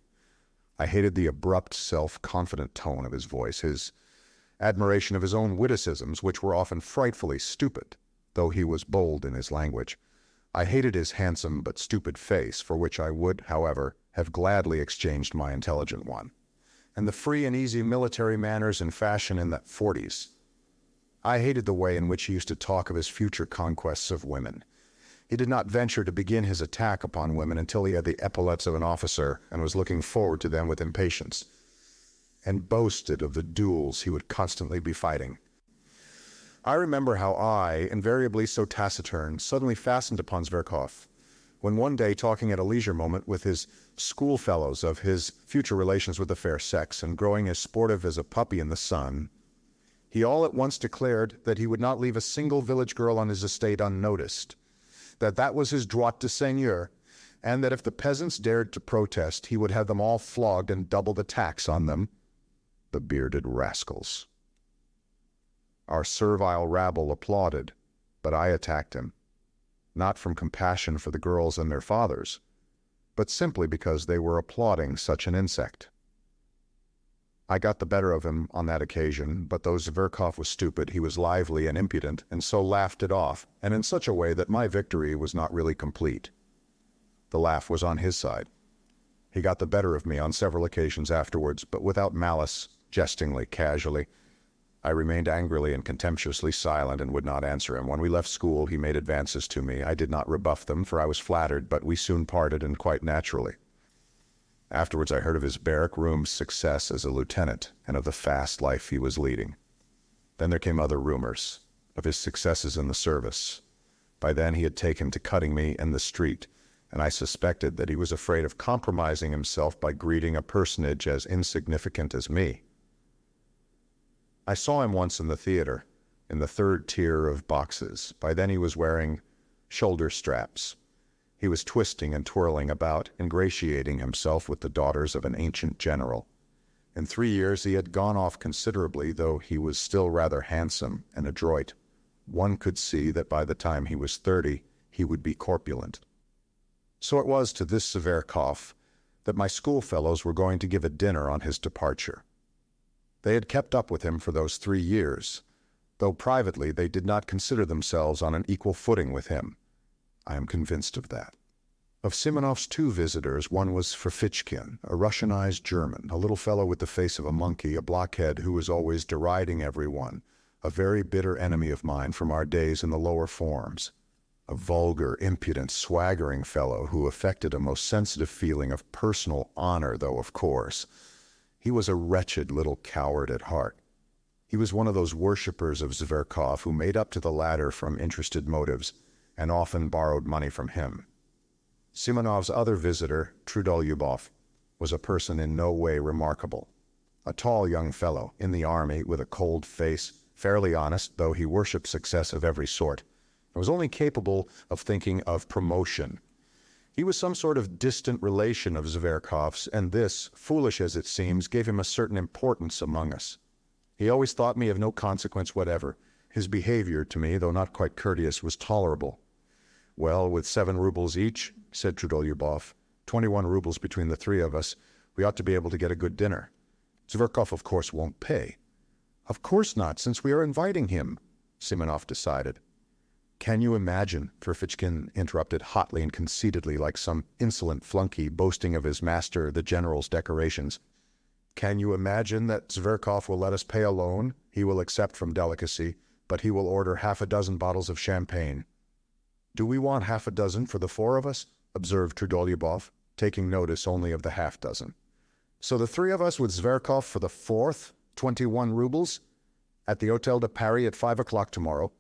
I hated the abrupt, self-confident tone of his voice, his admiration of his own witticisms, which were often frightfully stupid, though he was bold in his language. I hated his handsome but stupid face, for which I would, however, have gladly exchanged my intelligent one, and the free and easy military manners and fashion in the forties. I hated the way in which he used to talk of his future conquests of women. He did not venture to begin his attack upon women until he had the epaulets of an officer and was looking forward to them with impatience, and boasted of the duels he would constantly be fighting. I remember how I, invariably so taciturn, suddenly fastened upon Zverkov, when one day, talking at a leisure moment with his schoolfellows of his future relations with the fair sex, and growing as sportive as a puppy in the sun, he all at once declared that he would not leave a single village girl on his estate unnoticed, that was his droit de seigneur, and that if the peasants dared to protest, he would have them all flogged and double the tax on them, the bearded rascals. Our servile rabble applauded, but I attacked him, not from compassion for the girls and their fathers, but simply because they were applauding such an insect. I got the better of him on that occasion, but though Zverkov was stupid, he was lively and impudent, and so laughed it off, and in such a way that my victory was not really complete. The laugh was on his side. He got the better of me on several occasions afterwards, but without malice, jestingly, casually. I remained angrily and contemptuously silent and would not answer him. When we left school, he made advances to me. I did not rebuff them, for I was flattered, but we soon parted, and quite naturally. Afterwards I heard of his barrack room success as a lieutenant, and of the fast life he was leading. Then there came other rumors of his successes in the service. By then he had taken to cutting me in the street, and I suspected that he was afraid of compromising himself by greeting a personage as insignificant as me. I saw him once in the theater, in the third tier of boxes. By then he was wearing shoulder straps. He was twisting and twirling about, ingratiating himself with the daughters of an ancient general. In 3 years he had gone off considerably, though he was still rather handsome and adroit. One could see that by the time he was 30, he would be corpulent. So it was to this Zverkov that my schoolfellows were going to give a dinner on his departure. They had kept up with him for those 3 years, though privately they did not consider themselves on an equal footing with him. I am convinced of that. Of Simonov's 2 visitors, one was Ferfitchkin, a Russianized German, a little fellow with the face of a monkey, a blockhead who was always deriding everyone, a very bitter enemy of mine from our days in the lower forms. A vulgar, impudent, swaggering fellow who affected a most sensitive feeling of personal honor, though, of course, he was a wretched little coward at heart. He was one of those worshippers of Zverkov who made up to the latter from interested motives, and often borrowed money from him. Simonov's other visitor, Trudolyubov, was a person in no way remarkable. A tall young fellow, in the army, with a cold face, fairly honest, though he worshipped success of every sort, and was only capable of thinking of promotion. He was some sort of distant relation of Zverkov's, and this, foolish as it seems, gave him a certain importance among us. He always thought me of no consequence whatever. His behavior to me, though not quite courteous, was tolerable. Well, with 7 rubles each, said Trudolyubov, 21 rubles between the 3 of us, we ought to be able to get a good dinner. Zverkov, of course, won't pay. Of course not, since we are inviting him, Simonov decided. Can you imagine, Ferfitchkin interrupted hotly and conceitedly like some insolent flunky boasting of his master, the general's decorations. Can you imagine that Zverkov will let us pay alone? He will accept from delicacy, but he will order half a dozen bottles of champagne. Do we want half a dozen for the four of us? Observed Trudolyubov, taking notice only of the half dozen. So the three of us with Zverkov for the fourth, 21 rubles, at the Hotel de Paris at 5 o'clock tomorrow.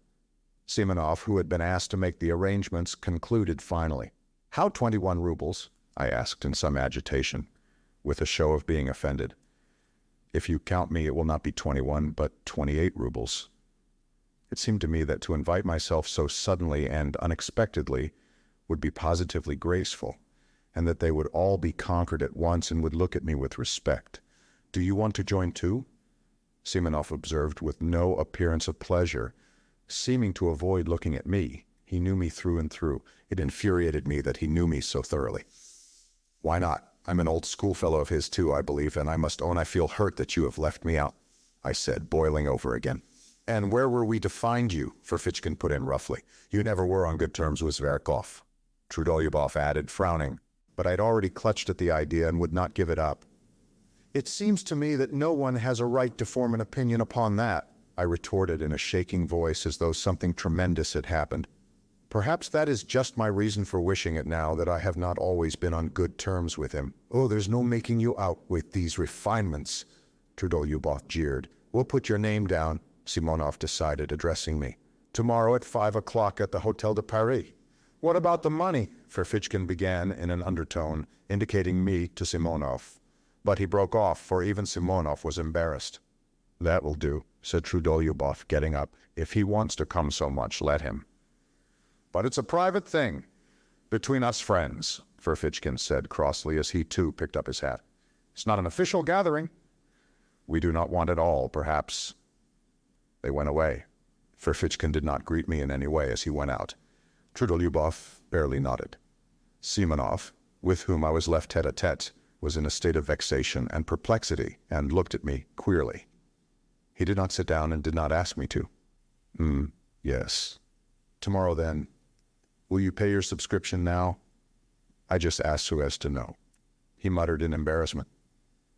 Simonov, who had been asked to make the arrangements, concluded finally. How 21 rubles? I asked in some agitation, with a show of being offended. If you count me, it will not be 21, but 28 rubles. It seemed to me that to invite myself so suddenly and unexpectedly would be positively graceful, and that they would all be conquered at once and would look at me with respect. Do you want to join too? Simonov observed with no appearance of pleasure, seeming to avoid looking at me. He knew me through and through. It infuriated me that he knew me so thoroughly. Why not? I'm an old schoolfellow of his too, I believe, and I must own I feel hurt that you have left me out, I said, boiling over again. And where were we to find you? Ferfitchkin put in roughly. You never were on good terms with Zverkov, Trudolyubov added, frowning. But I'd already clutched at the idea and would not give it up. It seems to me that no one has a right to form an opinion upon that, I retorted in a shaking voice as though something tremendous had happened. Perhaps that is just my reason for wishing it now, that I have not always been on good terms with him. Oh, there's no making you out with these refinements, Trudolyubov jeered. We'll put your name down, Simonov decided, addressing me. Tomorrow at 5 o'clock at the Hotel de Paris. What about the money? Ferfitchkin began in an undertone, indicating me to Simonov. But he broke off, for even Simonov was embarrassed. That will do, said Trudolyubov, getting up. If he wants to come so much, let him. But it's a private thing, between us friends, Ferfitchkin said crossly as he too picked up his hat. It's not an official gathering. We do not want it all, perhaps. They went away. Ferfitchkin did not greet me in any way as he went out. Trudolyubov barely nodded. Simonov, with whom I was left tete-a-tete, was in a state of vexation and perplexity and looked at me queerly. He did not sit down and did not ask me to. Yes. Tomorrow then. Will you pay your subscription now? I just asked so as to know. He muttered in embarrassment.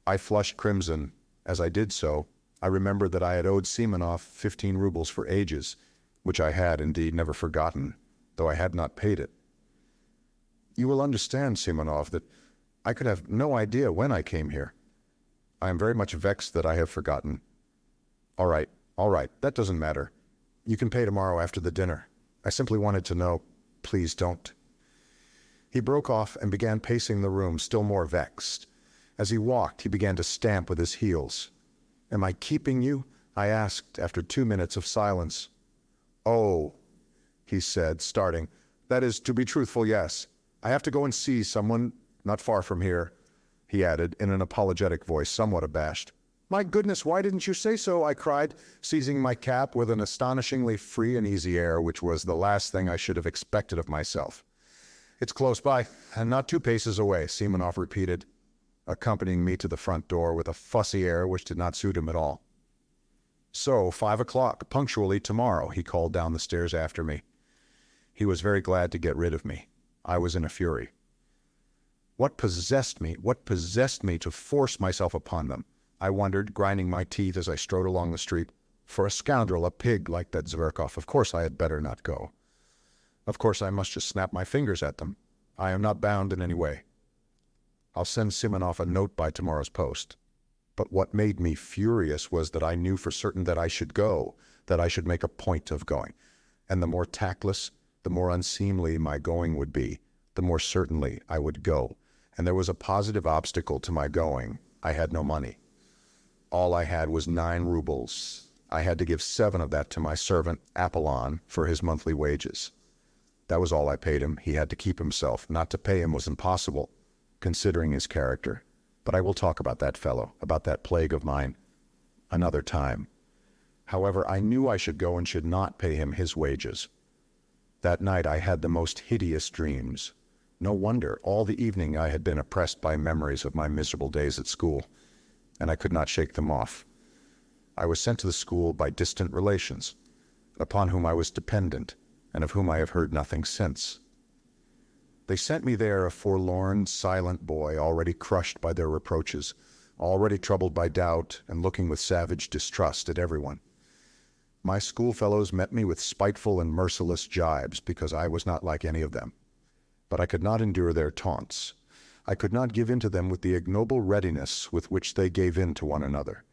I flushed crimson. As I did so, I remembered that I had owed Simonov 15 rubles for ages, which I had indeed never forgotten, though I had not paid it. You will understand, Simonov, that I could have no idea when I came here. I am very much vexed that I have forgotten. All right, that doesn't matter. You can pay tomorrow after the dinner. I simply wanted to know. Please don't. He broke off and began pacing the room, still more vexed. As he walked, he began to stamp with his heels. Am I keeping you? I asked after 2 minutes of silence. Oh, he said, starting. That is, to be truthful, yes. I have to go and see someone not far from here, he added in an apologetic voice, somewhat abashed. My goodness, why didn't you say so? I cried, seizing my cap with an astonishingly free and easy air, which was the last thing I should have expected of myself. It's close by, and not 2 paces away, Simonov repeated, accompanying me to the front door with a fussy air which did not suit him at all. So, 5 o'clock, punctually tomorrow, he called down the stairs after me. He was very glad to get rid of me. I was in a fury. What possessed me to force myself upon them? I wondered, grinding my teeth as I strode along the street. For a scoundrel, a pig like that Zverkov, of course I had better not go. Of course I must just snap my fingers at them. I am not bound in any way. I'll send Simonov a note by tomorrow's post. But what made me furious was that I knew for certain that I should go, that I should make a point of going. And the more tactless, the more unseemly my going would be, the more certainly I would go. And there was a positive obstacle to my going. I had no money. All I had was 9 rubles. I had to give 7 of that to my servant, Apollon, for his monthly wages. That was all I paid him. He had to keep himself. Not to pay him was impossible, considering his character. But I will talk about that fellow, about that plague of mine, another time. However, I knew I should go and should not pay him his wages. That night I had the most hideous dreams. No wonder, all the evening I had been oppressed by memories of my miserable days at school, and I could not shake them off. I was sent to the school by distant relations, upon whom I was dependent, and of whom I have heard nothing since. They sent me there a forlorn, silent boy, already crushed by their reproaches, already troubled by doubt, and looking with savage distrust at everyone. My schoolfellows met me with spiteful and merciless jibes because I was not like any of them. But I could not endure their taunts. I could not give in to them with the ignoble readiness with which they gave in to one another.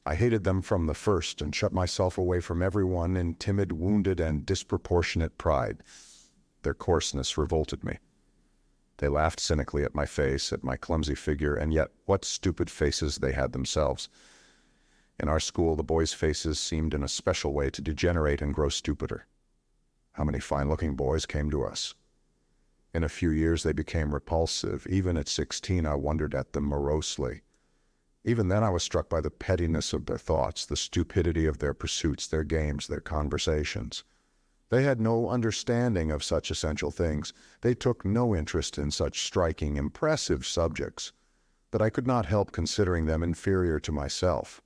I hated them from the first and shut myself away from everyone in timid, wounded, and disproportionate pride. Their coarseness revolted me. They laughed cynically at my face, at my clumsy figure, and yet what stupid faces they had themselves. In our school, the boys' faces seemed in a special way to degenerate and grow stupider. How many fine-looking boys came to us? In a few years, they became repulsive. Even at 16, I wondered at them morosely. Even then, I was struck by the pettiness of their thoughts, the stupidity of their pursuits, their games, their conversations. They had no understanding of such essential things. They took no interest in such striking, impressive subjects. But I could not help considering them inferior to myself.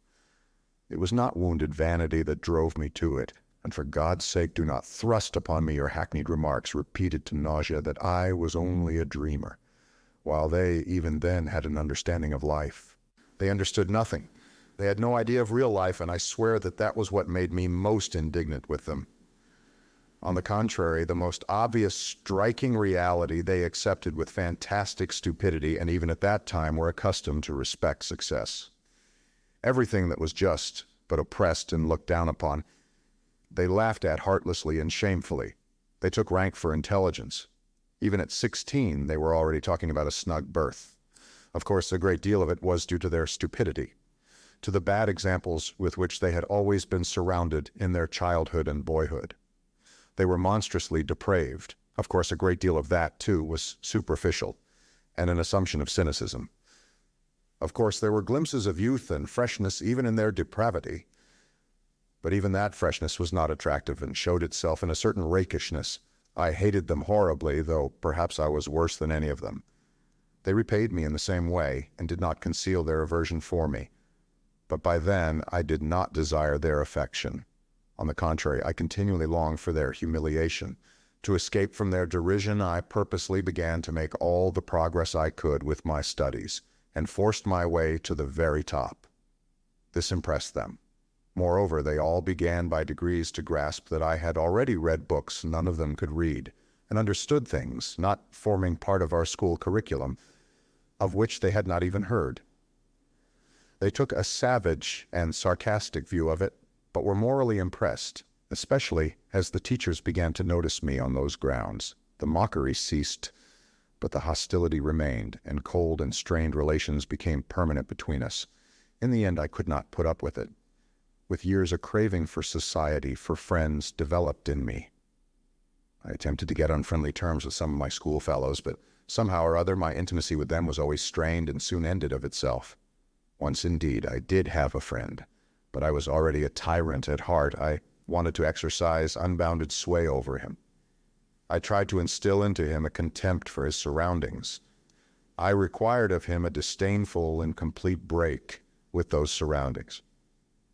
It was not wounded vanity that drove me to it, and for God's sake do not thrust upon me your hackneyed remarks, repeated to nausea, that I was only a dreamer, while they, even then, had an understanding of life. They understood nothing. They had no idea of real life, and I swear that that was what made me most indignant with them. On the contrary, the most obvious, striking reality they accepted with fantastic stupidity, and even at that time were accustomed to respect success. Everything that was just, but oppressed and looked down upon, they laughed at heartlessly and shamefully. They took rank for intelligence. Even at 16, they were already talking about a snug berth. Of course, a great deal of it was due to their stupidity, to the bad examples with which they had always been surrounded in their childhood and boyhood. They were monstrously depraved. Of course, a great deal of that, too, was superficial, and an assumption of cynicism. Of course, there were glimpses of youth and freshness even in their depravity, but even that freshness was not attractive and showed itself in a certain rakishness. I hated them horribly, though perhaps I was worse than any of them. They repaid me in the same way, and did not conceal their aversion for me. But by then, I did not desire their affection. On the contrary, I continually longed for their humiliation. To escape from their derision, I purposely began to make all the progress I could with my studies, and forced my way to the very top. This impressed them. Moreover, they all began by degrees to grasp that I had already read books none of them could read, and understood things, not forming part of our school curriculum, of which they had not even heard. They took a savage and sarcastic view of it, but were morally impressed, especially as the teachers began to notice me on those grounds. The mockery ceased, but the hostility remained, and cold and strained relations became permanent between us. In the end, I could not put up with it. With years, a craving for society, for friends, developed in me. I attempted to get on friendly terms with some of my schoolfellows, but somehow or other my intimacy with them was always strained and soon ended of itself. Once, indeed, I did have a friend, but I was already a tyrant at heart. I wanted to exercise unbounded sway over him. I tried to instill into him a contempt for his surroundings. I required of him a disdainful and complete break with those surroundings.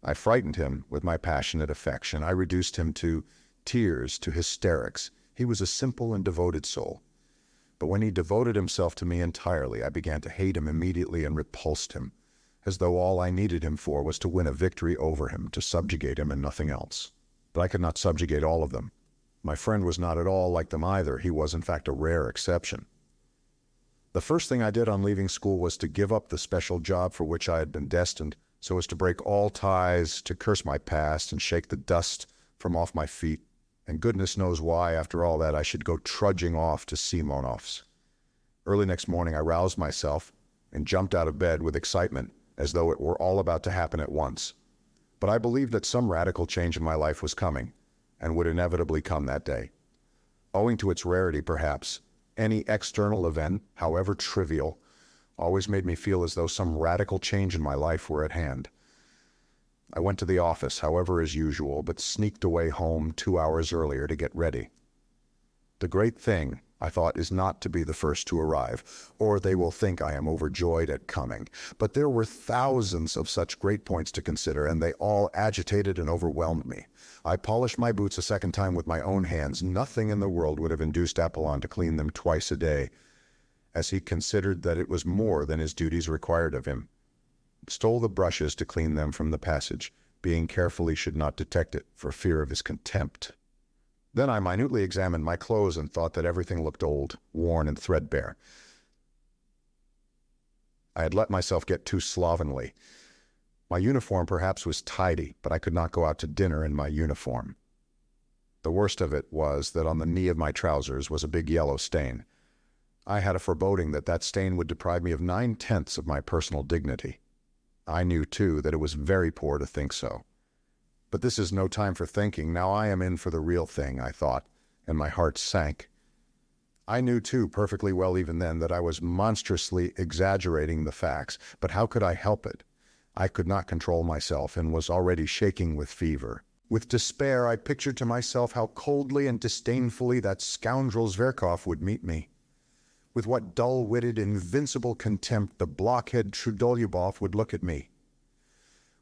I frightened him with my passionate affection. I reduced him to tears, to hysterics. He was a simple and devoted soul. But when he devoted himself to me entirely, I began to hate him immediately and repulsed him, as though all I needed him for was to win a victory over him, to subjugate him and nothing else. But I could not subjugate all of them. My friend was not at all like them either. He was, in fact, a rare exception. The first thing I did on leaving school was to give up the special job for which I had been destined, so as to break all ties, to curse my past and shake the dust from off my feet. And goodness knows why, after all that, I should go trudging off to Simonov's. Early next morning, I roused myself and jumped out of bed with excitement, as though it were all about to happen at once. But I believed that some radical change in my life was coming, and would inevitably come that day. Owing to its rarity, perhaps, any external event, however trivial, always made me feel as though some radical change in my life were at hand. I went to the office, however, as usual, but sneaked away home 2 hours earlier to get ready. The great thing, I thought, is not to be the first to arrive, or they will think I am overjoyed at coming. But there were thousands of such great points to consider, and they all agitated and overwhelmed me. I polished my boots a second time with my own hands. Nothing in the world would have induced Apollon to clean them twice a day, as he considered that it was more than his duties required of him. Stole the brushes to clean them from the passage, being careful he should not detect it for fear of his contempt. Then I minutely examined my clothes and thought that everything looked old, worn, and threadbare. I had let myself get too slovenly. My uniform perhaps was tidy, but I could not go out to dinner in my uniform. The worst of it was that on the knee of my trousers was a big yellow stain. I had a foreboding that that stain would deprive me of 9/10 of my personal dignity. I knew, too, that it was very poor to think so. But this is no time for thinking. Now I am in for the real thing, I thought, and my heart sank. I knew, too, perfectly well even then that I was monstrously exaggerating the facts, but how could I help it? I could not control myself and was already shaking with fever. With despair, I pictured to myself how coldly and disdainfully that scoundrel Zverkov would meet me. With what dull-witted, invincible contempt the blockhead Trudolyubov would look at me.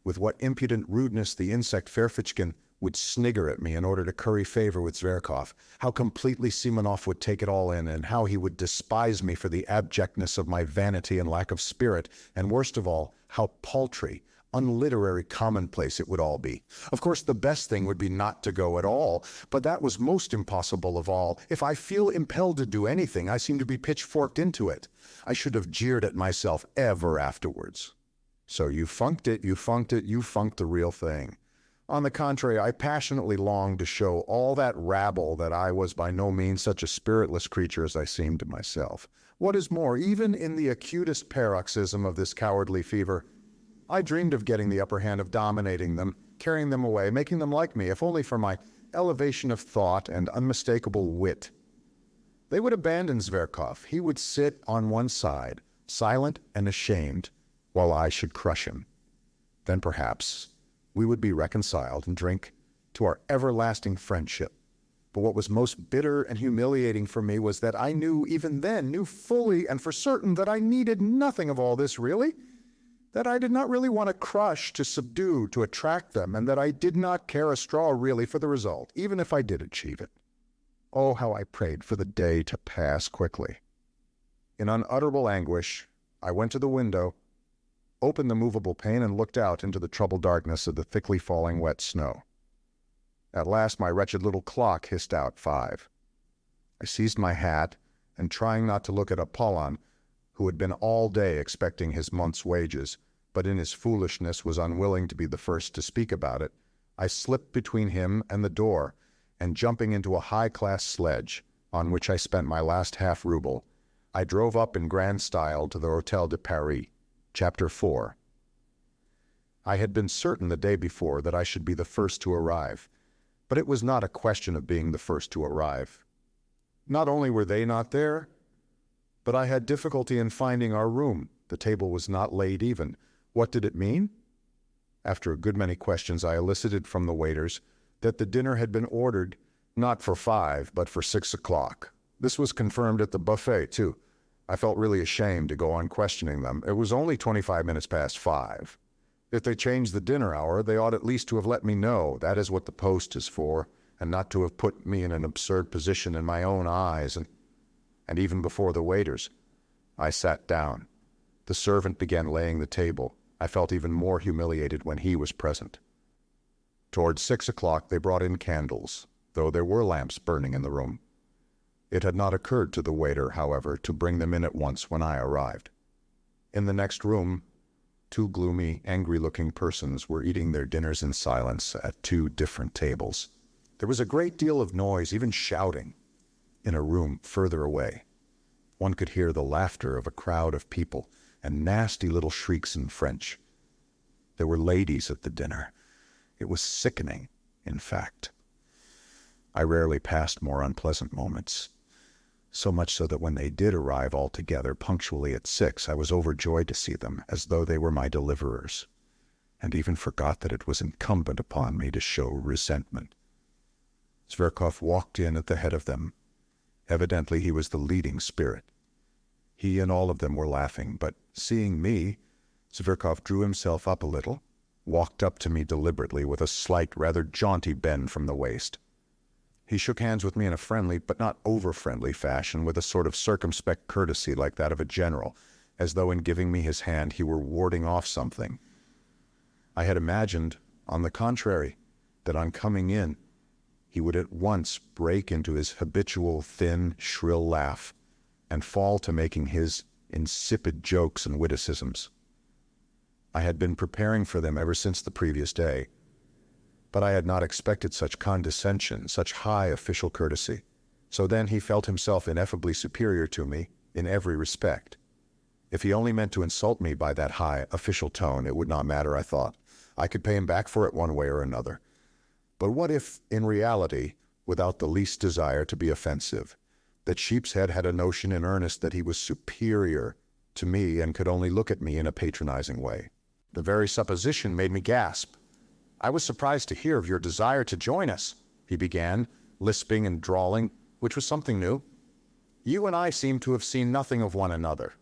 With what impudent rudeness the insect Ferfitchkin would snigger at me in order to curry favor with Zverkov, how completely Simonov would take it all in, and how he would despise me for the abjectness of my vanity and lack of spirit, and worst of all, how paltry, unliterary commonplace it would all be. Of course, the best thing would be not to go at all, but that was most impossible of all. If I feel impelled to do anything, I seem to be pitchforked into it. I should have jeered at myself ever afterwards. So you funked it, you funked the real thing. On the contrary, I passionately longed to show all that rabble that I was by no means such a spiritless creature as I seemed to myself. What is more, even in the acutest paroxysm of this cowardly fever, I dreamed of getting the upper hand, of dominating them, carrying them away, making them like me, if only for my elevation of thought and unmistakable wit. They would abandon Zverkov. He would sit on one side, silent and ashamed, while I should crush him. Then perhaps we would be reconciled and drink to our everlasting friendship. But what was most bitter and humiliating for me was that I knew, even then, knew fully and for certain that I needed nothing of all this really, that I did not really want to crush, to subdue, to attract them, and that I did not care a straw really for the result, even if I did achieve it. Oh, how I prayed for the day to pass quickly. In unutterable anguish, I went to the window, opened the movable pane, and looked out into the troubled darkness of the thickly falling wet snow. At last my wretched little clock hissed out 5. I seized my hat, and trying not to look at Apollon, who had been all day expecting his month's wages, but in his foolishness was unwilling to be the first to speak about it, I slipped between him and the door, and jumping into a high-class sledge, on which I spent my last half-ruble, I drove up in grand style to the Hôtel de Paris. Chapter 4. I had been certain the day before that I should be the first to arrive, but it was not a question of being the first to arrive. Not only were they not there, but I had difficulty in finding our room. The table was not laid even. What did it mean? After a good many questions, I elicited from the waiters that the dinner had been ordered not for 5, but for 6 o'clock. This was confirmed at the buffet, too. I felt really ashamed to go on questioning them. It was only 25 minutes past 5. If they changed the dinner hour, they ought at least to have let me know. That is what the post is for, and not to have put me in an absurd position in my own eyes. And even before the waiters, I sat down. The servant began laying the table. I felt even more humiliated when he was present. Towards 6 o'clock they brought in candles, though there were lamps burning in the room. It had not occurred to the waiter, however, to bring them in at once when I arrived. In the next room, 2 gloomy, angry-looking persons were eating their dinners in silence at 2 different tables. There was a great deal of noise, even shouting, in a room further away. One could hear the laughter of a crowd of people and nasty little shrieks in French. There were ladies at the dinner. It was sickening, in fact. I rarely passed more unpleasant moments. So much so that when they did arrive all together punctually at 6, I was overjoyed to see them, as though they were my deliverers, and even forgot that it was incumbent upon me to show resentment. Zverkov walked in at the head of them. Evidently he was the leading spirit. He and all of them were laughing, but seeing me, Zverkov drew himself up a little, walked up to me deliberately with a slight, rather jaunty bend from the waist. He shook hands with me in a friendly, but not over-friendly fashion, with a sort of circumspect courtesy like that of a general, as though in giving me his hand he were warding off something. I had imagined, On the contrary, that on coming in, he would at once break into his habitual thin, shrill laugh and fall to making his insipid jokes and witticisms. I had been preparing for them ever since the previous day, but I had not expected such condescension, such high official courtesy. So then he felt himself ineffably superior to me in every respect. If he only meant to insult me by that high official tone, it would not matter, I thought. I could pay him back for it one way or another. But what if, in reality, without the least desire to be offensive, that Sheepshead had a notion in earnest that he was superior to me and could only look at me in a patronizing way? The very supposition made me gasp. "I was surprised to hear of your desire to join us," he began, lisping and drawling, which was something new. "You and I seem to have seen nothing of one another.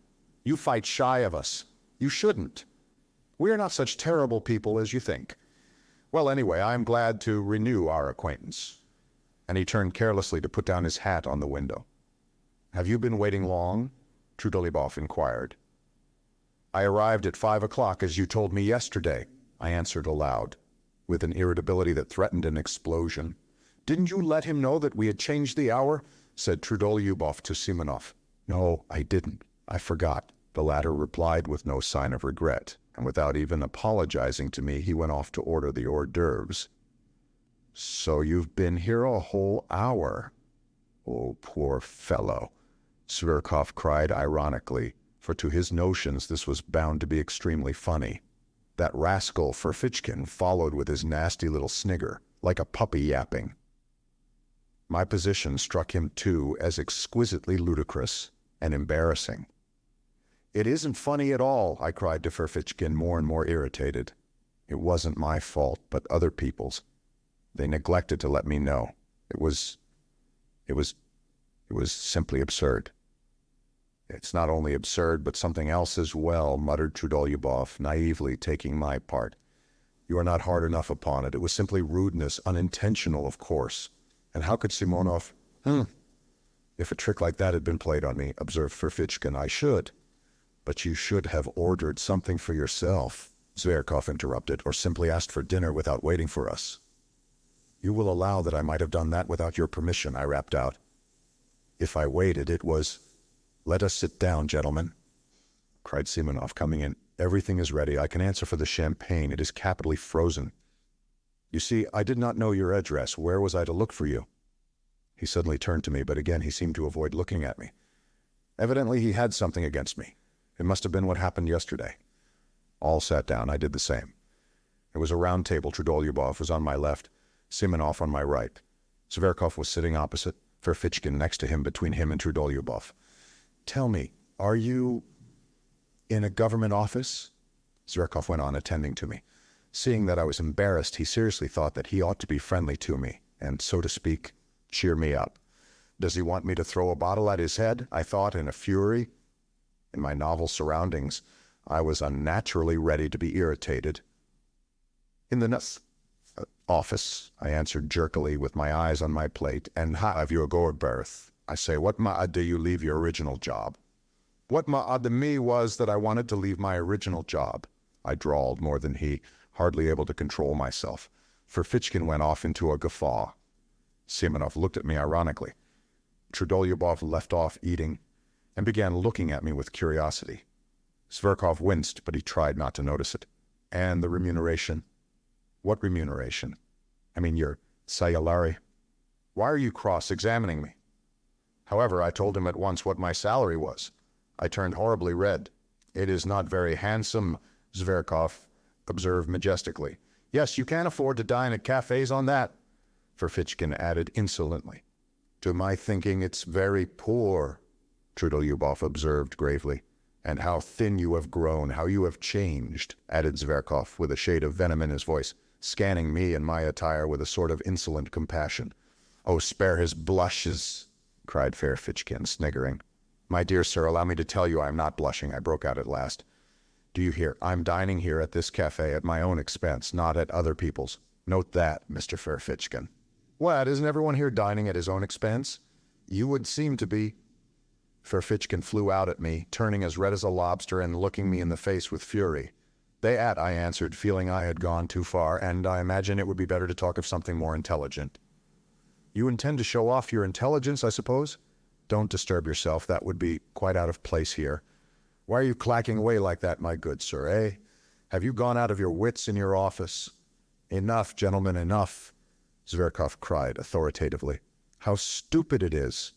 You fight shy of us. You shouldn't. We are not such terrible people as you think. Well, anyway, I am glad to renew our acquaintance." And he turned carelessly to put down his hat on the window. "Have you been waiting long?" Trudolyubov inquired. "I arrived at 5 o'clock, as you told me yesterday," I answered aloud, with an irritability that threatened an explosion. "Didn't you let him know that we had changed the hour?" said Trudolyubov to Simonov. "No, I didn't. I forgot," the latter replied with no sign of regret, and without even apologizing to me, he went off to order the hors d'oeuvres. "So you've been here a whole hour? Oh, poor fellow," Zverkov cried ironically, for to his notions this was bound to be extremely funny. That rascal Ferfitchkin followed with his nasty little snigger, like a puppy yapping. My position struck him too as exquisitely ludicrous and embarrassing. "It isn't funny at all," I cried to Ferfitchkin, more and more irritated. It wasn't my fault, but other people's. They neglected to let me know. It was simply absurd. "It's not only absurd, but something else as well," muttered Trudolyubov, naively taking my part. "You are not hard enough upon it. It was simply rudeness, unintentional, of course. And how could Simonov—" "If a trick like that had been played on me," observed Ferfitchkin, "I should." "But you should have ordered something for yourself," Zverkov interrupted, "or simply asked for dinner without waiting for us." "You will allow that I might have done that without your permission," I rapped out. "If I waited, it was—" "Let us sit down, gentlemen," cried Simonov, coming in. "Everything is ready. I can answer for the champagne. It is capitally frozen. You see, I did not know your address. Where was I to look for you?" He suddenly turned to me, but again he seemed to avoid looking at me. Evidently he had something against me. It must have been what happened yesterday. All sat down. I did the same. It was a round table. Trudolyubov was on my left, Simonov on my right. Zverkov was sitting opposite, Ferfitchkin next to him, between him and Trudolyubov. "Tell me, are you in a government office?" Zverkov went on, attending to me. Seeing that I was embarrassed, he seriously thought that he ought to be friendly to me and, so to speak, cheer me up. Does he want me to throw a bottle at his head? I thought in a fury. In my novel surroundings, I was unnaturally ready to be irritated. "In the office," I answered jerkily with my eyes on my plate. "And how have you a go at berth? I say, what ma'ad do you leave your original job?" "What ma'ad to me was that I wanted to leave my original job," I drawled more than he, hardly able to control myself. Ferfitchkin went off into a guffaw. Simonov looked at me ironically. Trudolyubov left off eating and began looking at me with curiosity. Zverkov winced, but he tried not to notice it. "And the remuneration?" "What remuneration?" "I mean your salary." "Why are you cross-examining me?" However, I told him at once what my salary was. I turned horribly red. "It is not very handsome," Zverkov observed majestically. "Yes, you can't afford to dine at cafes on that," Ferfitchkin added insolently. "To my thinking, it's very poor," Trudolyubov observed gravely. "And how thin you have grown, how you have changed," added Zverkov with a shade of venom in his voice, scanning me and my attire with a sort of insolent compassion. "Oh, spare his blushes," cried Ferfitchkin, sniggering. "My dear sir, allow me to tell you I am not blushing," I broke out at last. "Do you hear? I'm dining here at this cafe at my own expense, not at other people's. Note that, Mr. Ferfitchkin." "What, isn't everyone here dining at his own expense?" "You would seem to be." Ferfitchkin flew out at me, turning as red as a lobster and looking me in the face with fury. I answered, feeling I had gone too far, and I imagine it would be better to talk of something more intelligent. You intend to show off your intelligence, I suppose? Don't disturb yourself, that would be quite out of place here. Why are you clacking away like that, my good sir, eh? Have you gone out of your wits in your office? Enough, gentlemen, enough, Zverkov cried authoritatively. How stupid it is,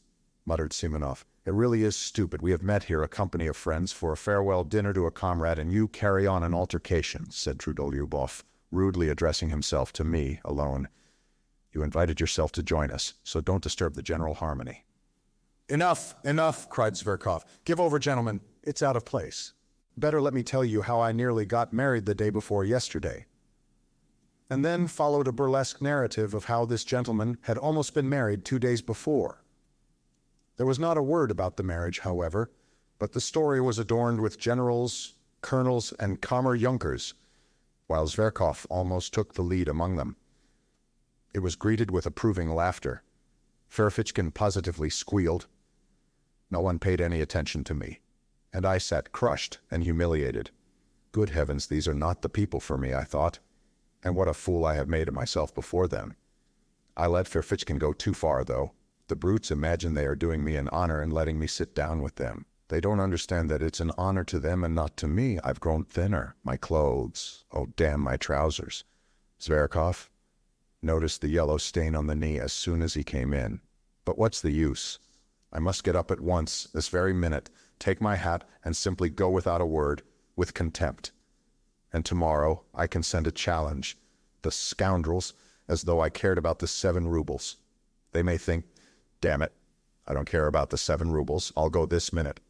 muttered Simonov. It really is stupid. We have met here, a company of friends, for a farewell dinner to a comrade, and you carry on an altercation, said Trudolyubov, rudely addressing himself to me alone. You invited yourself to join us, so don't disturb the general harmony. Enough, enough, cried Zverkov. Give over, gentlemen. It's out of place. Better let me tell you how I nearly got married the day before yesterday. And then followed a burlesque narrative of how this gentleman had almost been married 2 days before. There was not a word about the marriage, however, but the story was adorned with generals, colonels, and kammer-junkers, while Zverkov almost took the lead among them. It was greeted with approving laughter. Ferfitchkin positively squealed. No one paid any attention to me, and I sat crushed and humiliated. Good heavens, these are not the people for me, I thought, and what a fool I have made of myself before them. I let Ferfitchkin go too far, though. The brutes imagine they are doing me an honor in letting me sit down with them. They don't understand that it's an honor to them and not to me. I've grown thinner. My clothes. Oh, damn my trousers. Zverkov noticed the yellow stain on the knee as soon as he came in. But what's the use? I must get up at once, this very minute, take my hat, and simply go without a word, with contempt. And tomorrow I can send a challenge. The scoundrels, as though I cared about the 7 rubles. They may think, damn it, I don't care about the 7 rubles. I'll go this minute.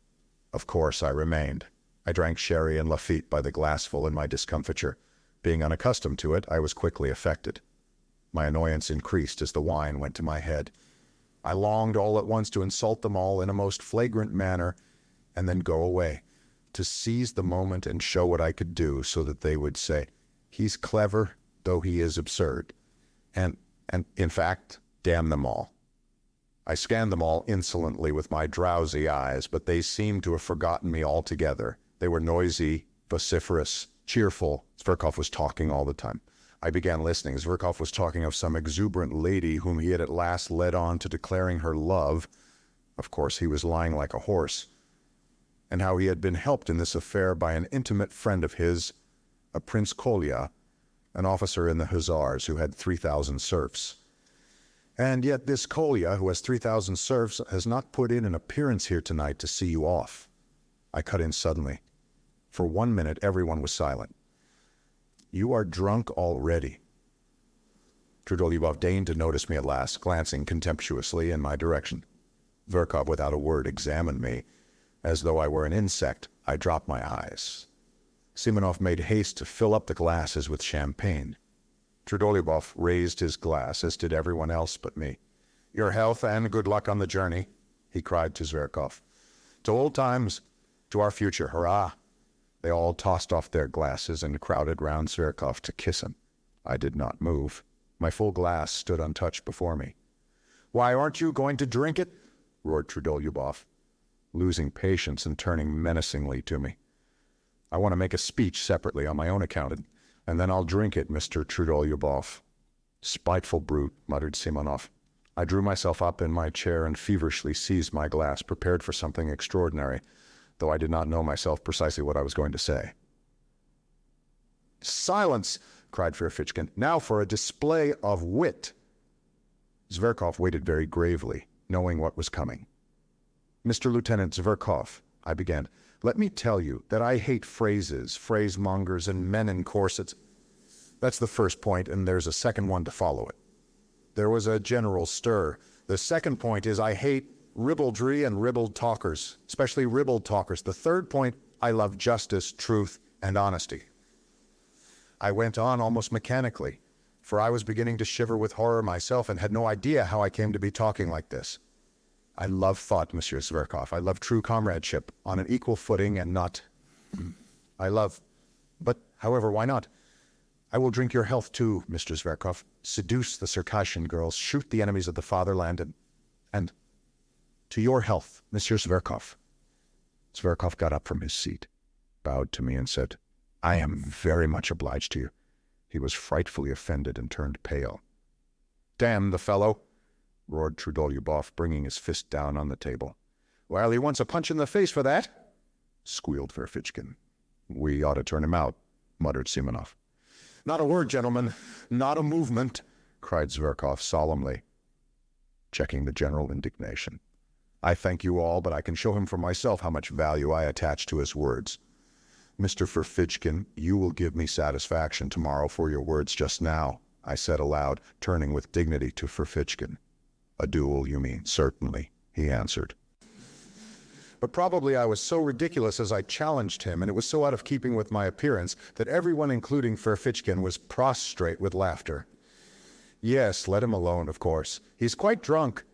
Of course, I remained. I drank sherry and Lafitte by the glassful in my discomfiture. Being unaccustomed to it, I was quickly affected. My annoyance increased as the wine went to my head. I longed all at once to insult them all in a most flagrant manner, and then go away, to seize the moment and show what I could do, so that they would say, he's clever, though he is absurd. And in fact, damn them all. I scanned them all insolently with my drowsy eyes, but they seemed to have forgotten me altogether. They were noisy, vociferous, cheerful. Zverkov was talking all the time. I began listening. Zverkov was talking of some exuberant lady whom he had at last led on to declaring her love. Of course, he was lying like a horse. And how he had been helped in this affair by an intimate friend of his, a Prince Kolya, an officer in the Hussars who had 3,000 serfs. And yet this Kolya, who has 3,000 serfs, has not put in an appearance here tonight to see you off. I cut in suddenly. For 1 minute, everyone was silent. You are drunk already. Trudolyubov deigned to notice me at last, glancing contemptuously in my direction. Zverkov, without a word, examined me. As though I were an insect, I dropped my eyes. Simonov made haste to fill up the glasses with champagne. Trudolyubov raised his glass, as did everyone else but me. Your health and good luck on the journey, he cried to Zverkov. To old times, to our future, hurrah! They all tossed off their glasses and crowded round Zverkov to kiss him. I did not move. My full glass stood untouched before me. Why, aren't you going to drink it? Roared Trudolyubov, losing patience and turning menacingly to me. I want to make a speech separately on my own account, and then I'll drink it, Mr. Trudolyubov. Spiteful brute, muttered Simonov. I drew myself up in my chair and feverishly seized my glass, prepared for something extraordinary, though I did not know myself precisely what I was going to say. Silence, cried Ferfitchkin. Now for a display of wit. Zverkov waited very gravely, knowing what was coming. Mr. Lieutenant Zverkov, I began, let me tell you that I hate phrases, phrasemongers, and men in corsets. That's the first point, and there's a second one to follow it. There was a general stir. The second point is I hate ribaldry and ribald talkers, especially ribald talkers. The third point, I love justice, truth, and honesty. I went on almost mechanically, for I was beginning to shiver with horror myself and had no idea how I came to be talking like this. I love thought, Monsieur Zverkov. I love true comradeship, on an equal footing and not... But, however, why not? I will drink your health too, Mr. Zverkov. Seduce the Circassian girls, shoot the enemies of the fatherland, and to your health, Monsieur Zverkov. Zverkov got up from his seat, bowed to me and said, I am very much obliged to you. He was frightfully offended and turned pale. Damn the fellow, roared Trudolyubov, bringing his fist down on the table. Well, he wants a punch in the face for that, squealed Ferfitchkin. We ought to turn him out, muttered Simonov. Not a word, gentlemen, not a movement, cried Zverkov solemnly, checking the general indignation. I thank you all, but I can show him for myself how much value I attach to his words. Mr. Ferfitchkin, you will give me satisfaction tomorrow for your words just now, I said aloud, turning with dignity to Ferfitchkin. A duel, you mean? Certainly, he answered. But probably I was so ridiculous as I challenged him, and it was so out of keeping with my appearance, that everyone, including Ferfitchkin, was prostrate with laughter. Yes, let him alone, of course. He's quite drunk,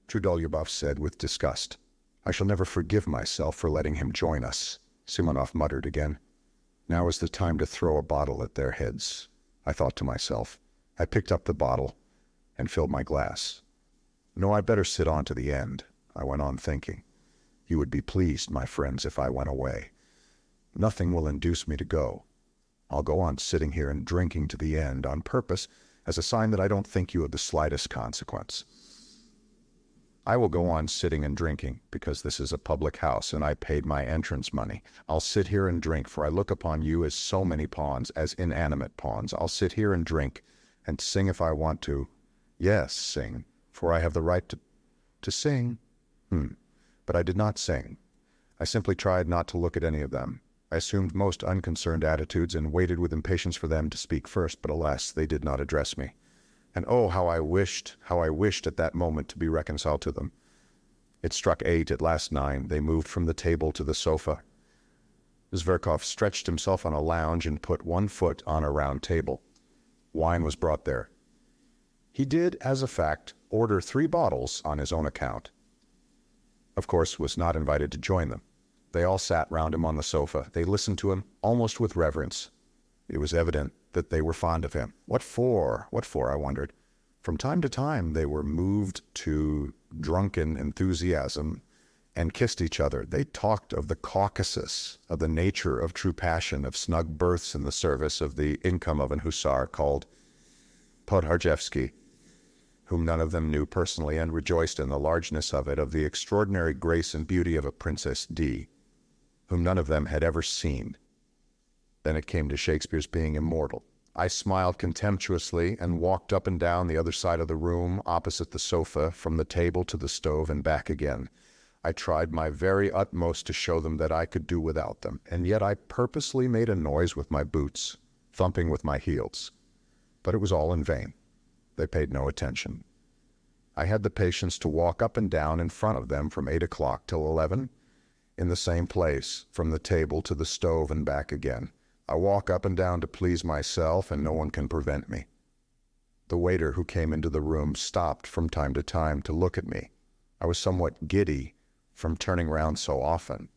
Trudolyubov said with disgust. I shall never forgive myself for letting him join us, Simonov muttered again. Now is the time to throw a bottle at their heads, I thought to myself. I picked up the bottle and filled my glass. No, I'd better sit on to the end, I went on thinking. You would be pleased, my friends, if I went away. Nothing will induce me to go. I'll go on sitting here and drinking to the end on purpose, as a sign that I don't think you of the slightest consequence. I will go on sitting and drinking, because this is a public house and I paid my entrance money. I'll sit here and drink, for I look upon you as so many pawns, as inanimate pawns. I'll sit here and drink, and sing if I want to. Yes, sing, for I have the right to sing. But I did not sing. I simply tried not to look at any of them. I assumed most unconcerned attitudes and waited with impatience for them to speak first, but alas, they did not address me. And oh, how I wished at that moment to be reconciled to them. It struck 8, at last 9. They moved from the table to the sofa. Zverkov stretched himself on a lounge and put one foot on a round table. Wine was brought there. He did, as a fact, order 3 bottles on his own account. Of course, was not invited to join them. They all sat round him on the sofa. They listened to him, almost with reverence. It was evident that they were fond of him. What for? What for, I wondered. From time to time, they were moved to drunken enthusiasm and kissed each other. They talked of the Caucasus, of the nature of true passion, of snug berths in the service, of the income of an hussar called Podharzhevsky, whom none of them knew personally, and rejoiced in the largeness of it, of the extraordinary grace and beauty of a Princess D, whom none of them had ever seen. Then it came to Shakespeare's being immortal. I smiled contemptuously and walked up and down the other side of the room, opposite the sofa, from the table to the stove and back again. I tried my very utmost to show them that I could do without them, and yet I purposely made a noise with my boots, thumping with my heels. But it was all in vain. They paid no attention. I had the patience to walk up and down in front of them from 8 o'clock till 11, in the same place, from the table to the stove and back again. I walk up and down to please myself, and no one can prevent me. The waiter who came into the room stopped from time to time to look at me. I was somewhat giddy from turning round so often.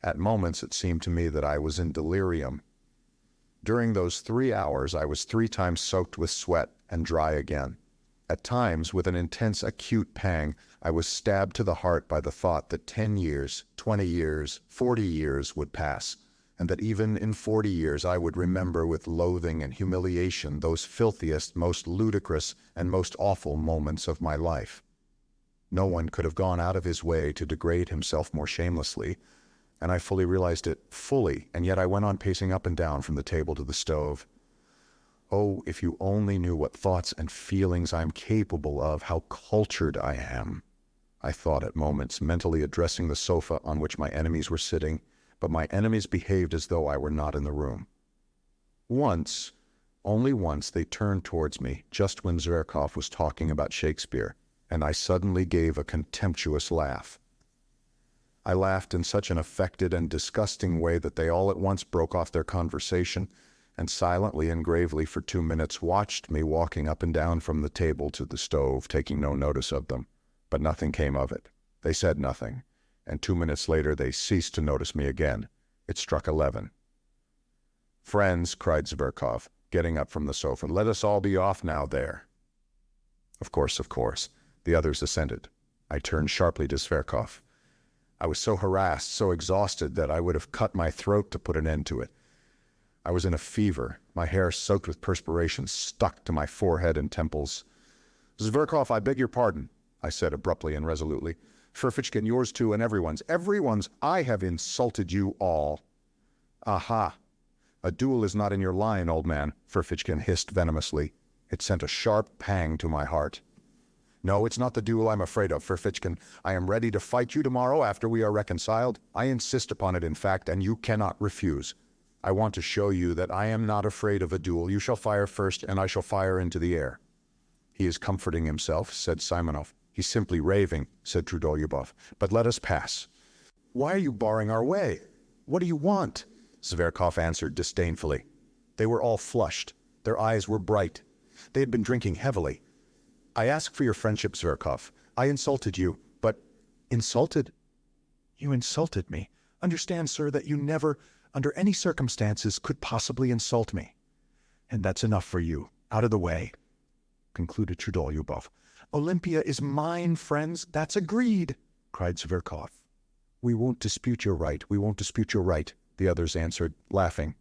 At moments it seemed to me that I was in delirium. During those 3 hours I was 3 times soaked with sweat and dry again. At times, with an intense, acute pang, I was stabbed to the heart by the thought that 10 years, 20 years, 40 years would pass, and that even in 40 years I would remember with loathing and humiliation those filthiest, most ludicrous, and most awful moments of my life. No one could have gone out of his way to degrade himself more shamelessly, and I fully realized it, and yet I went on pacing up and down from the table to the stove. Oh, if you only knew what thoughts and feelings I am capable of, how cultured I am, I thought at moments, mentally addressing the sofa on which my enemies were sitting, but my enemies behaved as though I were not in the room. Once, only once, they turned towards me, just when Zverkov was talking about Shakespeare, and I suddenly gave a contemptuous laugh. I laughed in such an affected and disgusting way that they all at once broke off their conversation, and silently and gravely for 2 minutes watched me walking up and down from the table to the stove, taking no notice of them. But nothing came of it. They said nothing, and 2 minutes later they ceased to notice me again. It struck 11. "Friends," cried Zverkov, getting up from the sofa, "let us all be off now there." Of course, the others assented. I turned sharply to Zverkov. I was so harassed, so exhausted, that I would have cut my throat to put an end to it. I was in a fever. My hair, soaked with perspiration, stuck to my forehead and temples. "Zverkov, I beg your pardon," I said abruptly and resolutely. "Ferfitchkin, yours too, and everyone's. Everyone's. I have insulted you all." "Aha! A duel is not in your line, old man," Ferfitchkin hissed venomously. It sent a sharp pang to my heart. "No, it's not the duel I'm afraid of, Ferfitchkin. I am ready to fight you tomorrow after we are reconciled. I insist upon it, in fact, and you cannot refuse. I want to show you that I am not afraid of a duel. You shall fire first, and I shall fire into the air." "He is comforting himself," said Simonov. "He's simply raving," said Trudolyubov. "But let us pass." "Why are you barring our way? What do you want?" Zverkov answered disdainfully. They were all flushed. Their eyes were bright. They had been drinking heavily. "I ask for your friendship, Zverkov. I insulted you, but—" "Insulted? You insulted me. Understand, sir, that you never, under any circumstances, could possibly insult me. And that's enough for you. Out of the way," concluded Trudolyubov. "Olympia is mine, friends. That's agreed," cried Zverkov. "We won't dispute your right. We won't dispute your right," the others answered, laughing.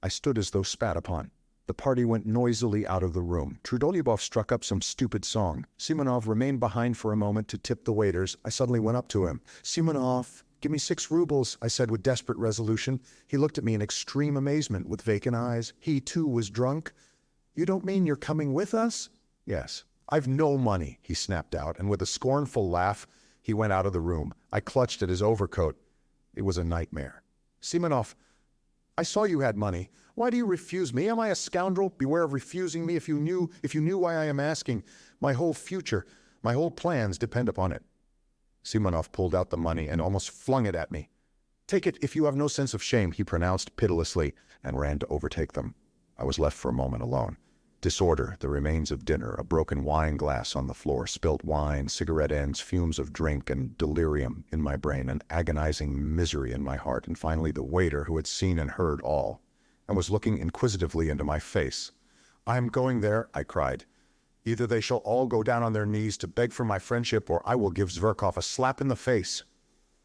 I stood as though spat upon. The party went noisily out of the room. Trudolyubov struck up some stupid song. Simonov remained behind for a moment to tip the waiters. I suddenly went up to him. "Simonov, give me 6 rubles, I said with desperate resolution. He looked at me in extreme amazement with vacant eyes. He, too, was drunk. "You don't mean you're coming with us?" "Yes." "I've no money," he snapped out, and with a scornful laugh, he went out of the room. I clutched at his overcoat. It was a nightmare. "Simonov, I saw you had money. Why do you refuse me? Am I a scoundrel? Beware of refusing me if you knew why I am asking. My whole future, my whole plans depend upon it." Simonov pulled out the money and almost flung it at me. "Take it if you have no sense of shame," he pronounced pitilessly, and ran to overtake them. I was left for a moment alone. Disorder, the remains of dinner, a broken wine glass on the floor, spilt wine, cigarette ends, fumes of drink, and delirium in my brain, an agonizing misery in my heart, and finally the waiter who had seen and heard all, and was looking inquisitively into my face. "I am going there," I cried. "Either they shall all go down on their knees to beg for my friendship, or I will give Zverkov a slap in the face."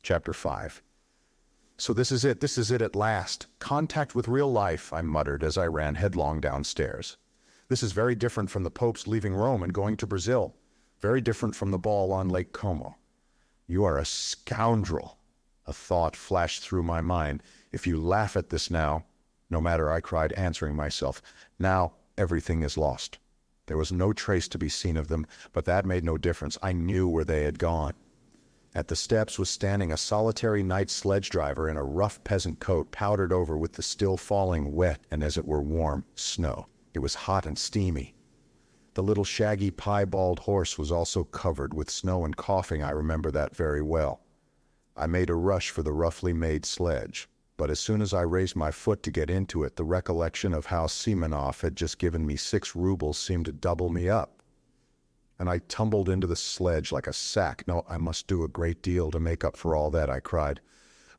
Chapter 5. "So this is it at last. Contact with real life," I muttered as I ran headlong downstairs. "This is very different from the Pope's leaving Rome and going to Brazil. Very different from the ball on Lake Como." "You are a scoundrel." A thought flashed through my mind. "If you laugh at this now—" "No matter," I cried, answering myself. "Now everything is lost." There was no trace to be seen of them, but that made no difference. I knew where they had gone. At the steps was standing a solitary night sledge driver in a rough peasant coat powdered over with the still falling wet and, as it were, warm snow. It was hot and steamy. The little shaggy piebald horse was also covered with snow and coughing. I remember that very well. I made a rush for the roughly made sledge, but as soon as I raised my foot to get into it, the recollection of how Simonov had just given me 6 rubles seemed to double me up. And I tumbled into the sledge like a sack. "No, I must do a great deal to make up for all that," I cried.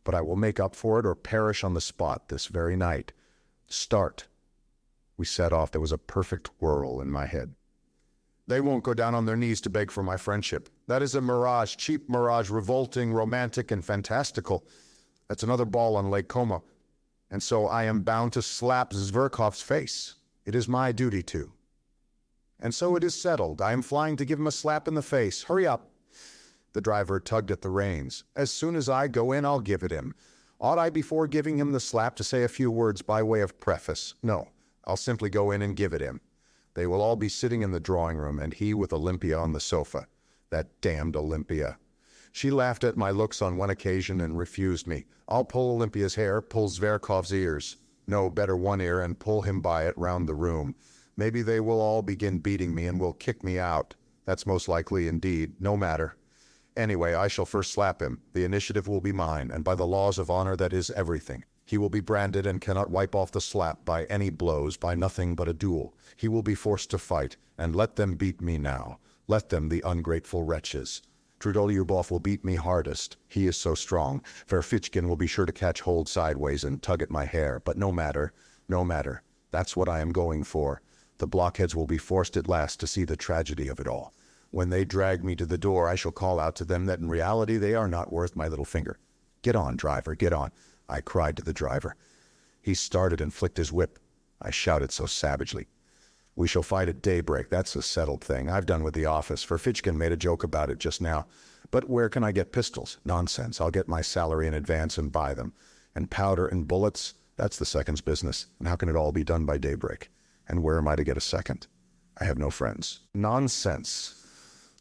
"But I will make up for it or perish on the spot this very night. Start." We set off. There was a perfect whirl in my head. "They won't go down on their knees to beg for my friendship. That is a mirage, cheap mirage, revolting, romantic, and fantastical. That's another ball on Lake Como. And so I am bound to slap Zverkov's face. It is my duty to. And so it is settled. I am flying to give him a slap in the face. Hurry up." The driver tugged at the reins. "As soon as I go in, I'll give it him. Ought I, before giving him the slap, to say a few words by way of preface? No. I'll simply go in and give it him. They will all be sitting in the drawing room, and he with Olympia on the sofa. That damned Olympia. She laughed at my looks on one occasion and refused me. I'll pull Olympia's hair, pull Zverkov's ears. No, better one ear, and pull him by it round the room. Maybe they will all begin beating me and will kick me out. That's most likely indeed. No matter. Anyway, I shall first slap him. The initiative will be mine, and by the laws of honor that is everything. He will be branded and cannot wipe off the slap by any blows, by nothing but a duel. He will be forced to fight, and let them beat me now. Let them, the ungrateful wretches. Trudolyubov will beat me hardest. He is so strong. Ferfitchkin will be sure to catch hold sideways and tug at my hair. But no matter, no matter. That's what I am going for. The blockheads will be forced at last to see the tragedy of it all. When they drag me to the door, I shall call out to them that in reality they are not worth my little finger. Get on, driver, get on," I cried to the driver. He started and flicked his whip. I shouted so savagely. We shall fight at daybreak. That's a settled thing. I've done with the office. Ferfitchkin made a joke about it just now. But where can I get pistols? Nonsense. I'll get my salary in advance and buy them. And powder and bullets? That's the second's business. And how can it all be done by daybreak? And where am I to get a second? I have no friends. Nonsense,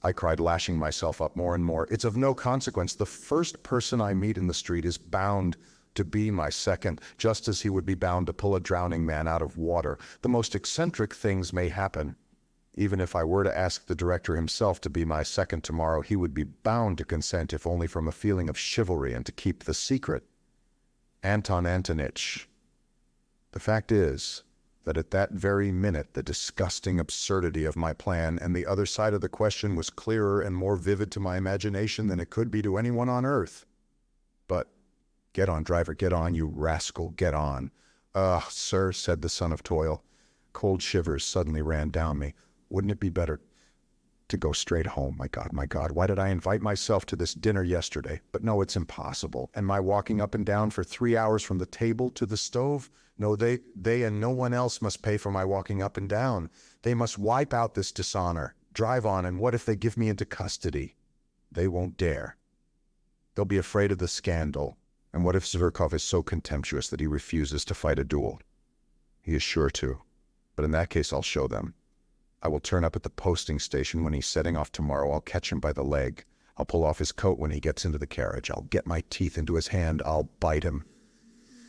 I cried, lashing myself up more and more. It's of no consequence. The first person I meet in the street is bound to be my second, just as he would be bound to pull a drowning man out of water. The most eccentric things may happen. Even if I were to ask the director himself to be my second tomorrow, he would be bound to consent, if only from a feeling of chivalry and to keep the secret. Anton Antonitch. The fact is that at that very minute the disgusting absurdity of my plan and the other side of the question was clearer and more vivid to my imagination than it could be to anyone on earth. But get on, driver, get on, you rascal, get on. Sir, said the son of toil. Cold shivers suddenly ran down me. Wouldn't it be better to go straight home? My God, why did I invite myself to this dinner yesterday? But no, it's impossible. And my walking up and down for 3 hours from the table to the stove? No, they and no one else must pay for my walking up and down. They must wipe out this dishonor. Drive on, and what if they give me into custody? They won't dare. They'll be afraid of the scandal. And what if Zverkov is so contemptuous that he refuses to fight a duel? He is sure to. But in that case, I'll show them. I will turn up at the posting station when he's setting off tomorrow. I'll catch him by the leg. I'll pull off his coat when he gets into the carriage. I'll get my teeth into his hand. I'll bite him.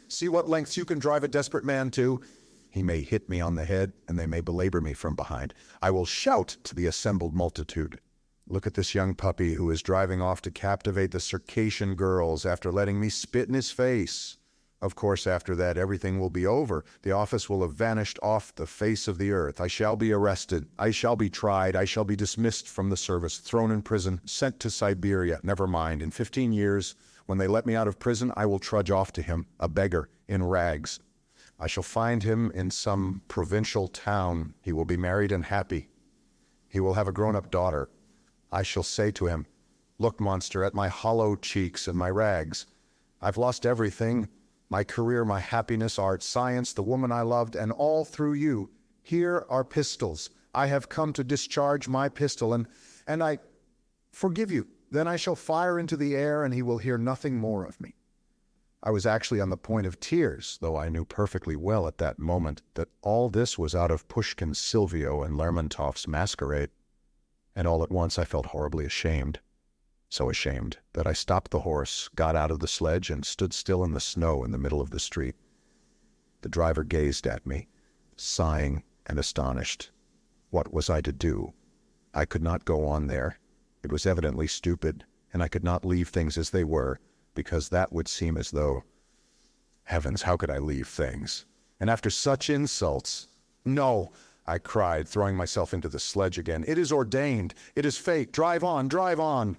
See what lengths you can drive a desperate man to. He may hit me on the head, and they may belabor me from behind. I will shout to the assembled multitude. Look at this young puppy who is driving off to captivate the Circassian girls after letting me spit in his face. Of course, after that, everything will be over. The office will have vanished off the face of the earth. I shall be arrested. I shall be tried. I shall be dismissed from the service, thrown in prison, sent to Siberia. Never mind. In 15 years, when they let me out of prison, I will trudge off to him, a beggar, in rags. I shall find him in some provincial town. He will be married and happy. He will have a grown-up daughter. I shall say to him, look, monster, at my hollow cheeks and my rags. I've lost everything. My career, my happiness, art, science, the woman I loved, and all through you. Here are pistols. I have come to discharge my pistol, and I forgive you. Then I shall fire into the air, and he will hear nothing more of me. I was actually on the point of tears, though I knew perfectly well at that moment that all this was out of Pushkin's Silvio and Lermontov's Masquerade. And all at once I felt horribly ashamed. So ashamed that I stopped the horse, got out of the sledge, and stood still in the snow in the middle of the street. The driver gazed at me, sighing and astonished. What was I to do? I could not go on there. It was evidently stupid, and I could not leave things as they were, because that would seem as though... Heavens, how could I leave things? And after such insults... No, I cried, throwing myself into the sledge again. It is ordained. It is fate. Drive on, drive on.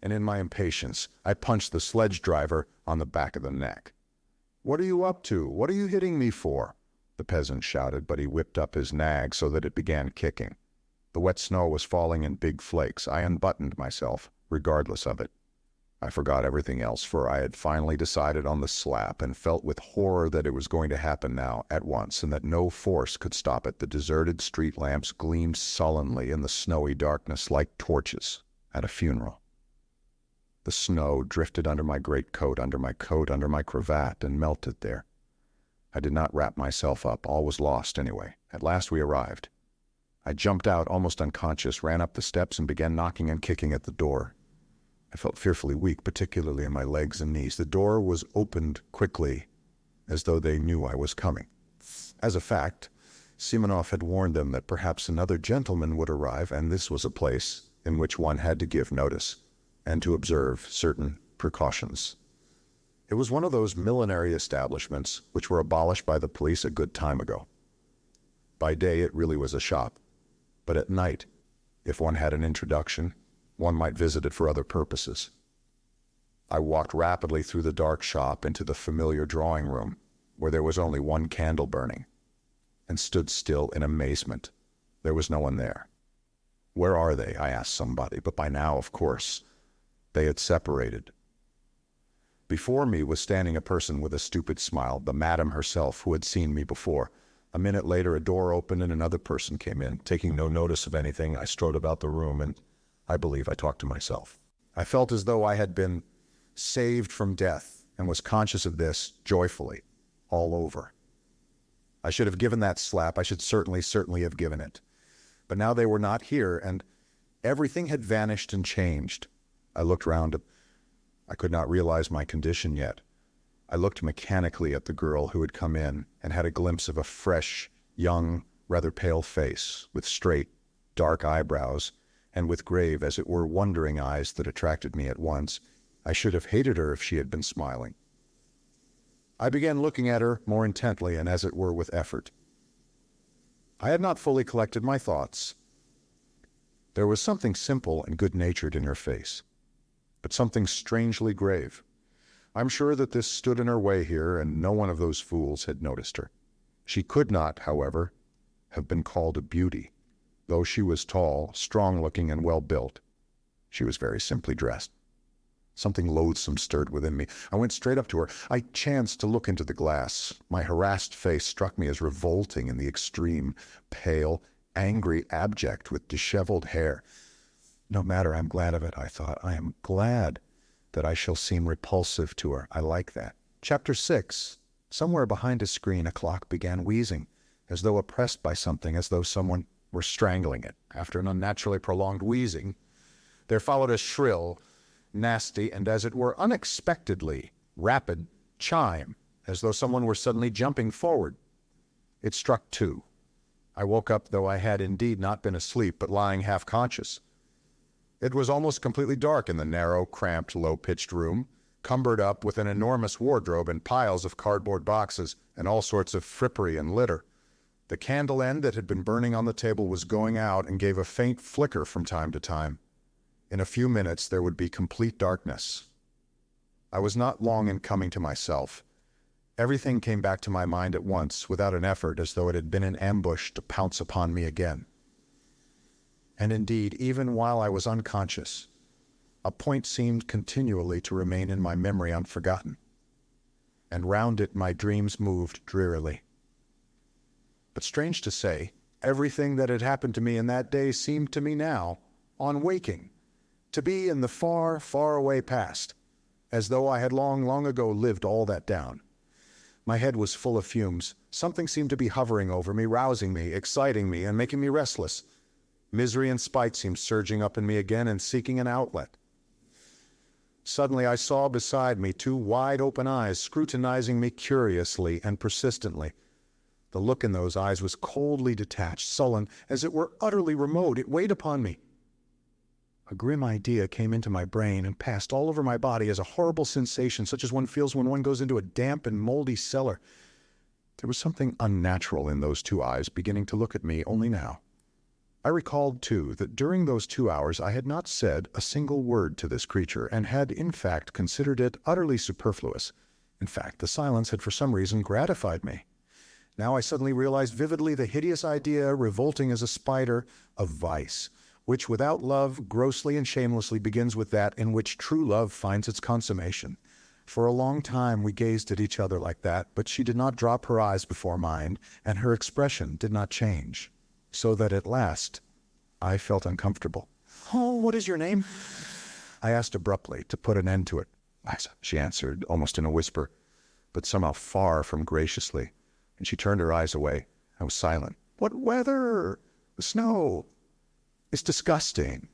And in my impatience, I punched the sledge driver on the back of the neck. What are you up to? What are you hitting me for? The peasant shouted, but he whipped up his nag so that it began kicking. The wet snow was falling in big flakes. I unbuttoned myself, regardless of it. I forgot everything else, for I had finally decided on the slap and felt with horror that it was going to happen now, at once, and that no force could stop it. The deserted street lamps gleamed sullenly in the snowy darkness like torches at a funeral. The snow drifted under my greatcoat, under my coat, under my cravat, and melted there. I did not wrap myself up. All was lost anyway. At last we arrived. I jumped out, almost unconscious, ran up the steps, and began knocking and kicking at the door. I felt fearfully weak, particularly in my legs and knees. The door was opened quickly, as though they knew I was coming. As a fact, Simonov had warned them that perhaps another gentleman would arrive, and this was a place in which one had to give notice and to observe certain precautions. It was one of those millinery establishments which were abolished by the police a good time ago. By day it really was a shop, but at night, if one had an introduction, one might visit it for other purposes. I walked rapidly through the dark shop into the familiar drawing room, where there was only one candle burning, and stood still in amazement. There was no one there. Where are they? I asked somebody, but by now, of course, they had separated. Before me was standing a person with a stupid smile, the madam herself who had seen me before. A minute later, a door opened and another person came in. Taking no notice of anything, I strode about the room and I believe I talked to myself. I felt as though I had been saved from death and was conscious of this joyfully, all over. I should have given that slap. I should certainly have given it. But now they were not here and everything had vanished and changed. I looked round. I could not realize my condition yet. I looked mechanically at the girl who had come in and had a glimpse of a fresh, young, rather pale face with straight, dark eyebrows and with grave, as it were, wondering eyes that attracted me at once. I should have hated her if she had been smiling. I began looking at her more intently and, as it were, with effort. I had not fully collected my thoughts. There was something simple and good-natured in her face, but something strangely grave. I'm sure that this stood in her way here, and no one of those fools had noticed her. She could not, however, have been called a beauty. Though she was tall, strong-looking, and well-built, she was very simply dressed. Something loathsome stirred within me. I went straight up to her. I chanced to look into the glass. My harassed face struck me as revolting in the extreme, pale, angry, abject, with disheveled hair. No matter, I'm glad of it, I thought. I am glad that I shall seem repulsive to her. I like that. Chapter 6. Somewhere behind a screen, a clock began wheezing, as though oppressed by something, as though someone were strangling it. After an unnaturally prolonged wheezing, there followed a shrill, nasty, and as it were unexpectedly rapid chime, as though someone were suddenly jumping forward. It struck 2. I woke up, though I had indeed not been asleep, but lying half-conscious. It was almost completely dark in the narrow, cramped, low-pitched room, cumbered up with an enormous wardrobe and piles of cardboard boxes and all sorts of frippery and litter. The candle end that had been burning on the table was going out and gave a faint flicker from time to time. In a few minutes there would be complete darkness. I was not long in coming to myself. Everything came back to my mind at once, without an effort, as though it had been an ambush to pounce upon me again. And indeed, even while I was unconscious, a point seemed continually to remain in my memory unforgotten, and round it my dreams moved drearily. But strange to say, everything that had happened to me in that day seemed to me now, on waking, to be in the far, far away past, as though I had long ago lived all that down. My head was full of fumes. Something seemed to be hovering over me, rousing me, exciting me, and making me restless. Misery and spite seemed surging up in me again and seeking an outlet. Suddenly I saw beside me 2 wide-open eyes scrutinizing me curiously and persistently. The look in those eyes was coldly detached, sullen, as it were utterly remote. It weighed upon me. A grim idea came into my brain and passed all over my body as a horrible sensation, such as one feels when one goes into a damp and moldy cellar. There was something unnatural in those 2 eyes beginning to look at me only now. I recalled, too, that during those 2 hours I had not said a single word to this creature, and had, in fact, considered it utterly superfluous. In fact, the silence had for some reason gratified me. Now I suddenly realized vividly the hideous idea, revolting as a spider, of vice, which without love, grossly and shamelessly begins with that in which true love finds its consummation. For a long time we gazed at each other like that, but she did not drop her eyes before mine, and her expression did not change. So that at last I felt uncomfortable. "Oh, what is your name?" I asked abruptly, to put an end to it. She answered, almost in a whisper, but somehow far from graciously, and she turned her eyes away. I was silent. "What weather! The snow! It's disgusting,"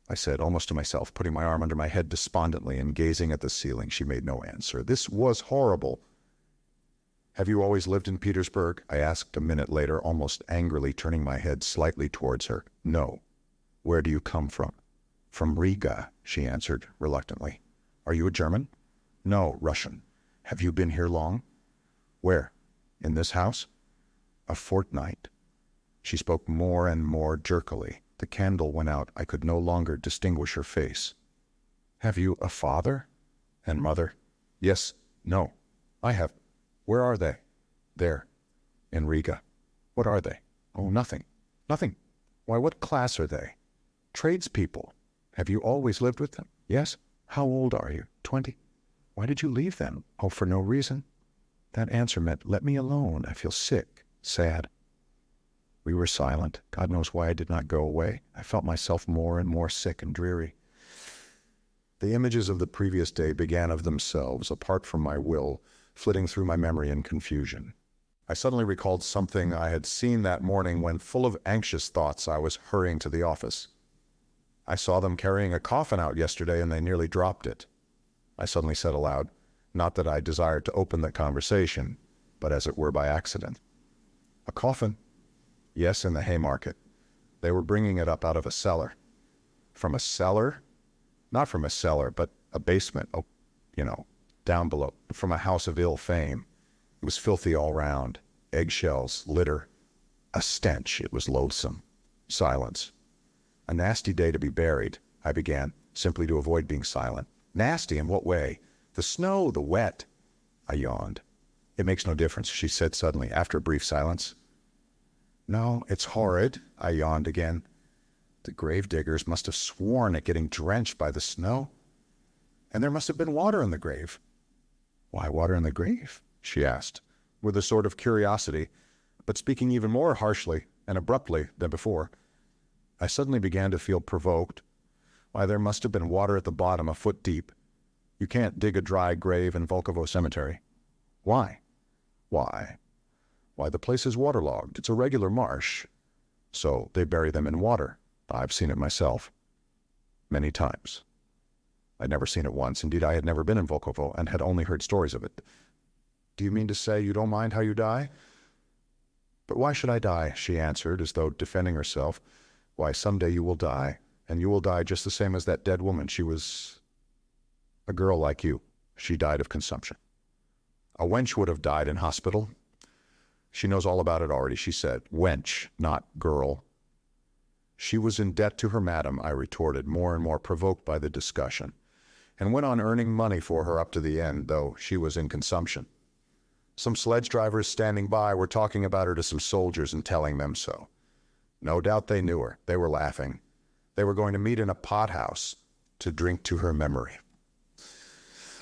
I said, almost to myself, putting my arm under my head despondently and gazing at the ceiling. She made no answer. This was horrible. "Have you always lived in Petersburg?" I asked a minute later, almost angrily, turning my head slightly towards her. "No." "Where do you come from?" "From Riga," she answered reluctantly. "Are you a German?" "No, Russian." "Have you been here long?" "Where? In this house?" "A fortnight." She spoke more and more jerkily. The candle went out. I could no longer distinguish her face. "Have you a father and mother?" "Yes. No. I have." "Where are they?" "There. In Riga." "What are they?" "Oh, nothing. Nothing." "Why, what class are they?" "Tradespeople." "Have you always lived with them?" "Yes." "How old are you?" 20. Why did you leave them? Oh, for no reason. That answer meant, let me alone. I feel sick, sad. We were silent. God knows why I did not go away. I felt myself more and more sick and dreary. The images of the previous day began of themselves, apart from my will, flitting through my memory in confusion. I suddenly recalled something I had seen that morning when, full of anxious thoughts, I was hurrying to the office. I saw them carrying a coffin out yesterday, and they nearly dropped it. I suddenly said aloud, not that I desired to open the conversation, but as it were by accident. A coffin? Yes, in the Haymarket. They were bringing it up out of a cellar. From a cellar? Not from a cellar, but a basement, down below, from a house of ill fame. It was filthy all round. Eggshells, litter, a stench. It was loathsome. Silence. A nasty day to be buried, I began, simply to avoid being silent. Nasty in what way? The snow, the wet. I yawned. It makes no difference, she said suddenly, after a brief silence. No, it's horrid, I yawned again. The gravediggers must have sworn at getting drenched by the snow. And there must have been water in the grave. Why water in the grave? She asked, with a sort of curiosity, but speaking even more harshly and abruptly than before. I suddenly began to feel provoked. Why, there must have been water at the bottom, a foot deep. You can't dig a dry grave in Zverkov cemetery. Why? Why, the place is waterlogged. It's a regular marsh. So they bury them in water. I've seen it myself. Many times. I'd never seen it once. Indeed, I had never been in Zverkov and had only heard stories of it. Do you mean to say you don't mind how you die? But why should I die? She answered, as though defending herself. Why, someday you will die, and you will die just the same as that dead woman. She was a girl like you. She died of consumption. A wench would have died in hospital. She knows all about it already, she said. Wench, not girl. She was in debt to her madam, I retorted, more and more provoked by the discussion, and went on earning money for her up to the end, though she was in consumption. Some sledge drivers standing by were talking about her to some soldiers and telling them so. No doubt they knew her. They were laughing. They were going to meet in a pothouse to drink to her memory.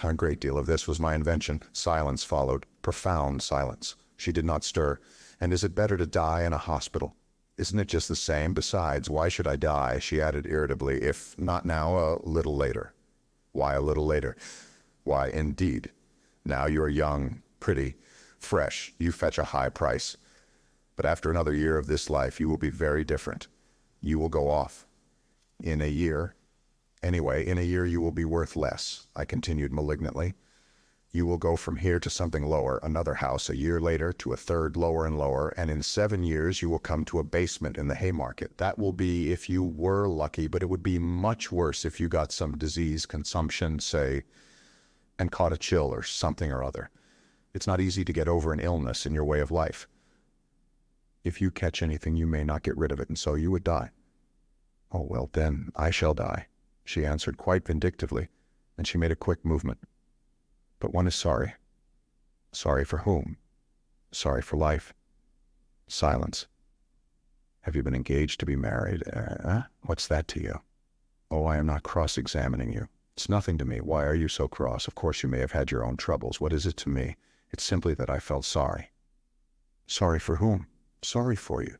A great deal of this was my invention. Silence followed, profound silence. She did not stir. And is it better to die in a hospital? Isn't it just the same? Besides, why should I die, she added irritably, if not now, a little later? Why a little later? Why, indeed. Now you are young, pretty, fresh. You fetch a high price. But after another year of this life, you will be very different. You will go off. In a year, anyway, in a year you will be worth less, I continued malignantly. You will go from here to something lower, another house a year later to a third lower and lower, and in 7 years you will come to a basement in the Haymarket. That will be if you were lucky, but it would be much worse if you got some disease, consumption, say, and caught a chill or something or other. It's not easy to get over an illness in your way of life. If you catch anything, you may not get rid of it, and so you would die. Oh, well, then I shall die, she answered quite vindictively, and she made a quick movement. But one is sorry. Sorry for whom? Sorry for life. Silence. Have you been engaged to be married? What's that to you? Oh, I am not cross-examining you. It's nothing to me. Why are you so cross? Of course you may have had your own troubles. What is it to me? It's simply that I felt sorry. Sorry for whom? Sorry for you.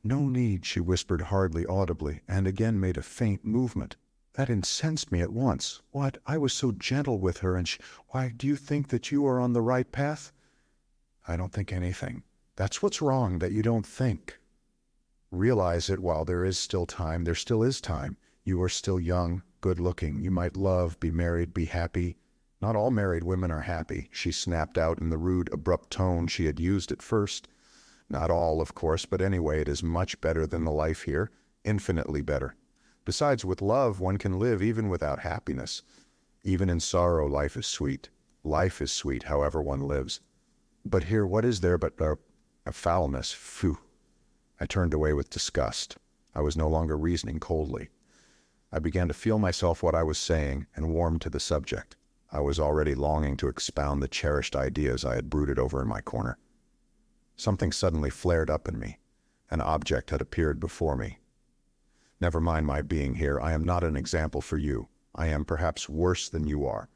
No need, she whispered hardly audibly, and again made a faint movement. That incensed me at once. What? I was so gentle with her, and why, do you think that you are on the right path? I don't think anything. That's what's wrong, that you don't think. Realize it while there is still time. There still is time. You are still young, good-looking. You might love, be married, be happy. Not all married women are happy, she snapped out in the rude, abrupt tone she had used at first. Not all, of course, but anyway, it is much better than the life here, infinitely better. Besides, with love, one can live even without happiness. Even in sorrow, life is sweet. Life is sweet, however one lives. But here, what is there but a foulness? Phew. I turned away with disgust. I was no longer reasoning coldly. I began to feel myself what I was saying and warmed to the subject. I was already longing to expound the cherished ideas I had brooded over in my corner. Something suddenly flared up in me. An object had appeared before me. Never mind my being here. I am not an example for you. I am perhaps worse than you are.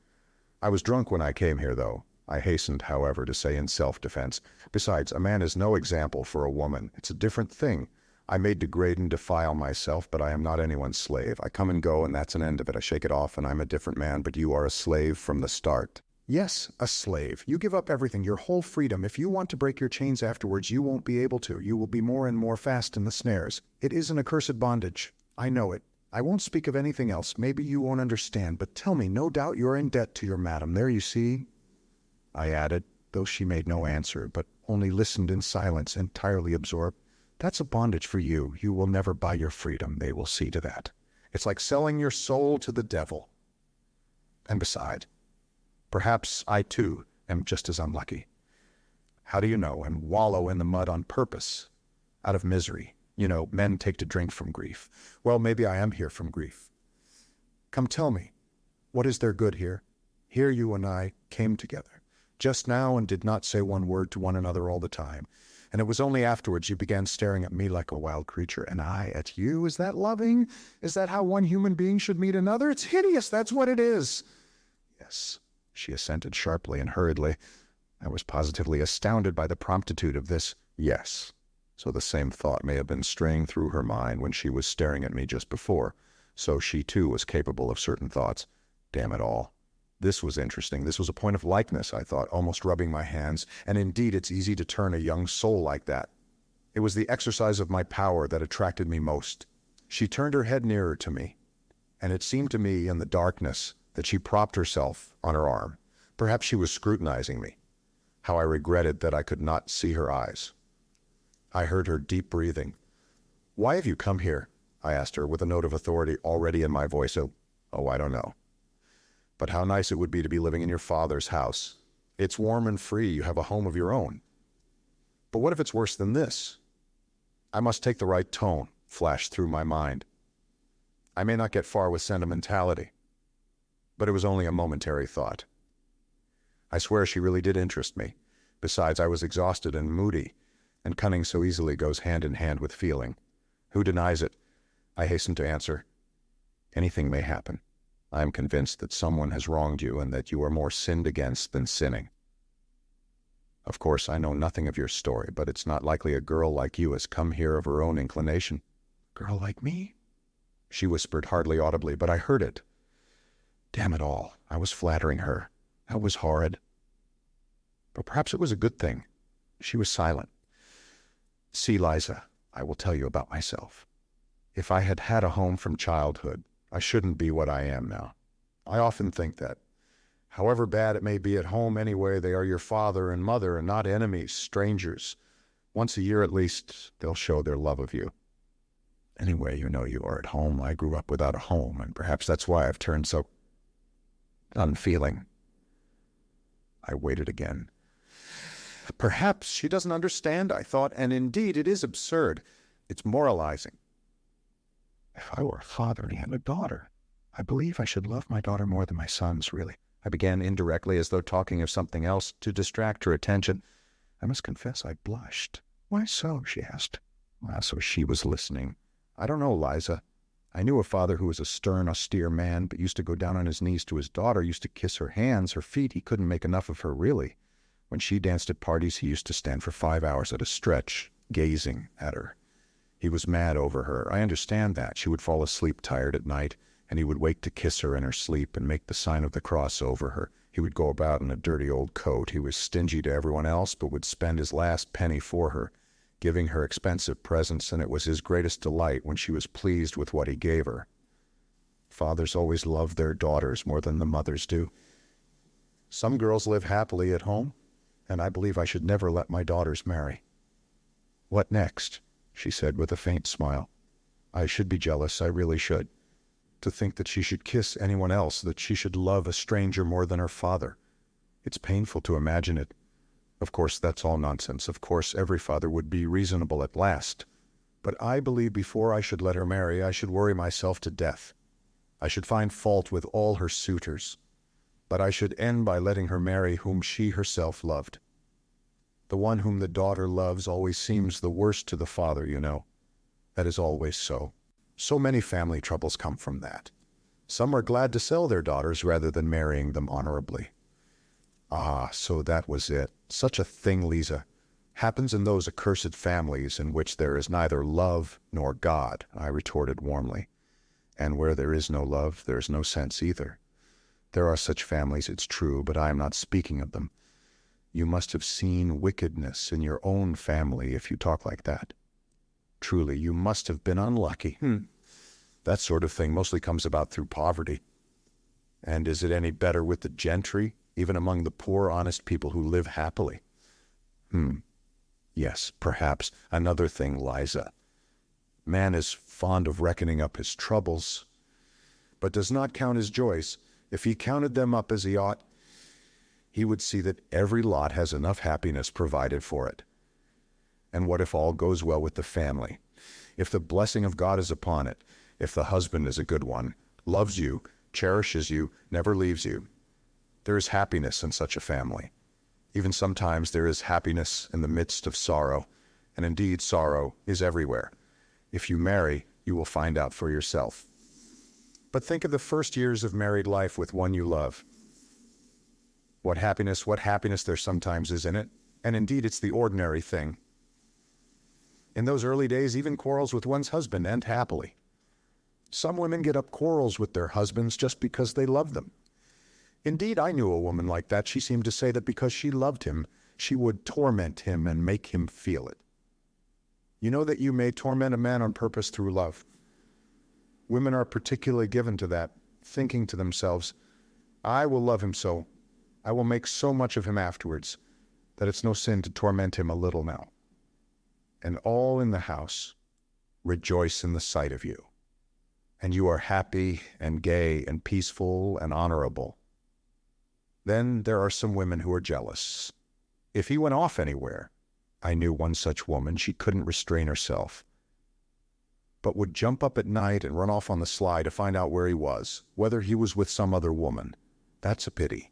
I was drunk when I came here, though. I hastened, however, to say in self-defense. Besides, a man is no example for a woman. It's a different thing. I may degrade and defile myself, but I am not anyone's slave. I come and go, and that's an end of it. I shake it off, and I'm a different man, but you are a slave from the start. Yes, a slave. You give up everything, your whole freedom. If you want to break your chains afterwards, you won't be able to. You will be more and more fast in the snares. It is an accursed bondage. I know it. I won't speak of anything else. Maybe you won't understand, but tell me, no doubt you're in debt to your madam. There you see, I added, though she made no answer, but only listened in silence, entirely absorbed. That's a bondage for you. You will never buy your freedom. They will see to that. It's like selling your soul to the devil. And beside, perhaps I, too, am just as unlucky. How do you know? And wallow in the mud on purpose, out of misery. You know, men take to drink from grief. Well, maybe I am here from grief. Come tell me, what is there good here? Here you and I came together, just now, and did not say one word to one another all the time. And it was only afterwards you began staring at me like a wild creature, and I at you. Is that loving? Is that how one human being should meet another? It's hideous, that's what it is. Yes, she assented sharply and hurriedly. I was positively astounded by the promptitude of this yes. So the same thought may have been straying through her mind when she was staring at me just before. So she too was capable of certain thoughts. Damn it all. This was interesting. This was a point of likeness, I thought, almost rubbing my hands. And indeed, it's easy to turn a young soul like that. It was the exercise of my power that attracted me most. She turned her head nearer to me, and it seemed to me in the darkness that she propped herself on her arm. Perhaps she was scrutinizing me. How I regretted that I could not see her eyes. I heard her deep breathing. Why have you come here? I asked her with a note of authority already in my voice. Oh, I don't know. But how nice it would be to be living in your father's house. It's warm and free. You have a home of your own. But what if it's worse than this? I must take the right tone, flashed through my mind. I may not get far with sentimentality, but it was only a momentary thought. I swear she really did interest me. Besides, I was exhausted and moody, and cunning so easily goes hand in hand with feeling. Who denies it? I hastened to answer. Anything may happen. I am convinced that someone has wronged you and that you are more sinned against than sinning. Of course, I know nothing of your story, but it's not likely a girl like you has come here of her own inclination. Girl like me? She whispered hardly audibly, but I heard it. Damn it all, I was flattering her. That was horrid. But perhaps it was a good thing. She was silent. See, Liza, I will tell you about myself. If I had had a home from childhood, I shouldn't be what I am now. I often think that. However bad it may be at home anyway, they are your father and mother and not enemies, strangers. Once a year at least, they'll show their love of you. Anyway, you know you are at home. I grew up without a home, and perhaps that's why I've turned so unfeeling. I waited again. Perhaps she doesn't understand, I thought, and indeed it is absurd. It's moralizing. If I were a father and had a daughter, I believe I should love my daughter more than my sons, really. I began indirectly, as though talking of something else, to distract her attention. I must confess I blushed. Why so? She asked. So she was listening. I don't know, Liza. I knew a father who was a stern, austere man, but used to go down on his knees to his daughter, used to kiss her hands, her feet. He couldn't make enough of her, really. When she danced at parties, he used to stand for 5 hours at a stretch, gazing at her. He was mad over her. I understand that. She would fall asleep tired at night, and he would wake to kiss her in her sleep and make the sign of the cross over her. He would go about in a dirty old coat. He was stingy to everyone else, but would spend his last penny for her, giving her expensive presents, and it was his greatest delight when she was pleased with what he gave her. Fathers always love their daughters more than the mothers do. Some girls live happily at home, and I believe I should never let my daughters marry. What next? She said with a faint smile. I should be jealous, I really should. To think that she should kiss anyone else, that she should love a stranger more than her father. It's painful to imagine it. Of course, that's all nonsense. Of course, every father would be reasonable at last. But I believe before I should let her marry, I should worry myself to death. I should find fault with all her suitors. But I should end by letting her marry whom she herself loved. The one whom the daughter loves always seems the worst to the father, you know. That is always so. So many family troubles come from that. Some are glad to sell their daughters rather than marrying them honorably. Ah, so that was it. Such a thing, Lisa, happens in those accursed families in which there is neither love nor God, I retorted warmly. And where there is no love, there is no sense either. There are such families, it's true, but I am not speaking of them. You must have seen wickedness in your own family if you talk like that. Truly, you must have been unlucky. That sort of thing mostly comes about through poverty. And is it any better with the gentry, even among the poor, honest people who live happily? Yes, perhaps. Another thing, Liza. Man is fond of reckoning up his troubles, but does not count his joys. If he counted them up as he ought, he would see that every lot has enough happiness provided for it. And what if all goes well with the family? If the blessing of God is upon it, if the husband is a good one, loves you, cherishes you, never leaves you, there is happiness in such a family. Even sometimes there is happiness in the midst of sorrow, and indeed sorrow is everywhere. If you marry, you will find out for yourself. But think of the first years of married life with one you love. What happiness there sometimes is in it, and indeed it's the ordinary thing. In those early days, even quarrels with one's husband end happily. Some women get up quarrels with their husbands just because they love them. Indeed, I knew a woman like that. She seemed to say that because she loved him, she would torment him and make him feel it. You know that you may torment a man on purpose through love. Women are particularly given to that, thinking to themselves, I will love him so, I will make so much of him afterwards, that it's no sin to torment him a little now. And all in the house rejoice in the sight of you. And you are happy and gay and peaceful and honorable. Then there are some women who are jealous. If he went off anywhere, I knew one such woman, she couldn't restrain herself, but would jump up at night and run off on the sly to find out where he was, whether he was with some other woman. That's a pity.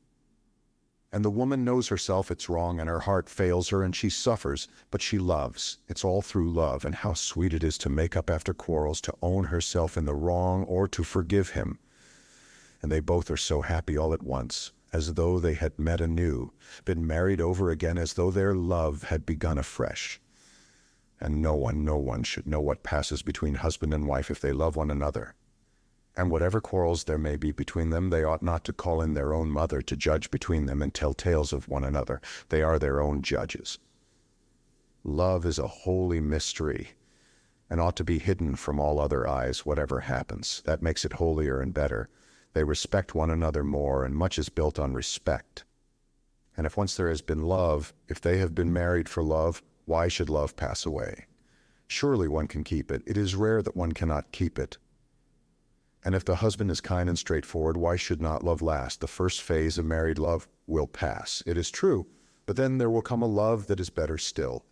And the woman knows herself it's wrong and her heart fails her and she suffers, but she loves. It's all through love, and how sweet it is to make up after quarrels, to own herself in the wrong or to forgive him. And they both are so happy all at once, as though they had met anew, been married over again, as though their love had begun afresh. And no one should know what passes between husband and wife if they love one another. And whatever quarrels there may be between them, they ought not to call in their own mother to judge between them and tell tales of one another. They are their own judges. Love is a holy mystery, and ought to be hidden from all other eyes, whatever happens. That makes it holier and better. They respect one another more, and much is built on respect. And if once there has been love, if they have been married for love, why should love pass away? Surely one can keep it. It is rare that one cannot keep it. And if the husband is kind and straightforward, why should not love last? The first phase of married love will pass. It is true, but then there will come a love that is better still.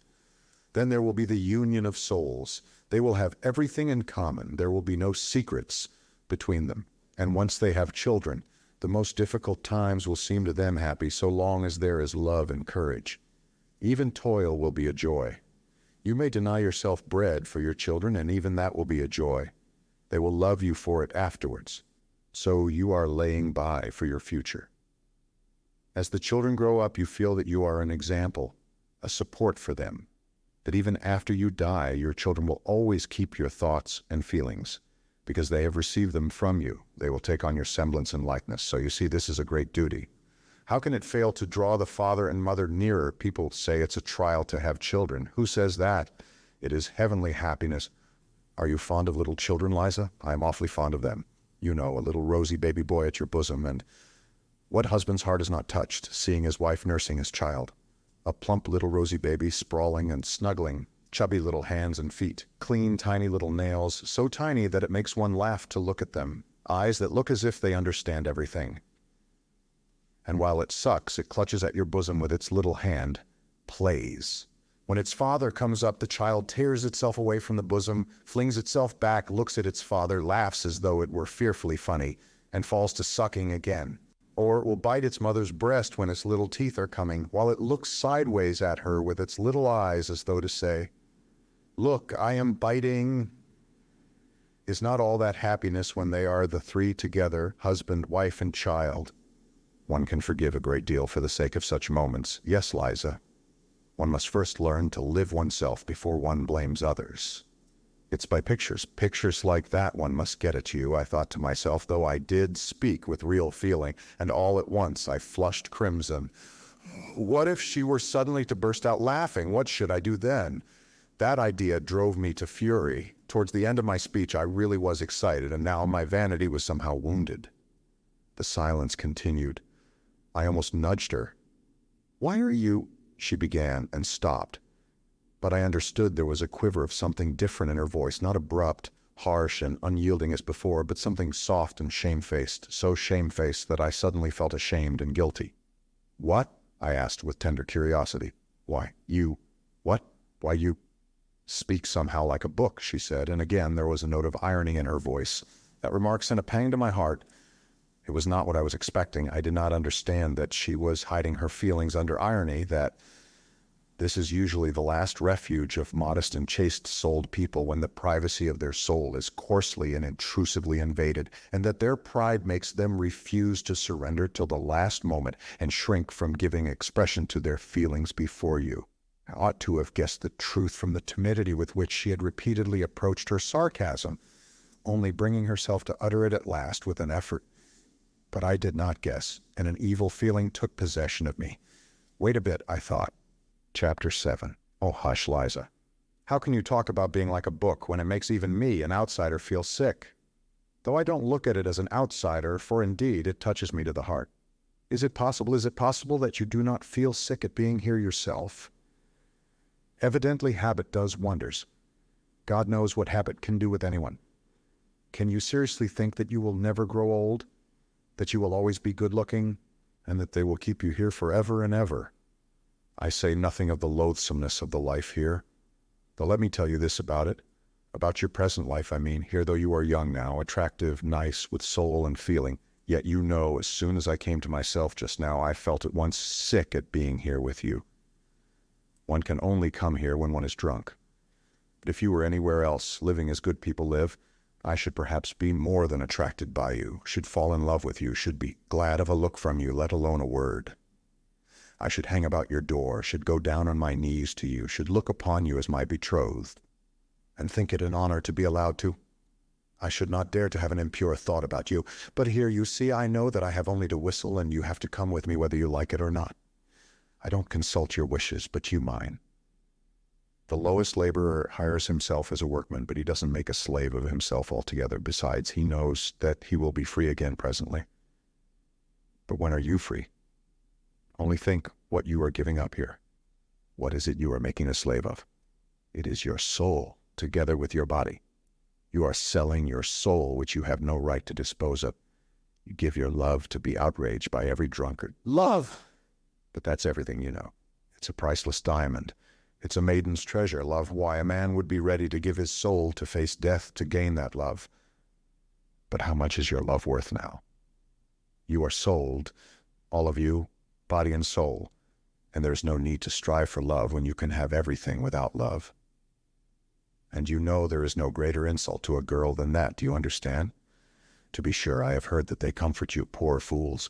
Then there will be the union of souls. They will have everything in common. There will be no secrets between them. And once they have children, the most difficult times will seem to them happy so long as there is love and courage. Even toil will be a joy. You may deny yourself bread for your children, and even that will be a joy. They will love you for it afterwards. So you are laying by for your future. As the children grow up, you feel that you are an example, a support for them, that even after you die, your children will always keep your thoughts and feelings, because they have received them from you. They will take on your semblance and likeness. So you see, this is a great duty. How can it fail to draw the father and mother nearer? People say it's a trial to have children. Who says that? It is heavenly happiness. Are you fond of little children, Liza? I am awfully fond of them. You know, a little rosy baby boy at your bosom, and what husband's heart is not touched, seeing his wife nursing his child? A plump little rosy baby sprawling and snuggling, chubby little hands and feet, clean tiny little nails, so tiny that it makes one laugh to look at them, eyes that look as if they understand everything. And while it sucks, it clutches at your bosom with its little hand, plays. When its father comes up, the child tears itself away from the bosom, flings itself back, looks at its father, laughs as though it were fearfully funny, and falls to sucking again. Or it will bite its mother's breast when its little teeth are coming, while it looks sideways at her with its little eyes as though to say, "Look, I am biting." Is not all that happiness when they are the three together, husband, wife, and child? One can forgive a great deal for the sake of such moments. Yes, Liza. One must first learn to live oneself before one blames others. It's by pictures. Pictures like that one must get at you, I thought to myself, though I did speak with real feeling, and all at once I flushed crimson. What if she were suddenly to burst out laughing? What should I do then? That idea drove me to fury. Towards the end of my speech, I really was excited, and now my vanity was somehow wounded. The silence continued. I almost nudged her. "Why are you—" she began, and stopped. But I understood there was a quiver of something different in her voice, not abrupt, harsh, and unyielding as before, but something soft and shamefaced, so shamefaced that I suddenly felt ashamed and guilty. "What?" I asked with tender curiosity. "Why, you— What? Why, you—" "Speak somehow like a book," she said, and again there was a note of irony in her voice. That remark sent a pang to my heart. It was not what I was expecting. I did not understand that she was hiding her feelings under irony, that this is usually the last refuge of modest and chaste-souled people when the privacy of their soul is coarsely and intrusively invaded, and that their pride makes them refuse to surrender till the last moment and shrink from giving expression to their feelings before you. I ought to have guessed the truth from the timidity with which she had repeatedly approached her sarcasm, only bringing herself to utter it at last with an effort. But I did not guess, and an evil feeling took possession of me. Wait a bit, I thought. Chapter 7. Oh, hush, Liza. How can you talk about being like a book when it makes even me, an outsider, feel sick? Though I don't look at it as an outsider, for indeed it touches me to the heart. Is it possible that you do not feel sick at being here yourself? Evidently habit does wonders. God knows what habit can do with anyone. Can you seriously think that you will never grow old? That you will always be good-looking? And that they will keep you here forever and ever? I say nothing of the loathsomeness of the life here. Though let me tell you this about it. About your present life, I mean, here though you are young now, attractive, nice, with soul and feeling. Yet you know, as soon as I came to myself just now, I felt at once sick at being here with you. One can only come here when one is drunk. But if you were anywhere else, living as good people live, I should perhaps be more than attracted by you, should fall in love with you, should be glad of a look from you, let alone a word. I should hang about your door, should go down on my knees to you, should look upon you as my betrothed, and think it an honor to be allowed to. I should not dare to have an impure thought about you, but here, you see, I know that I have only to whistle and you have to come with me whether you like it or not. I don't consult your wishes, but you mine. The lowest laborer hires himself as a workman, but he doesn't make a slave of himself altogether. Besides, he knows that he will be free again presently. But when are you free? Only think what you are giving up here. What is it you are making a slave of? It is your soul, together with your body. You are selling your soul, which you have no right to dispose of. You give your love to be outraged by every drunkard. Love! But that's everything, you know. It's a priceless diamond. It's a maiden's treasure, love. Why, a man would be ready to give his soul to face death to gain that love. But how much is your love worth now? You are sold, all of you, body and soul, and there's no need to strive for love when you can have everything without love. And you know there is no greater insult to a girl than that, do you understand? To be sure, I have heard that they comfort you, poor fools.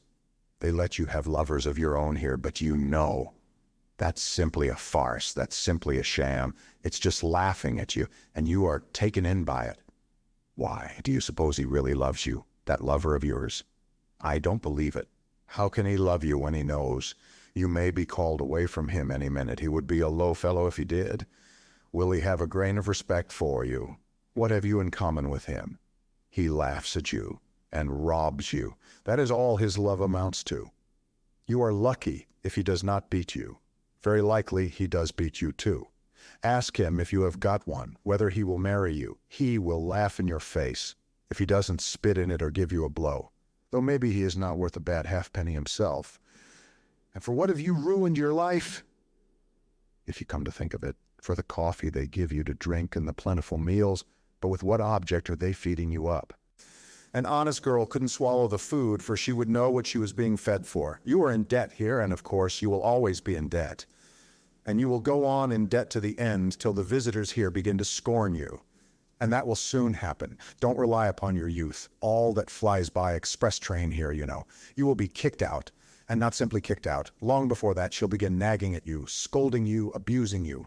They let you have lovers of your own here, but you know. That's simply a farce, that's simply a sham. It's just laughing at you, and you are taken in by it. Why, do you suppose he really loves you, that lover of yours? I don't believe it. How can he love you when he knows you may be called away from him any minute? He would be a low fellow if he did. Will he have a grain of respect for you? What have you in common with him? He laughs at you and robs you. That is all his love amounts to. You are lucky if he does not beat you. Very likely he does beat you too. Ask him if you have got one, whether he will marry you. He will laugh in your face if he doesn't spit in it or give you a blow, though maybe he is not worth a bad halfpenny himself. And for what have you ruined your life? If you come to think of it, for the coffee they give you to drink and the plentiful meals, but with what object are they feeding you up? An honest girl couldn't swallow the food, for she would know what she was being fed for. You are in debt here, and of course you will always be in debt. And you will go on in debt to the end till the visitors here begin to scorn you. And that will soon happen. Don't rely upon your youth. All that flies by express train here, you know. You will be kicked out. and not simply kicked out. Long before that, she'll begin nagging at you, scolding you, abusing you,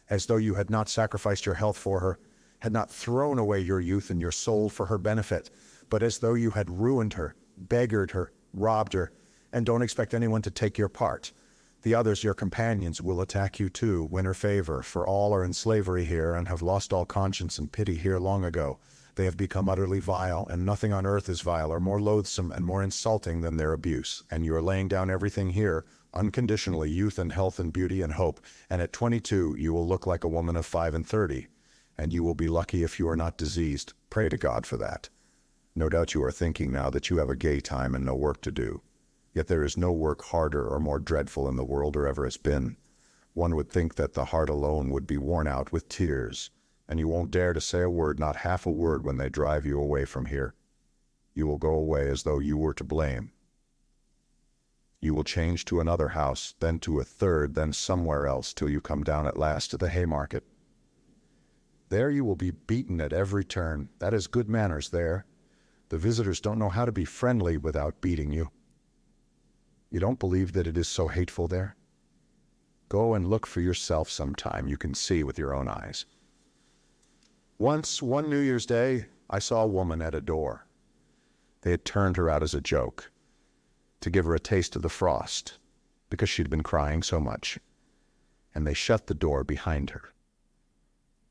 as though you had not sacrificed your health for her, had not thrown away your youth and your soul for her benefit, but as though you had ruined her, beggared her, robbed her, and don't expect anyone to take your part. The others, your companions, will attack you too, win her favor, for all are in slavery here and have lost all conscience and pity here long ago. They have become utterly vile, and nothing on earth is vile or more loathsome and more insulting than their abuse. And you are laying down everything here, unconditionally, youth and health and beauty and hope, and at 22 you will look like a woman of 35, and you will be lucky if you are not diseased. Pray to God for that. No doubt you are thinking now that you have a gay time and no work to do. Yet there is no work harder or more dreadful in the world or ever has been. One would think that the heart alone would be worn out with tears, and you won't dare to say a word, not half a word, when they drive you away from here. You will go away as though you were to blame. You will change to another house, then to a third, then somewhere else, till you come down at last to the Haymarket. There you will be beaten at every turn. That is good manners there. The visitors don't know how to be friendly without beating you. You don't believe that it is so hateful there? Go and look for yourself sometime. You can see with your own eyes. Once, one New Year's Day, I saw a woman at a door. They had turned her out as a joke, to give her a taste of the frost, because she'd been crying so much. And they shut the door behind her.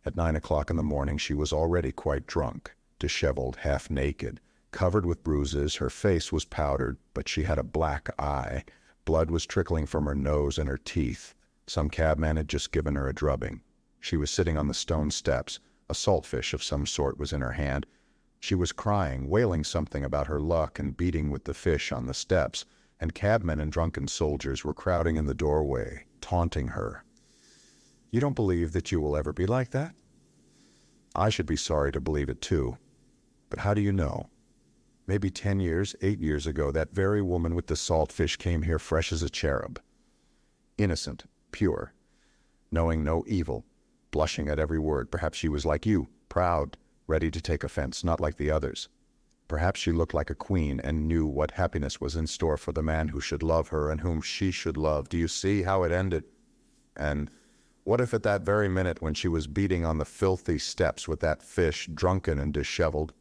At 9 o'clock in the morning, she was already quite drunk, disheveled, half naked, covered with bruises. Her face was powdered, but she had a black eye. Blood was trickling from her nose and her teeth. Some cabman had just given her a drubbing. She was sitting on the stone steps. A saltfish of some sort was in her hand. She was crying, wailing something about her luck and beating with the fish on the steps, and cabmen and drunken soldiers were crowding in the doorway, taunting her. You don't believe that you will ever be like that? I should be sorry to believe it too. But how do you know? Maybe 10 years, 8 years ago, that very woman with the saltfish came here fresh as a cherub. Innocent, pure, knowing no evil, blushing at every word. Perhaps she was like you, proud, ready to take offense, not like the others. Perhaps she looked like a queen and knew what happiness was in store for the man who should love her and whom she should love. Do you see how it ended? And what if at that very minute when she was beating on the filthy steps with that fish, drunken and disheveled,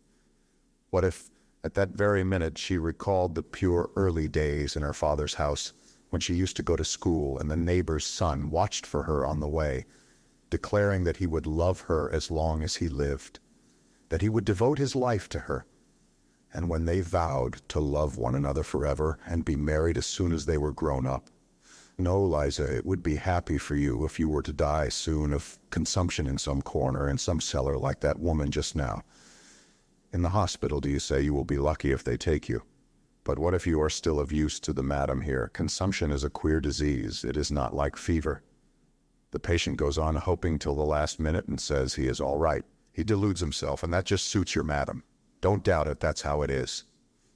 what if at that very minute she recalled the pure early days in her father's house, when she used to go to school and the neighbor's son watched for her on the way, declaring that he would love her as long as he lived, that he would devote his life to her, and when they vowed to love one another forever and be married as soon as they were grown up. No, Liza, it would be happy for you if you were to die soon of consumption in some corner, in some cellar like that woman just now. In the hospital, do you say, you will be lucky if they take you. But what if you are still of use to the madam here? Consumption is a queer disease. It is not like fever. The patient goes on hoping till the last minute and says he is all right. He deludes himself, and that just suits your madam. Don't doubt it, that's how it is.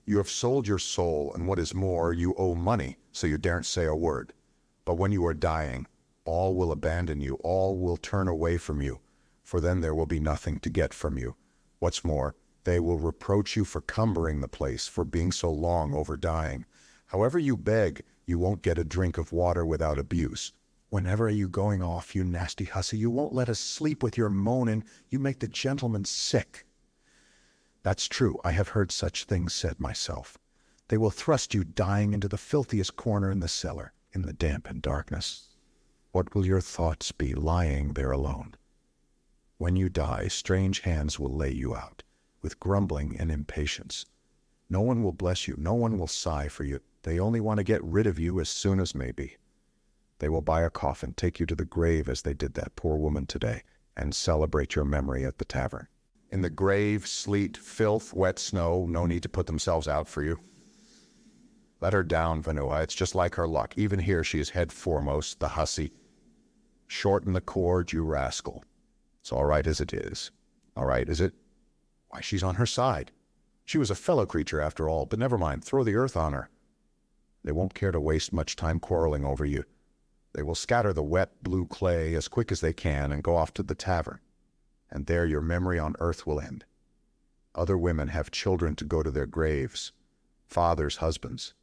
You have sold your soul, and what is more, you owe money, so you daren't say a word. But when you are dying, all will abandon you, all will turn away from you, for then there will be nothing to get from you. What's more, they will reproach you for cumbering the place, for being so long over dying. However you beg, you won't get a drink of water without abuse. Whenever are you going off, you nasty hussy? You won't let us sleep with your moaning. You make the gentleman sick. That's true. I have heard such things said myself. They will thrust you dying into the filthiest corner in the cellar, in the damp and darkness. What will your thoughts be lying there alone? When you die, strange hands will lay you out, with grumbling and impatience. No one will bless you. No one will sigh for you. They only want to get rid of you as soon as may be. They will buy a coffin, take you to the grave as they did that poor woman today, and celebrate your memory at the tavern. In the grave, sleet, filth, wet snow, no need to put themselves out for you. Let her down, Vanua. It's just like her luck. Even here she is head foremost, the hussy. Shorten the cord, you rascal. It's all right as it is. All right, is it? Why, she's on her side. She was a fellow creature after all, but never mind, throw the earth on her. They won't care to waste much time quarreling over you. They will scatter the wet blue clay as quick as they can and go off to the tavern. And there your memory on earth will end. Other women have children to go to their graves, fathers, husbands.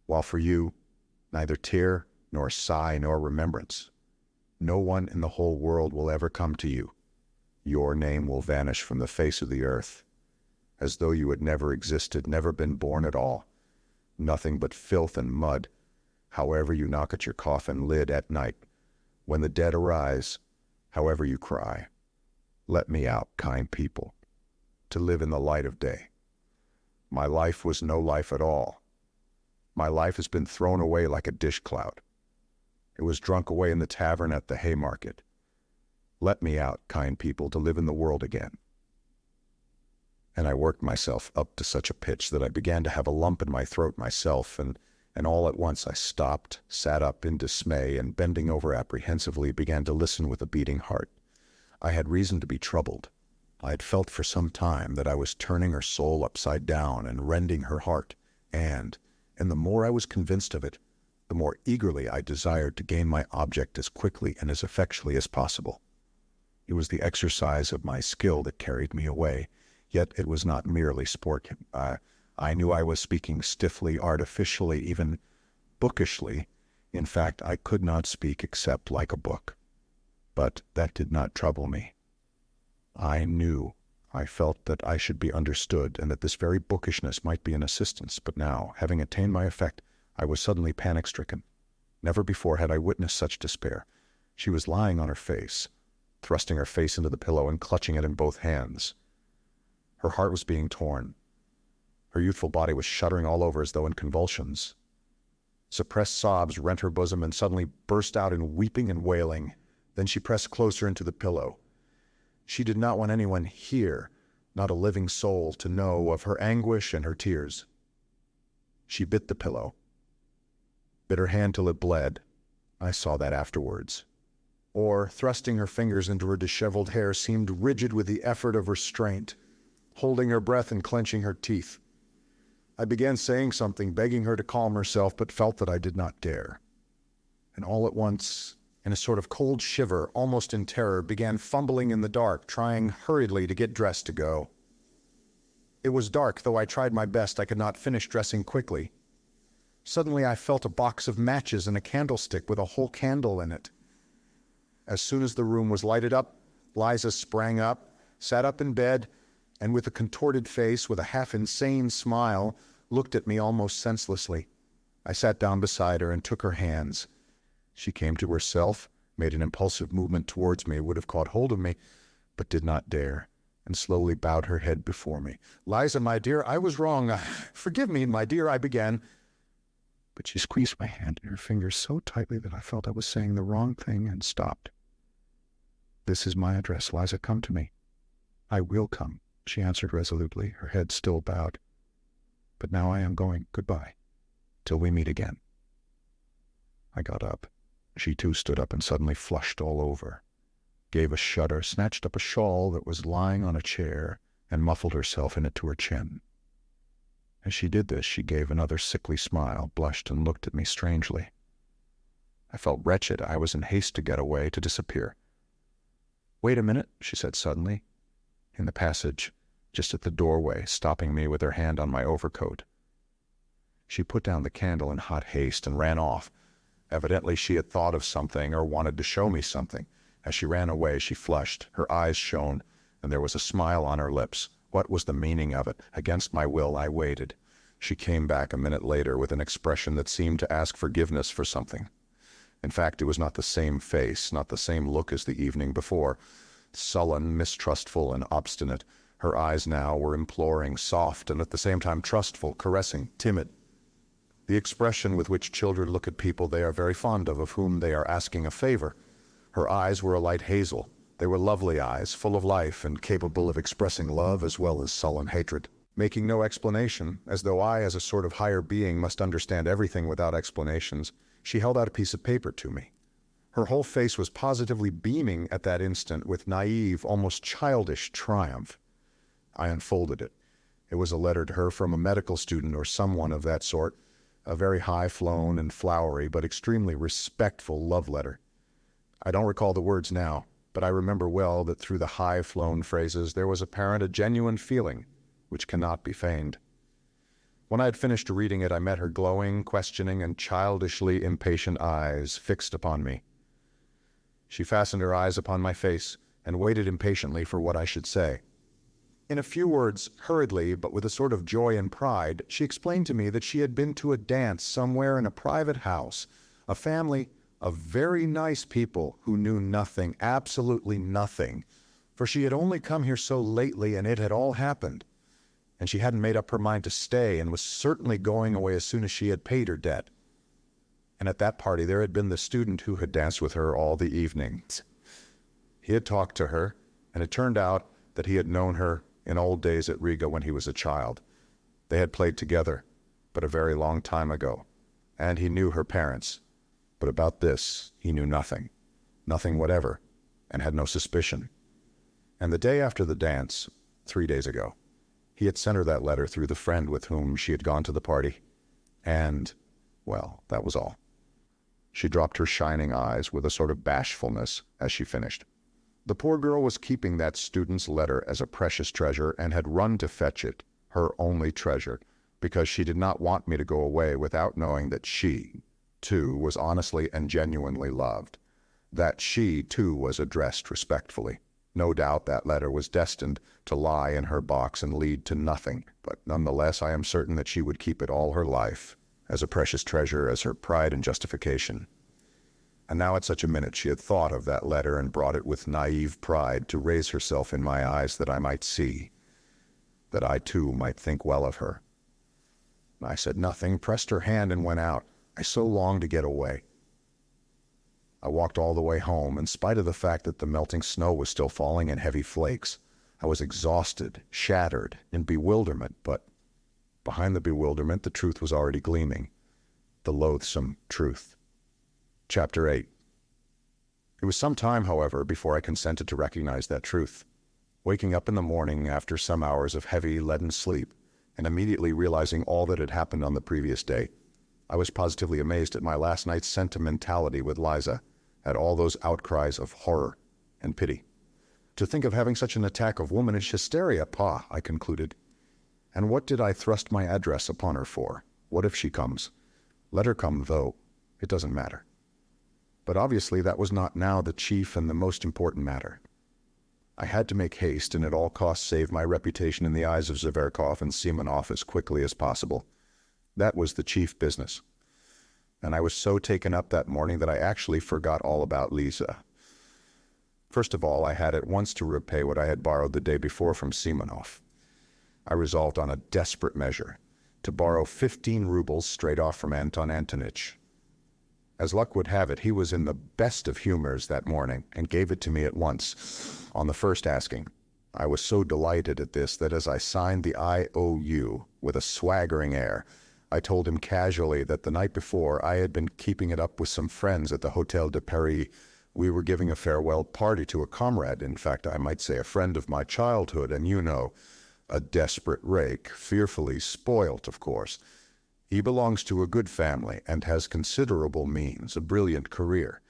while for you, neither tear nor sigh nor remembrance. No one in the whole world will ever come to you. Your name will vanish from the face of the earth, as though you had never existed, never been born at all. Nothing but filth and mud, however you knock at your coffin lid at night. When the dead arise, however you cry, let me out, kind people, to live in the light of day. My life was no life at all. My life has been thrown away like a dish clout. It was drunk away in the tavern at the Haymarket. Let me out, kind people, to live in the world again. And I worked myself up to such a pitch that I began to have a lump in my throat myself, and all at once I stopped, sat up in dismay, and bending over apprehensively began to listen with a beating heart. I had reason to be troubled. I had felt for some time that I was turning her soul upside down and rending her heart, and the more I was convinced of it, the more eagerly I desired to gain my object as quickly and as effectually as possible. It was the exercise of my skill that carried me away, yet it was not merely sport. I knew I was speaking stiffly, artificially, even bookishly. In fact, I could not speak except like a book. But that did not trouble me. I felt that I should be understood, and that this very bookishness might be an assistance. But now, having attained my effect, I was suddenly panic-stricken. Never before had I witnessed such despair. She was lying on her face, thrusting her face into the pillow and clutching it in both hands. Her heart was being torn. Her youthful body was shuddering all over as though in convulsions. Suppressed sobs rent her bosom and suddenly burst out in weeping and wailing. Then she pressed closer into the pillow. She did not want anyone here, not a living soul, to know of her anguish and her tears. She bit the pillow, bit her hand till it bled. I saw that afterwards. Or, thrusting her fingers into her disheveled hair, seemed rigid with the effort of restraint, holding her breath and clenching her teeth. I began saying something, begging her to calm herself, but felt that I did not dare. And all at once, in a sort of cold shiver, almost in terror, began fumbling in the dark, trying hurriedly to get dressed to go. It was dark, though I tried my best. I could not finish dressing quickly. Suddenly I felt a box of matches and a candlestick with a whole candle in it. As soon as the room was lighted up, Liza sprang up, sat up in bed, and with a contorted face, with a half-insane smile, looked at me almost senselessly. I sat down beside her and took her hands. She came to herself, made an impulsive movement towards me, would have caught hold of me, but did not dare, and slowly bowed her head before me. "Liza, my dear, I was wrong. Forgive me, my dear," I began. But she squeezed my hand in her fingers so tightly that I felt I was saying the wrong thing and stopped. "This is my address, Liza. Come to me." "I will come," she answered resolutely, her head still bowed. "But now I am going. Goodbye, till we meet again." I got up. She too stood up and suddenly flushed all over, gave a shudder, snatched up a shawl that was lying on a chair, and muffled herself in it to her chin. As she did this, she gave another sickly smile, blushed, and looked at me strangely. I felt wretched. I was in haste to get away, to disappear. "Wait a minute," she said suddenly, in the passage, just at the doorway, stopping me with her hand on my overcoat. She put down the candle in hot haste and ran off. Evidently she had thought of something or wanted to show me something. As she ran away, she flushed, her eyes shone, and there was a smile on her lips. What was the meaning of it? Against my will, I waited. She came back a minute later with an expression that seemed to ask forgiveness for something. In fact, it was not the same face, not the same look as the evening before. Sullen, mistrustful, and obstinate, her eyes now were imploring, soft, and at the same time trustful, caressing, timid. The expression with which children look at people they are very fond of whom they are asking a favor. Her eyes were a light hazel. They were lovely eyes, full of life and capable of expressing love as well as sullen hatred. Making no explanation, as though I, as a sort of higher being, must understand everything without explanations, she held out a piece of paper to me. Her whole face was positively beaming at that instant with naive, almost childish triumph. I unfolded it. It was a letter to her from a medical student or someone of that sort, a very high-flown and flowery but extremely respectful love letter. I don't recall the words now, but I remember well that through the high-flown phrases there was apparent a genuine feeling which cannot be feigned. When I had finished reading it, I met her glowing, questioning, and childishly impatient eyes fixed upon me. She fastened her eyes upon my face and waited impatiently for what I should say. In a few words, hurriedly, but with a sort of joy and pride, she explained to me that she had been to a dance somewhere in a private house, a family of very nice people who knew nothing, absolutely nothing, for she had only come here so lately and it had all happened, and she hadn't made up her mind to stay and was certainly going away as soon as she had paid her debt. And at that party there had been the student who had danced with her all the evening. He had talked to her, and it turned out that he had known her in old days at Riga when he was a child. They had played together, but a very long time ago, and he knew her parents. But about this he knew nothing, nothing whatever, and had no suspicion. And the day after the dance, 3 days ago, he had sent her that letter through the friend with whom she had gone to the party. And, well, that was all. She dropped her shining eyes with a sort of bashfulness as she finished. The poor girl was keeping that student's letter as a precious treasure and had run to fetch it, her only treasure, because she did not want me to go away without knowing that she, too, was honestly and genuinely loved, that she, too, was addressed respectfully. No doubt that letter was destined to lie in her box and lead to nothing, but nonetheless I am certain that she would keep it all her life, as a precious treasure, as her pride and justification. And now at such a minute she had thought of that letter and brought it with naive pride to raise herself in my eyes that I might see, that I too might think well of her. I said nothing, pressed her hand and went out. I so longed to get away. I walked all the way home, in spite of the fact that the melting snow was still falling in heavy flakes. I was exhausted, shattered, in bewilderment, but behind the bewilderment the truth was already gleaming, the loathsome truth. Chapter 8. It was some time, however, before I consented to recognize that truth. Waking up in the morning after some hours of heavy, leaden sleep, and immediately realizing all that had happened on the previous day, I was positively amazed at my last night's sentimentality with Liza, at all those outcries of horror and pity. To think of having such an attack of womanish hysteria, pah, I concluded. And what did I thrust my address upon her for? What if she comes? Let her come, though. It doesn't matter. But obviously that was not now the chief and the most important matter. I had to make haste and at all costs save my reputation in the eyes of Zverkov and Simonov as quickly as possible. That was the chief business. And I was so taken up that morning that I actually forgot all about Lisa. First of all, I had at once to repay what I had borrowed the day before from Simonov. I resolved on a desperate measure, to borrow 15 rubles straight off from Anton Antonitch. As luck would have it, he was in the best of humors that morning and gave it to me at once, on the first asking. I was so delighted at this that as I signed the IOU with a swaggering air, I told him casually that the night before I had been keeping it up with some friends at the Hotel de Paris. We were giving a farewell party to a comrade, in fact I might say a friend of my childhood, and you know, a desperate rake, fearfully spoilt, of course. He belongs to a good family and has considerable means, a brilliant career.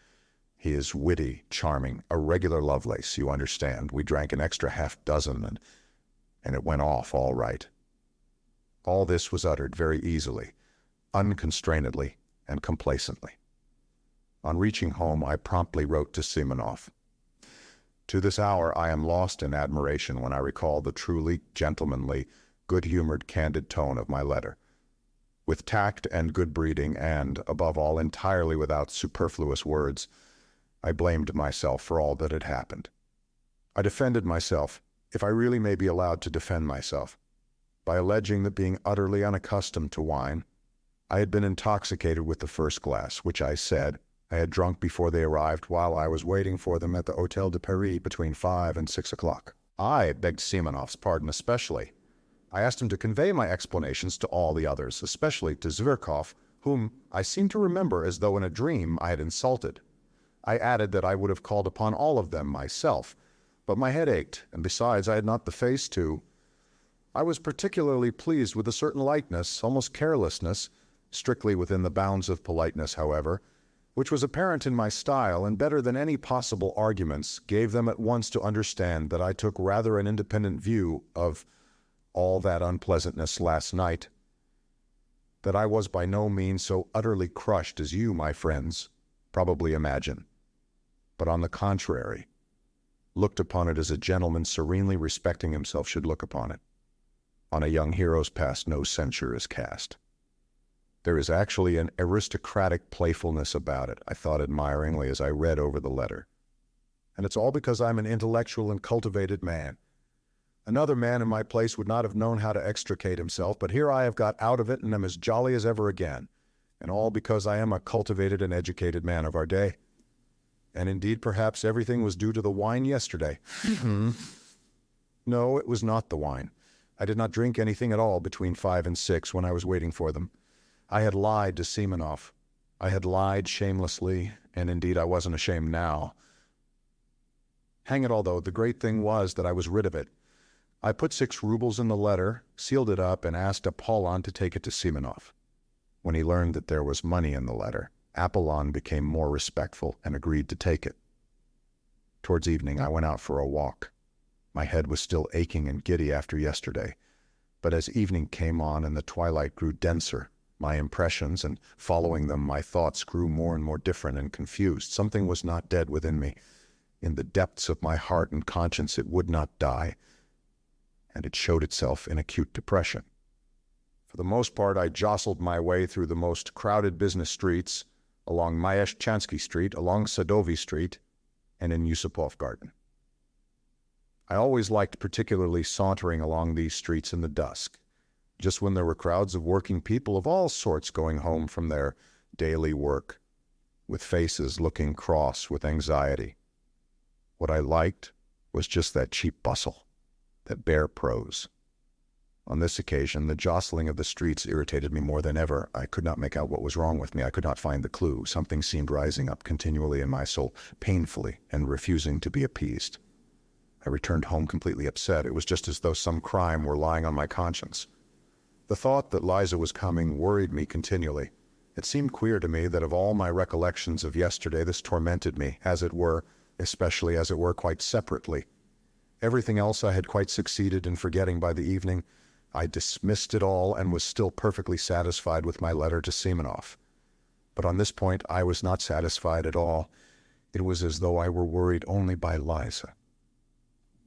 He is witty, charming, a regular Lovelace, you understand. We drank an extra half-dozen and it went off all right. All this was uttered very easily, unconstrainedly, and complacently. On reaching home, I promptly wrote to Simonov. To this hour, I am lost in admiration when I recall the truly gentlemanly, good-humored, candid tone of my letter. With tact and good breeding, and, above all, entirely without superfluous words, I blamed myself for all that had happened. I defended myself, if I really may be allowed to defend myself, by alleging that being utterly unaccustomed to wine, I had been intoxicated with the first glass, which I said I had drunk before they arrived while I was waiting for them at the Hotel de Paris between 5 and 6 o'clock. I begged Simonov's pardon especially. I asked him to convey my explanations to all the others, especially to Zverkov, whom I seemed to remember as though in a dream I had insulted. I added that I would have called upon all of them myself, but my head ached, and besides I had not the face to. I was particularly pleased with a certain lightness, almost carelessness, strictly within the bounds of politeness, however, which was apparent in my style and better than any possible arguments gave them at once to understand that I took rather an independent view of all that unpleasantness last night, that I was by no means so utterly crushed as you, my friends, probably imagine, but on the contrary, looked upon it as a gentleman serenely respecting himself should look upon it. On a young hero's past no censure is cast. There is actually an aristocratic playfulness about it, I thought admiringly as I read over the letter. And it's all because I'm an intellectual and cultivated man. Another man in my place would not have known how to extricate himself, but here I have got out of it and am as jolly as ever again, and all because I am a cultivated and educated man of our day. And indeed, perhaps everything was due to the wine yesterday. No, it was not the wine. I did not drink anything at all between 5 and 6 when I was waiting for them. I had lied to Semenov. I had lied shamelessly, and indeed I wasn't ashamed now. Hang it all, though, the great thing was that I was rid of it. I put 6 rubles in the letter, sealed it up, and asked Apollon to take it to Semenov. When he learned that there was money in the letter, Apollon became more respectful and agreed to take it. Towards evening, I went out for a walk. My head was still aching and giddy after yesterday, but as evening came on and the twilight grew denser, my impressions, and following them, my thoughts grew more and more different and confused. Something was not dead within me. In the depths of my heart and conscience it would not die, and it showed itself in acute depression. For the most part, I jostled my way through the most crowded business streets, along Myeshchansky Street, along Sadovy Street, and in Yusupov Garden. I always liked particularly sauntering along these streets in the dusk, just when there were crowds of working people of all sorts going home from their daily work, with faces looking cross with anxiety. What I liked was just that cheap bustle, that bare prose. On this occasion, the jostling of the streets irritated me more than ever. I could not make out what was wrong with me. I could not find the clue. Something seemed rising up continually in my soul, painfully, and refusing to be appeased. I returned home completely upset. It was just as though some crime were lying on my conscience. The thought that Liza was coming worried me continually. It seemed queer to me that of all my recollections of yesterday, this tormented me, as it were, especially as it were quite separately. Everything else I had quite succeeded in forgetting by the evening. I dismissed it all and was still perfectly satisfied with my letter to Semenov. But on this point I was not satisfied at all. It was as though I were worried only by Liza.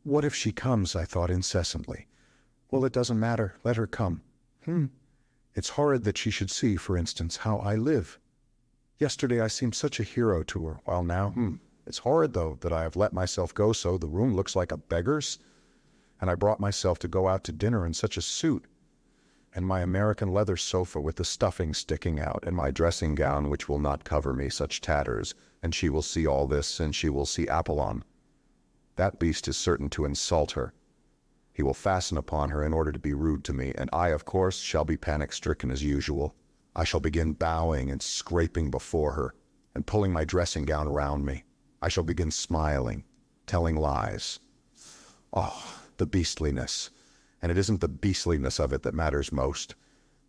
What if she comes, I thought incessantly. Well, it doesn't matter. Let her come. It's horrid that she should see, for instance, how I live. Yesterday I seemed such a hero to her, while now, it's horrid, though, that I have let myself go so. The room looks like a beggar's, and I brought myself to go out to dinner in such a suit, and my American leather sofa with the stuffing sticking out, and my dressing gown which will not cover me, such tatters, and she will see all this, and she will see Apollon. That beast is certain to insult her. He will fasten upon her in order to be rude to me, and I, of course, shall be panic-stricken as usual. I shall begin bowing and scraping before her, and pulling my dressing gown around me. I shall begin smiling, telling lies. Oh, the beastliness. And it isn't the beastliness of it that matters most.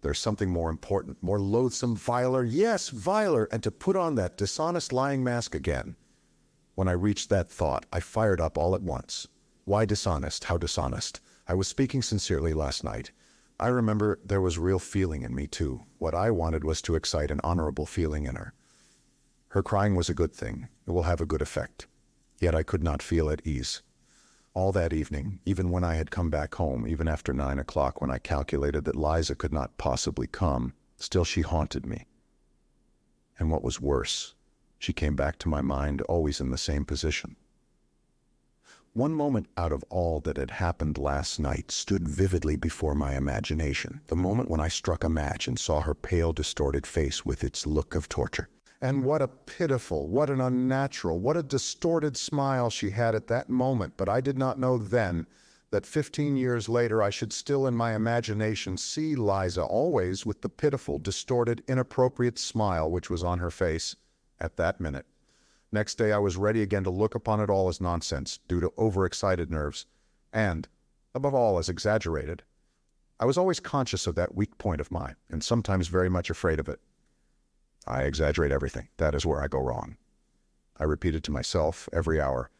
There's something more important, more loathsome, viler, yes, viler, and to put on that dishonest lying mask again. When I reached that thought, I fired up all at once. Why dishonest? How dishonest? I was speaking sincerely last night. I remember there was real feeling in me, too. What I wanted was to excite an honorable feeling in her. Her crying was a good thing. It will have a good effect. Yet I could not feel at ease. All that evening, even when I had come back home, even after 9 o'clock when I calculated that Liza could not possibly come, still she haunted me. And what was worse, she came back to my mind always in the same position. One moment out of all that had happened last night stood vividly before my imagination, the moment when I struck a match and saw her pale, distorted face with its look of torture. And what a pitiful, what an unnatural, what a distorted smile she had at that moment, but I did not know then that 15 years later I should still in my imagination see Liza always with the pitiful, distorted, inappropriate smile which was on her face at that minute. Next day I was ready again to look upon it all as nonsense, due to overexcited nerves, and, above all, as exaggerated. I was always conscious of that weak point of mine, and sometimes very much afraid of it. I exaggerate everything. That is where I go wrong. I repeated to myself every hour.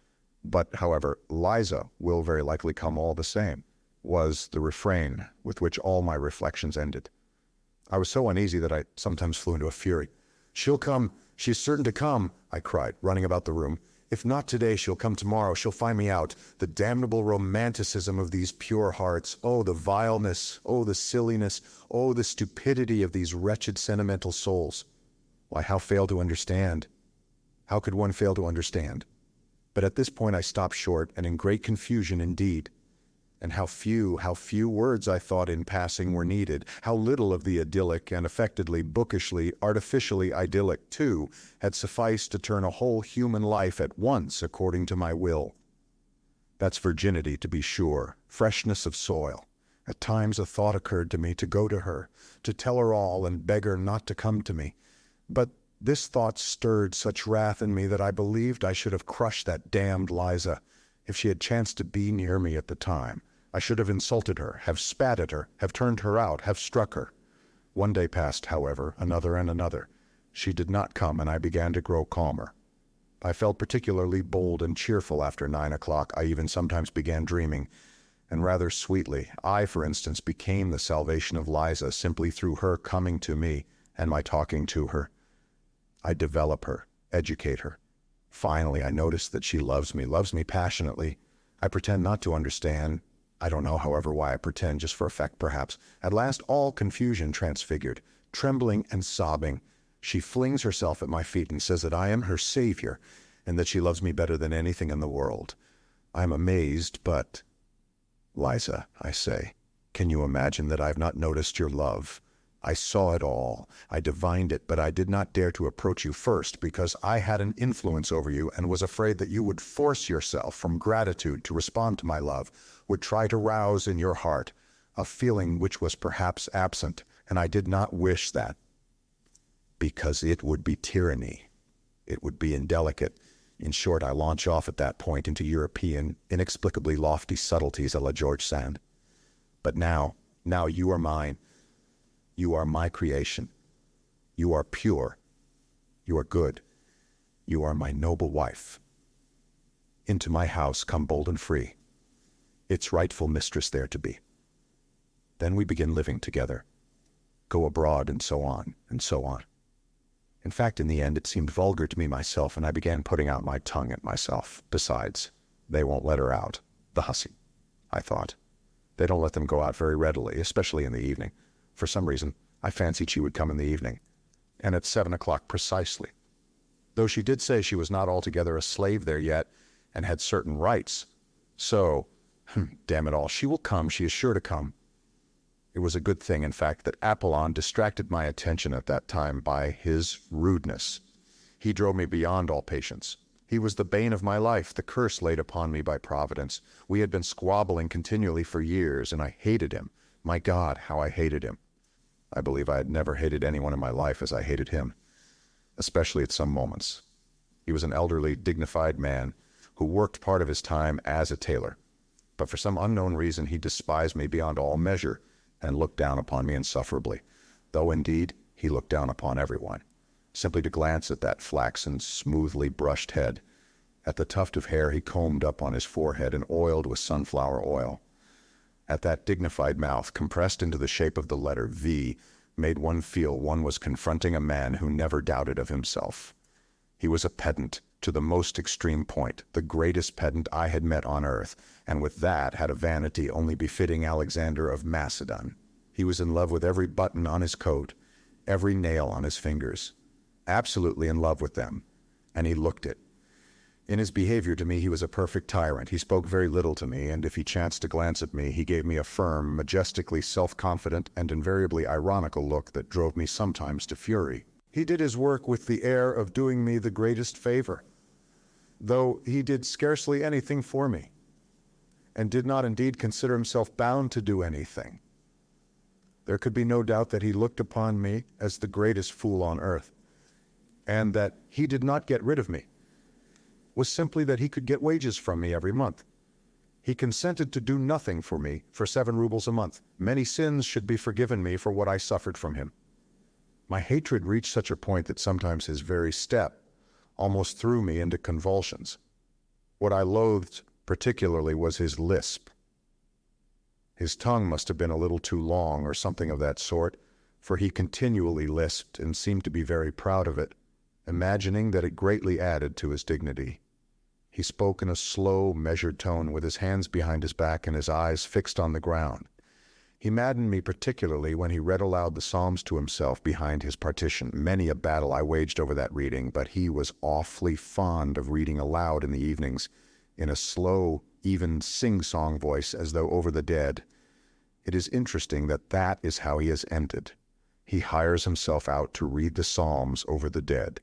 But, however, Liza will very likely come all the same, was the refrain with which all my reflections ended. I was so uneasy that I sometimes flew into a fury. "She'll come. She's certain to come," I cried, running about the room. "If not today, she'll come tomorrow. She'll find me out. The damnable romanticism of these pure hearts. Oh, the vileness. Oh, the silliness. Oh, the stupidity of these wretched sentimental souls. Why, how fail to understand? How could one fail to understand?" But at this point I stopped short, and in great confusion indeed. And how few words I thought in passing were needed, how little of the idyllic and affectedly, bookishly, artificially idyllic, too, had sufficed to turn a whole human life at once according to my will. That's virginity, to be sure, freshness of soil. At times a thought occurred to me to go to her, to tell her all and beg her not to come to me. But this thought stirred such wrath in me that I believed I should have crushed that damned Liza, if she had chanced to be near me at the time. I should have insulted her, have spat at her, have turned her out, have struck her. One day passed, however, another and another. She did not come, and I began to grow calmer. I felt particularly bold and cheerful after 9 o'clock. I even sometimes began dreaming, and rather sweetly. I, for instance, became the salvation of Liza simply through her coming to me and my talking to her. I develop her, educate her. Finally, I notice that she loves me passionately. I pretend not to understand. I don't know, however, why I pretend, just for effect perhaps. At last, all confusion transfigured, trembling and sobbing, she flings herself at my feet and says that I am her savior, and that she loves me better than anything in the world. I am amazed, but... "Liza," I say, "can you imagine that I have not noticed your love? I saw it all. I divined it, but I did not dare to approach you first because I had an influence over you and was afraid that you would force yourself from gratitude to respond to my love, would try to rouse in your heart a feeling which was perhaps absent, and I did not wish that, because it would be tyranny. It would be indelicate. In short, I launch off at that point into European, inexplicably lofty subtleties a la George Sand. But now you are mine. You are my creation. You are pure. You are good. You are my noble wife. Into my house come bold and free. Its rightful mistress there to be. Then we begin living together, go abroad, and so on, and so on. In fact, in the end, it seemed vulgar to me myself, and I began putting out my tongue at myself. Besides, they won't let her out, the hussy, I thought. They don't let them go out very readily, especially in the evening. For some reason, I fancied she would come in the evening, and at 7 o'clock precisely. Though she did say she was not altogether a slave there yet, and had certain rights. So, damn it all, she will come, she is sure to come. It was a good thing, in fact, that Apollon distracted my attention at that time by his rudeness. He drove me beyond all patience. He was the bane of my life, the curse laid upon me by Providence. We had been squabbling continually for years, and I hated him. My God, how I hated him. I believe I had never hated anyone in my life as I hated him, especially at some moments. He was an elderly, dignified man who worked part of his time as a tailor, but for some unknown reason he despised me beyond all measure and looked down upon me insufferably, though indeed he looked down upon everyone. Simply to glance at that flaxen, smoothly brushed head, at the tuft of hair he combed up on his forehead and oiled with sunflower oil, at that dignified mouth, compressed into the shape of the letter V, made one feel one was confronting a man who never doubted of himself. He was a pedant to the most extreme point, the greatest pedant I had met on earth, and with that had a vanity only befitting Alexander of Macedon. He was in love with every button on his coat, every nail on his fingers, absolutely in love with them, and he looked it. In his behavior to me he was a perfect tyrant. He spoke very little to me, and if he chanced to glance at me, he gave me a firm, majestically self-confident, and invariably ironical look that drove me sometimes to fury. He did his work with the air of doing me the greatest favor, though he did scarcely anything for me, and did not indeed consider himself bound to do anything. There could be no doubt that he looked upon me as the greatest fool on earth, and that he did not get rid of me was simply that he could get wages from me every month. He consented to do nothing for me for 7 rubles a month. Many sins should be forgiven me for what I suffered from him. My hatred reached such a point that sometimes his very step almost threw me into convulsions. What I loathed particularly was his lisp. His tongue must have been a little too long or something of that sort, for he continually lisped and seemed to be very proud of it, imagining that it greatly added to his dignity. He spoke in a slow, measured tone, with his hands behind his back and his eyes fixed on the ground. He maddened me particularly when he read aloud the Psalms to himself behind his partition. Many a battle I waged over that reading, but he was awfully fond of reading aloud in the evenings, in a slow, even sing-song voice, as though over the dead. It is interesting that that is how he has ended. He hires himself out to read the Psalms over the dead,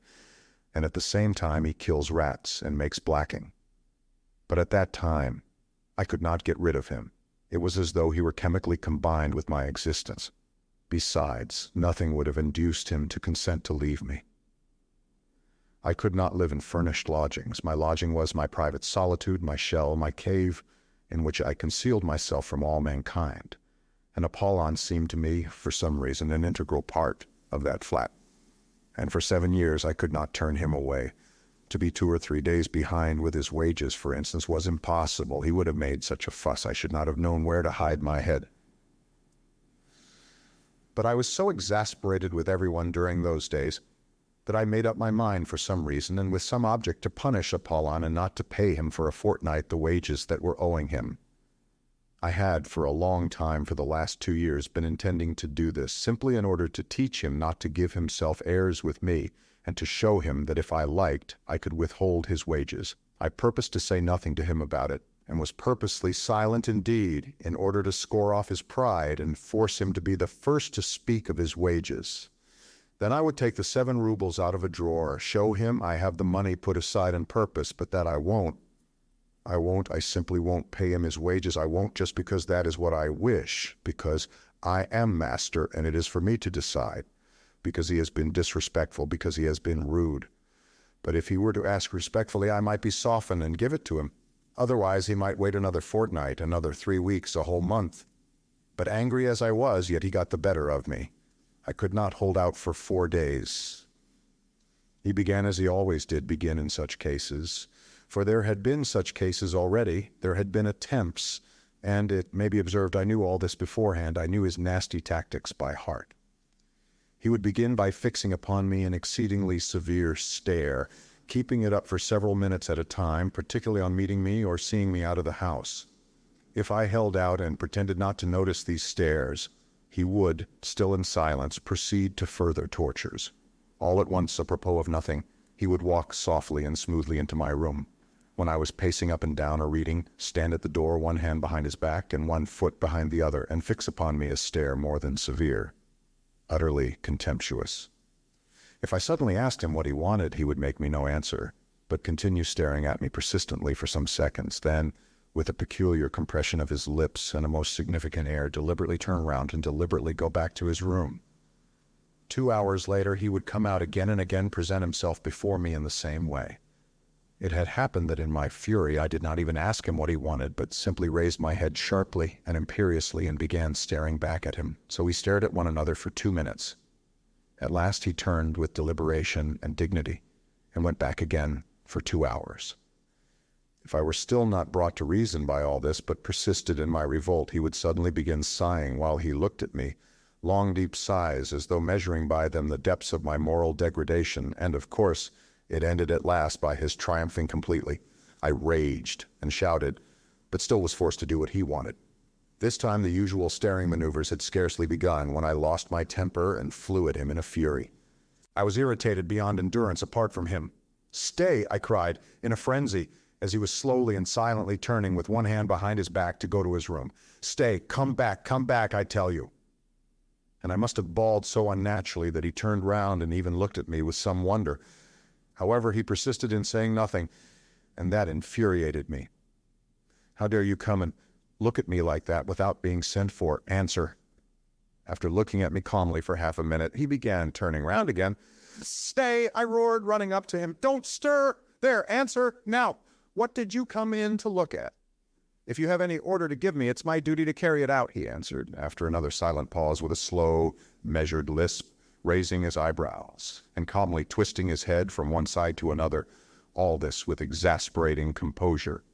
and at the same time he kills rats and makes blacking. But at that time, I could not get rid of him. It was as though he were chemically combined with my existence. Besides, nothing would have induced him to consent to leave me. I could not live in furnished lodgings. My lodging was my private solitude, my shell, my cave, in which I concealed myself from all mankind. And Apollon seemed to me, for some reason, an integral part of that flat. And for 7 years I could not turn him away. To be 2 or 3 days behind with his wages, for instance, was impossible. He would have made such a fuss I should not have known where to hide my head. But I was so exasperated with everyone during those days that I made up my mind for some reason and with some object to punish Apollon and not to pay him for a fortnight the wages that were owing him. I had for a long time, for the last 2 years, been intending to do this, simply in order to teach him not to give himself airs with me, and to show him that if I liked, I could withhold his wages. I purposed to say nothing to him about it, and was purposely silent indeed, in order to score off his pride and force him to be the first to speak of his wages. Then I would take the 7 rubles out of a drawer, show him I have the money put aside on purpose, but that I simply won't pay him his wages. I won't, just because that is what I wish, because I am master and it is for me to decide, because he has been disrespectful, because he has been rude. But if he were to ask respectfully, I might be softened and give it to him. Otherwise, he might wait another fortnight, another 3 weeks, a whole month. But angry as I was, yet he got the better of me. I could not hold out for 4 days. He began as he always did begin in such cases, for there had been such cases already, there had been attempts, and it may be observed I knew all this beforehand. I knew his nasty tactics by heart. He would begin by fixing upon me an exceedingly severe stare, keeping it up for several minutes at a time, particularly on meeting me or seeing me out of the house. If I held out and pretended not to notice these stares, he would, still in silence, proceed to further tortures. All at once, apropos of nothing, he would walk softly and smoothly into my room. When I was pacing up and down or reading, stand at the door, one hand behind his back and one foot behind the other, and fix upon me a stare more than severe, utterly contemptuous. If I suddenly asked him what he wanted, he would make me no answer, but continue staring at me persistently for some seconds, then, with a peculiar compression of his lips and a most significant air, deliberately turn round and deliberately go back to his room. 2 hours later, he would come out again and again, present himself before me in the same way. It had happened that in my fury I did not even ask him what he wanted, but simply raised my head sharply and imperiously and began staring back at him. So we stared at one another for 2 minutes. At last he turned with deliberation and dignity and went back again for 2 hours. If I were still not brought to reason by all this, but persisted in my revolt, he would suddenly begin sighing while he looked at me, long deep sighs, as though measuring by them the depths of my moral degradation, and of course it ended at last by his triumphing completely. I raged and shouted, but still was forced to do what he wanted. This time the usual staring maneuvers had scarcely begun when I lost my temper and flew at him in a fury. I was irritated beyond endurance apart from him. "Stay!" I cried, in a frenzy, as he was slowly and silently turning with one hand behind his back to go to his room. "Stay! Come back, I tell you!" And I must have bawled so unnaturally that he turned round and even looked at me with some wonder. However, he persisted in saying nothing, and that infuriated me. "How dare you come and look at me like that without being sent for? Answer." After looking at me calmly for half a minute, he began turning round again. "Stay!" I roared, running up to him. "Don't stir! There, answer now! What did you come in to look at?" "If you have any order to give me, it's my duty to carry it out," he answered, after another silent pause, with a slow, measured lisp, raising his eyebrows and calmly twisting his head from one side to another, all this with exasperating composure.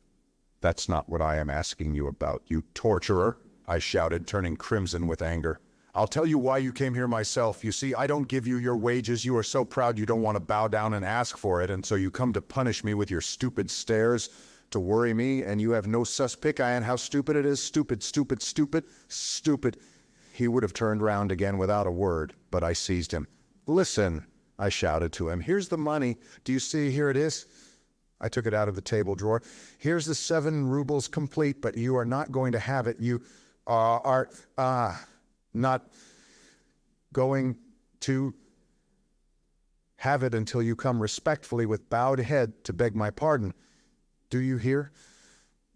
"That's not what I am asking you about, you torturer," I shouted, turning crimson with anger. I'll tell you why you came here myself. You see, I don't give you your wages. You are so proud you don't want to bow down and ask for it, and so you come to punish me with your stupid stares, to worry me, and you have no suspic on how stupid it is. Stupid, stupid, stupid, stupid. He would have turned round again without a word, but I seized him. Listen, I shouted to him. Here's the money. Do you see? Here it is. I took it out of the table drawer. Here's the 7 rubles complete, but you are not going to have it. You are not going to have it until you come respectfully with bowed head to beg my pardon. Do you hear?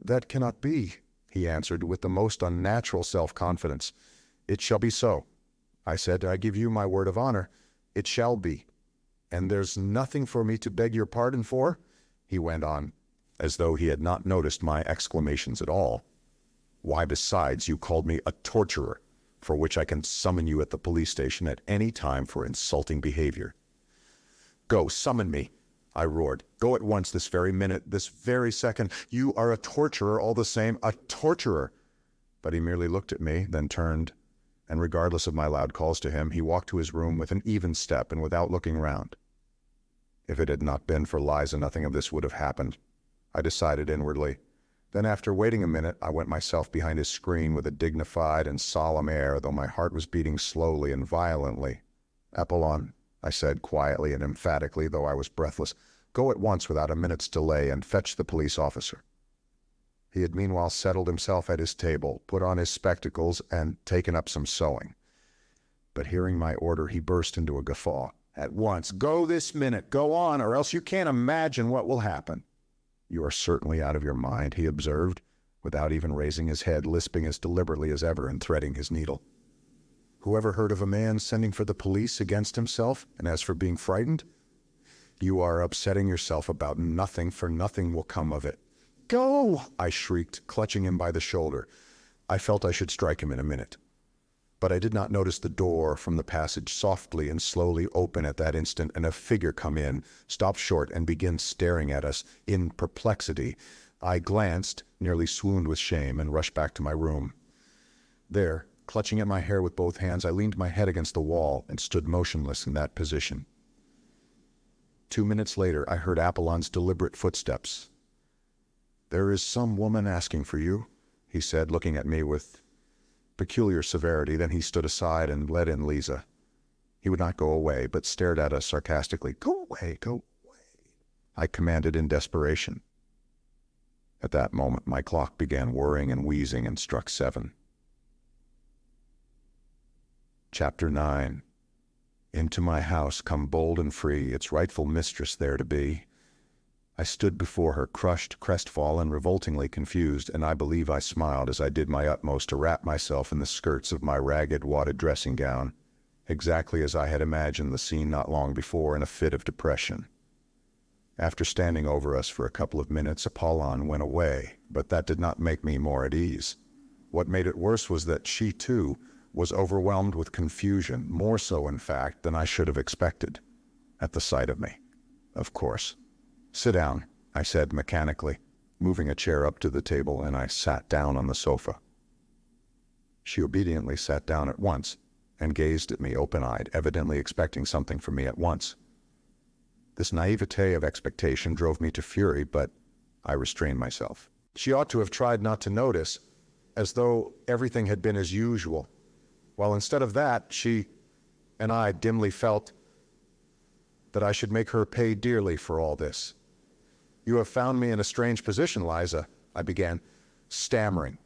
That cannot be, he answered with the most unnatural self-confidence. It shall be so. I said, I give you my word of honor. It shall be. And there's nothing for me to beg your pardon for? He went on, as though he had not noticed my exclamations at all. Why, besides, you called me a torturer, for which I can summon you at the police station at any time for insulting behavior. Go, summon me, I roared. Go at once, this very minute, this very second. You are a torturer all the same, a torturer. But he merely looked at me, then turned, and regardless of my loud calls to him, he walked to his room with an even step and without looking round. If it had not been for Liza, nothing of this would have happened, I decided inwardly. Then after waiting a minute, I went myself behind his screen with a dignified and solemn air, though my heart was beating slowly and violently. Apollon, I said quietly and emphatically, though I was breathless, go at once without a minute's delay and fetch the police officer. He had meanwhile settled himself at his table, put on his spectacles, and taken up some sewing. But hearing my order, he burst into a guffaw. At once, go this minute, go on, or else you can't imagine what will happen. You are certainly out of your mind, he observed, without even raising his head, lisping as deliberately as ever and threading his needle. Who ever heard of a man sending for the police against himself? And as for being frightened, you are upsetting yourself about nothing, for nothing will come of it. Go, I shrieked, clutching him by the shoulder. I felt I should strike him in a minute. But I did not notice the door from the passage softly and slowly open at that instant, and a figure come in, stop short, and begin staring at us in perplexity. I glanced, nearly swooned with shame, and rushed back to my room. There, clutching at my hair with both hands, I leaned my head against the wall and stood motionless in that position. 2 minutes later, I heard Apollon's deliberate footsteps. There is some woman asking for you, he said, looking at me with peculiar severity. Then he stood aside and let in Liza. He would not go away, but stared at us sarcastically. Go away, go away, I commanded in desperation. At that moment, my clock began whirring and wheezing and struck 7. Chapter 9. Into my house come bold and free, its rightful mistress there to be. I stood before her, crushed, crestfallen, revoltingly confused, and I believe I smiled as I did my utmost to wrap myself in the skirts of my ragged, wadded dressing gown, exactly as I had imagined the scene not long before in a fit of depression. After standing over us for a couple of minutes, Apollon went away, but that did not make me more at ease. What made it worse was that she, too, was overwhelmed with confusion, more so, in fact, than I should have expected, at the sight of me, of course. Sit down, I said mechanically, moving a chair up to the table, and I sat down on the sofa. She obediently sat down at once and gazed at me open-eyed, evidently expecting something from me at once. This naivete of expectation drove me to fury, but I restrained myself. She ought to have tried not to notice, as though everything had been as usual, while instead of that, she and I dimly felt that I should make her pay dearly for all this. You have found me in a strange position, Liza, I began, stammering,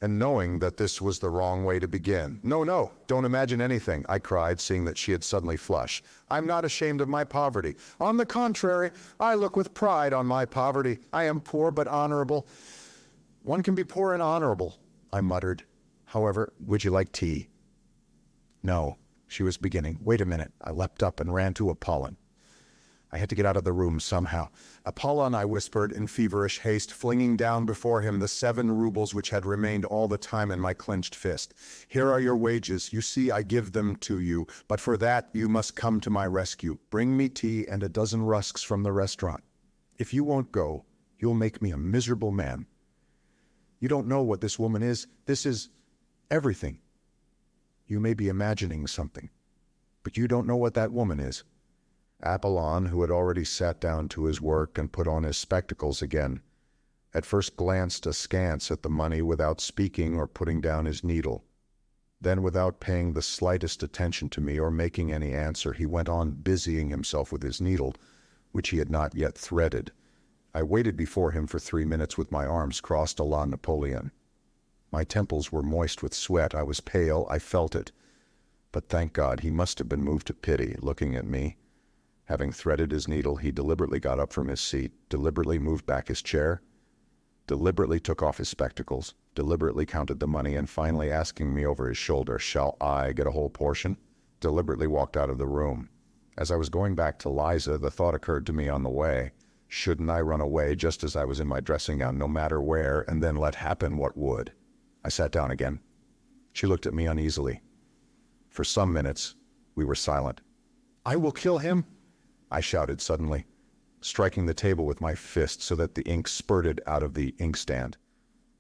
and knowing that this was the wrong way to begin. No, don't imagine anything, I cried, seeing that she had suddenly flushed. I'm not ashamed of my poverty. On the contrary, I look with pride on my poverty. I am poor but honorable. One can be poor and honorable, I muttered. However, would you like tea? No, she was beginning. Wait a minute. I leapt up and ran to Apollon. I had to get out of the room somehow. Apollon, I whispered in feverish haste, flinging down before him the 7 rubles which had remained all the time in my clenched fist. Here are your wages. You see, I give them to you, but for that you must come to my rescue. Bring me tea and a dozen rusks from the restaurant. If you won't go, you'll make me a miserable man. You don't know what this woman is. This is everything. You may be imagining something, but you don't know what that woman is." Apollon, who had already sat down to his work and put on his spectacles again, at first glanced askance at the money without speaking or putting down his needle. Then, without paying the slightest attention to me or making any answer, he went on busying himself with his needle, which he had not yet threaded. I waited before him for 3 minutes with my arms crossed à la Napoleon. My temples were moist with sweat. I was pale. I felt it. But thank God, he must have been moved to pity, looking at me. Having threaded his needle, he deliberately got up from his seat, deliberately moved back his chair, deliberately took off his spectacles, deliberately counted the money, and finally asking me over his shoulder, "Shall I get a whole portion?" deliberately walked out of the room. As I was going back to Liza, the thought occurred to me on the way. Shouldn't I run away just as I was in my dressing gown, no matter where, and then let happen what would? I sat down again. She looked at me uneasily. For some minutes, we were silent. "I will kill him," I shouted suddenly, striking the table with my fist so that the ink spurted out of the inkstand.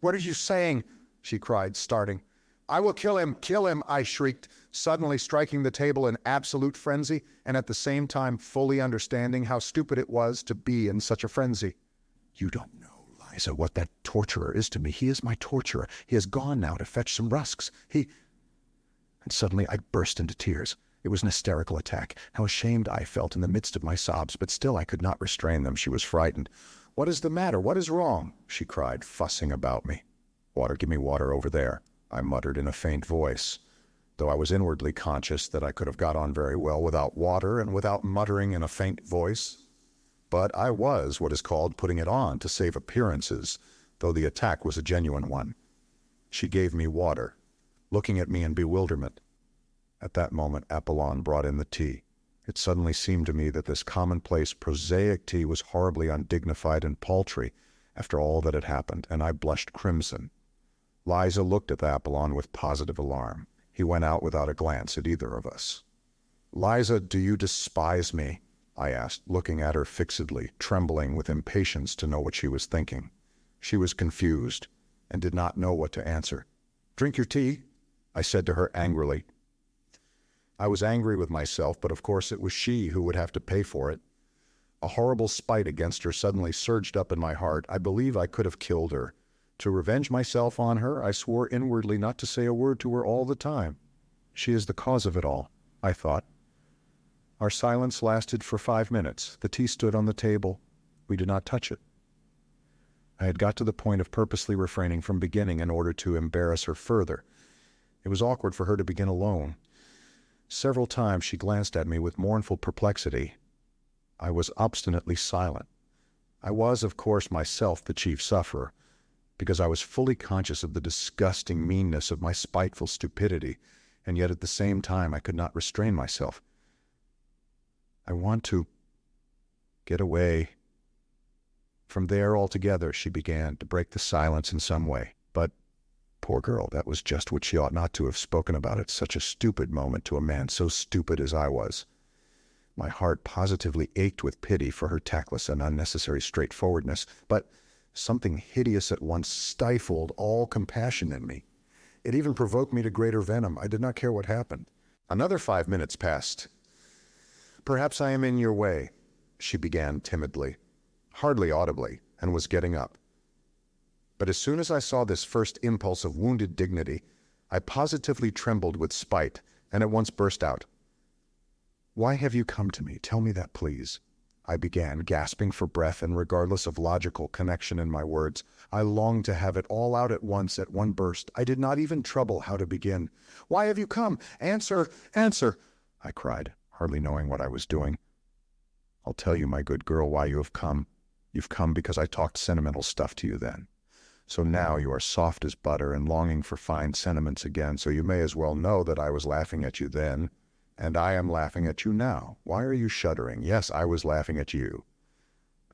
"What are you saying?" she cried, starting. "I will kill him," I shrieked, suddenly striking the table in absolute frenzy, and at the same time fully understanding how stupid it was to be in such a frenzy. "You don't know, Liza, what that torturer is to me. He is my torturer. He has gone now to fetch some rusks. And suddenly I burst into tears. It was an hysterical attack. How ashamed I felt in the midst of my sobs, but still I could not restrain them. She was frightened. "What is the matter? What is wrong?" she cried, fussing about me. "Water, give me water over there," I muttered in a faint voice, though I was inwardly conscious that I could have got on very well without water and without muttering in a faint voice. But I was what is called putting it on to save appearances, though the attack was a genuine one. She gave me water, looking at me in bewilderment. At that moment, Apollon brought in the tea. It suddenly seemed to me that this commonplace, prosaic tea was horribly undignified and paltry after all that had happened, and I blushed crimson. Liza looked at Apollon with positive alarm. He went out without a glance at either of us. "Liza, do you despise me?" I asked, looking at her fixedly, trembling with impatience to know what she was thinking. She was confused and did not know what to answer. "Drink your tea," I said to her angrily. I was angry with myself, but of course it was she who would have to pay for it. A horrible spite against her suddenly surged up in my heart. I believe I could have killed her. To revenge myself on her, I swore inwardly not to say a word to her all the time. She is the cause of it all, I thought. Our silence lasted for 5 minutes. The tea stood on the table. We did not touch it. I had got to the point of purposely refraining from beginning in order to embarrass her further. It was awkward for her to begin alone. Several times she glanced at me with mournful perplexity. I was obstinately silent. I was, of course, myself the chief sufferer, because I was fully conscious of the disgusting meanness of my spiteful stupidity, and yet at the same time I could not restrain myself. "I want to get away from there altogether," she began, to break the silence in some way. But, poor girl, that was just what she ought not to have spoken about at such a stupid moment to a man so stupid as I was. My heart positively ached with pity for her tactless and unnecessary straightforwardness, but something hideous at once stifled all compassion in me. It even provoked me to greater venom. I did not care what happened. Another 5 minutes passed. "Perhaps I am in your way," she began timidly, hardly audibly, and was getting up. But as soon as I saw this first impulse of wounded dignity, I positively trembled with spite, and at once burst out. "Why have you come to me? Tell me that, please," I began, gasping for breath and regardless of logical connection in my words. I longed to have it all out at once, at one burst. I did not even trouble how to begin. "Why have you come? Answer, answer," I cried, hardly knowing what I was doing. "I'll tell you, my good girl, why you have come. You've come because I talked sentimental stuff to you then. So now you are soft as butter and longing for fine sentiments again, so you may as well know that I was laughing at you then, and I am laughing at you now. Why are you shuddering? Yes, I was laughing at you.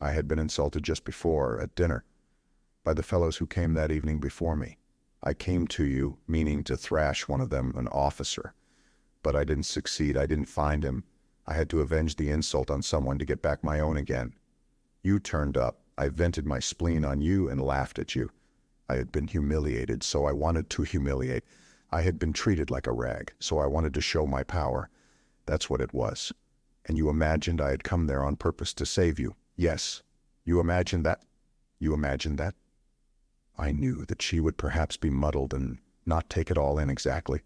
I had been insulted just before, at dinner, by the fellows who came that evening before me. I came to you, meaning to thrash one of them, an officer. But I didn't succeed. I didn't find him. I had to avenge the insult on someone to get back my own again. You turned up. I vented my spleen on you and laughed at you. I had been humiliated, so I wanted to humiliate. I had been treated like a rag, so I wanted to show my power. That's what it was. And you imagined I had come there on purpose to save you. Yes, you imagined that? You imagined that? I knew that she would perhaps be muddled and not take it all in exactly,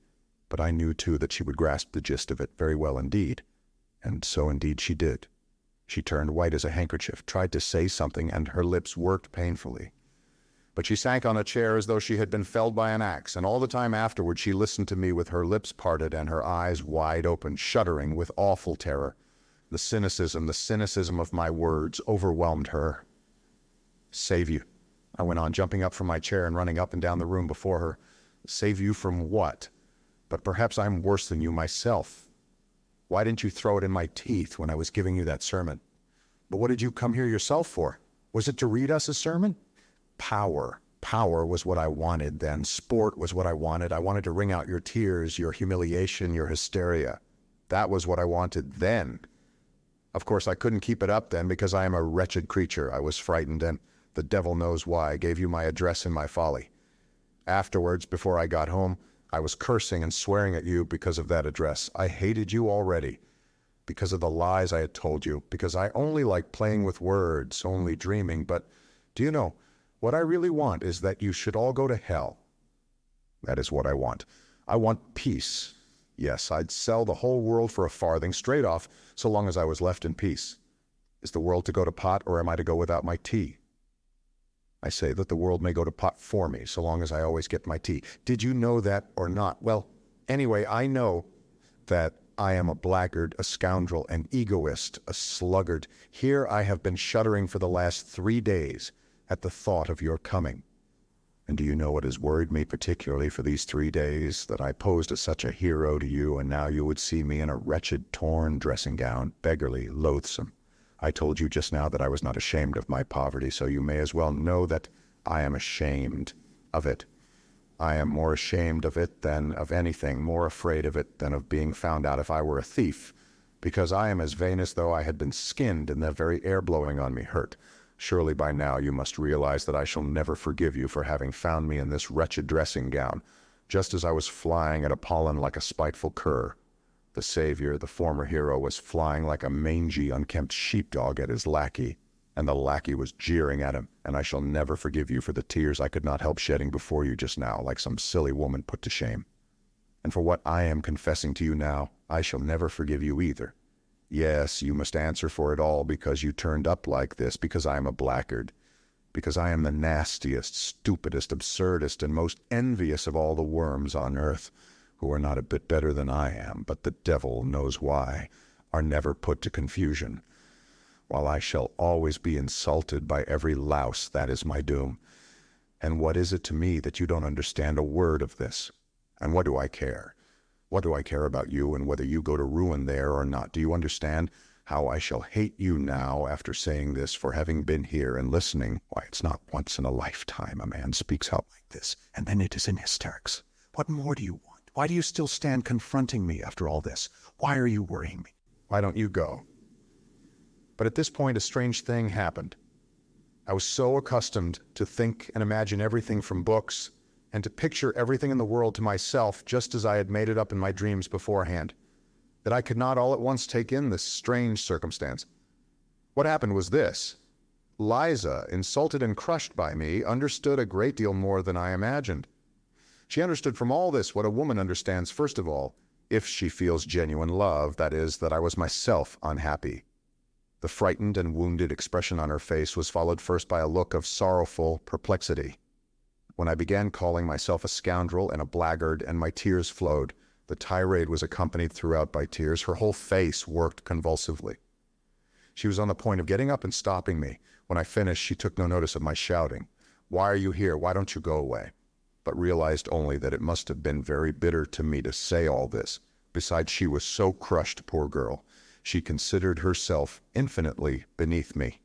but I knew too that she would grasp the gist of it very well indeed. And so indeed she did. She turned white as a handkerchief, tried to say something, and her lips worked painfully. But she sank on a chair as though she had been felled by an axe, and all the time afterward she listened to me with her lips parted and her eyes wide open, shuddering with awful terror. The cynicism of my words overwhelmed her. Save you, I went on, jumping up from my chair and running up and down the room before her. Save you from what? But perhaps I'm worse than you myself. Why didn't you throw it in my teeth when I was giving you that sermon? But what did you come here yourself for? Was it to read us a sermon? Power. Power was what I wanted then. Sport was what I wanted. I wanted to wring out your tears, your humiliation, your hysteria. That was what I wanted then. Of course, I couldn't keep it up then because I am a wretched creature. I was frightened, and the devil knows why I gave you my address in my folly. Afterwards, before I got home, I was cursing and swearing at you because of that address. I hated you already, because of the lies I had told you, because I only like playing with words, only dreaming. But do you know, what I really want is that you should all go to hell. That is what I want. I want peace. Yes, I'd sell the whole world for a farthing straight off, so long as I was left in peace. Is the world to go to pot, or am I to go without my tea? I say that the world may go to pot for me, so long as I always get my tea. Did you know that or not? Well, anyway, I know that I am a blackguard, a scoundrel, an egoist, a sluggard. Here I have been shuddering for the last 3 days at the thought of your coming. And do you know what has worried me particularly for these 3 days? That I posed as such a hero to you, and now you would see me in a wretched, torn dressing gown, beggarly, loathsome. I told you just now that I was not ashamed of my poverty, so you may as well know that I am ashamed of it. I am more ashamed of it than of anything, more afraid of it than of being found out if I were a thief, because I am as vain as though I had been skinned and the very air blowing on me hurt. Surely by now you must realize that I shall never forgive you for having found me in this wretched dressing gown, just as I was flying at Apollon like a spiteful cur. The savior, the former hero, was flying like a mangy, unkempt sheepdog at his lackey, and the lackey was jeering at him, and I shall never forgive you for the tears I could not help shedding before you just now, like some silly woman put to shame. And for what I am confessing to you now, I shall never forgive you either. Yes, you must answer for it all because you turned up like this, because I am a blackguard, because I am the nastiest, stupidest, absurdest, and most envious of all the worms on earth, who are not a bit better than I am, but the devil knows why, are never put to confusion. While I shall always be insulted by every louse, that is my doom. And what is it to me that you don't understand a word of this? And what do I care? What do I care about you and whether you go to ruin there or not? Do you understand how I shall hate you now after saying this for having been here and listening? Why, it's not once in a lifetime a man speaks out like this, and then it is in hysterics. What more do you want? Why do you still stand confronting me after all this? Why are you worrying me? Why don't you go? But at this point, a strange thing happened. I was so accustomed to think and imagine everything from books and to picture everything in the world to myself just as I had made it up in my dreams beforehand, that I could not all at once take in this strange circumstance. What happened was this. Liza, insulted and crushed by me, understood a great deal more than I imagined. She understood from all this what a woman understands first of all, if she feels genuine love, that is, that I was myself unhappy. The frightened and wounded expression on her face was followed first by a look of sorrowful perplexity. When I began calling myself a scoundrel and a blackguard and my tears flowed, the tirade was accompanied throughout by tears. Her whole face worked convulsively. She was on the point of getting up and stopping me. When I finished, she took no notice of my shouting. "Why are you here? Why don't you go away?" But realized only that it must have been very bitter to me to say all this. Besides, she was so crushed, poor girl. She considered herself infinitely beneath me.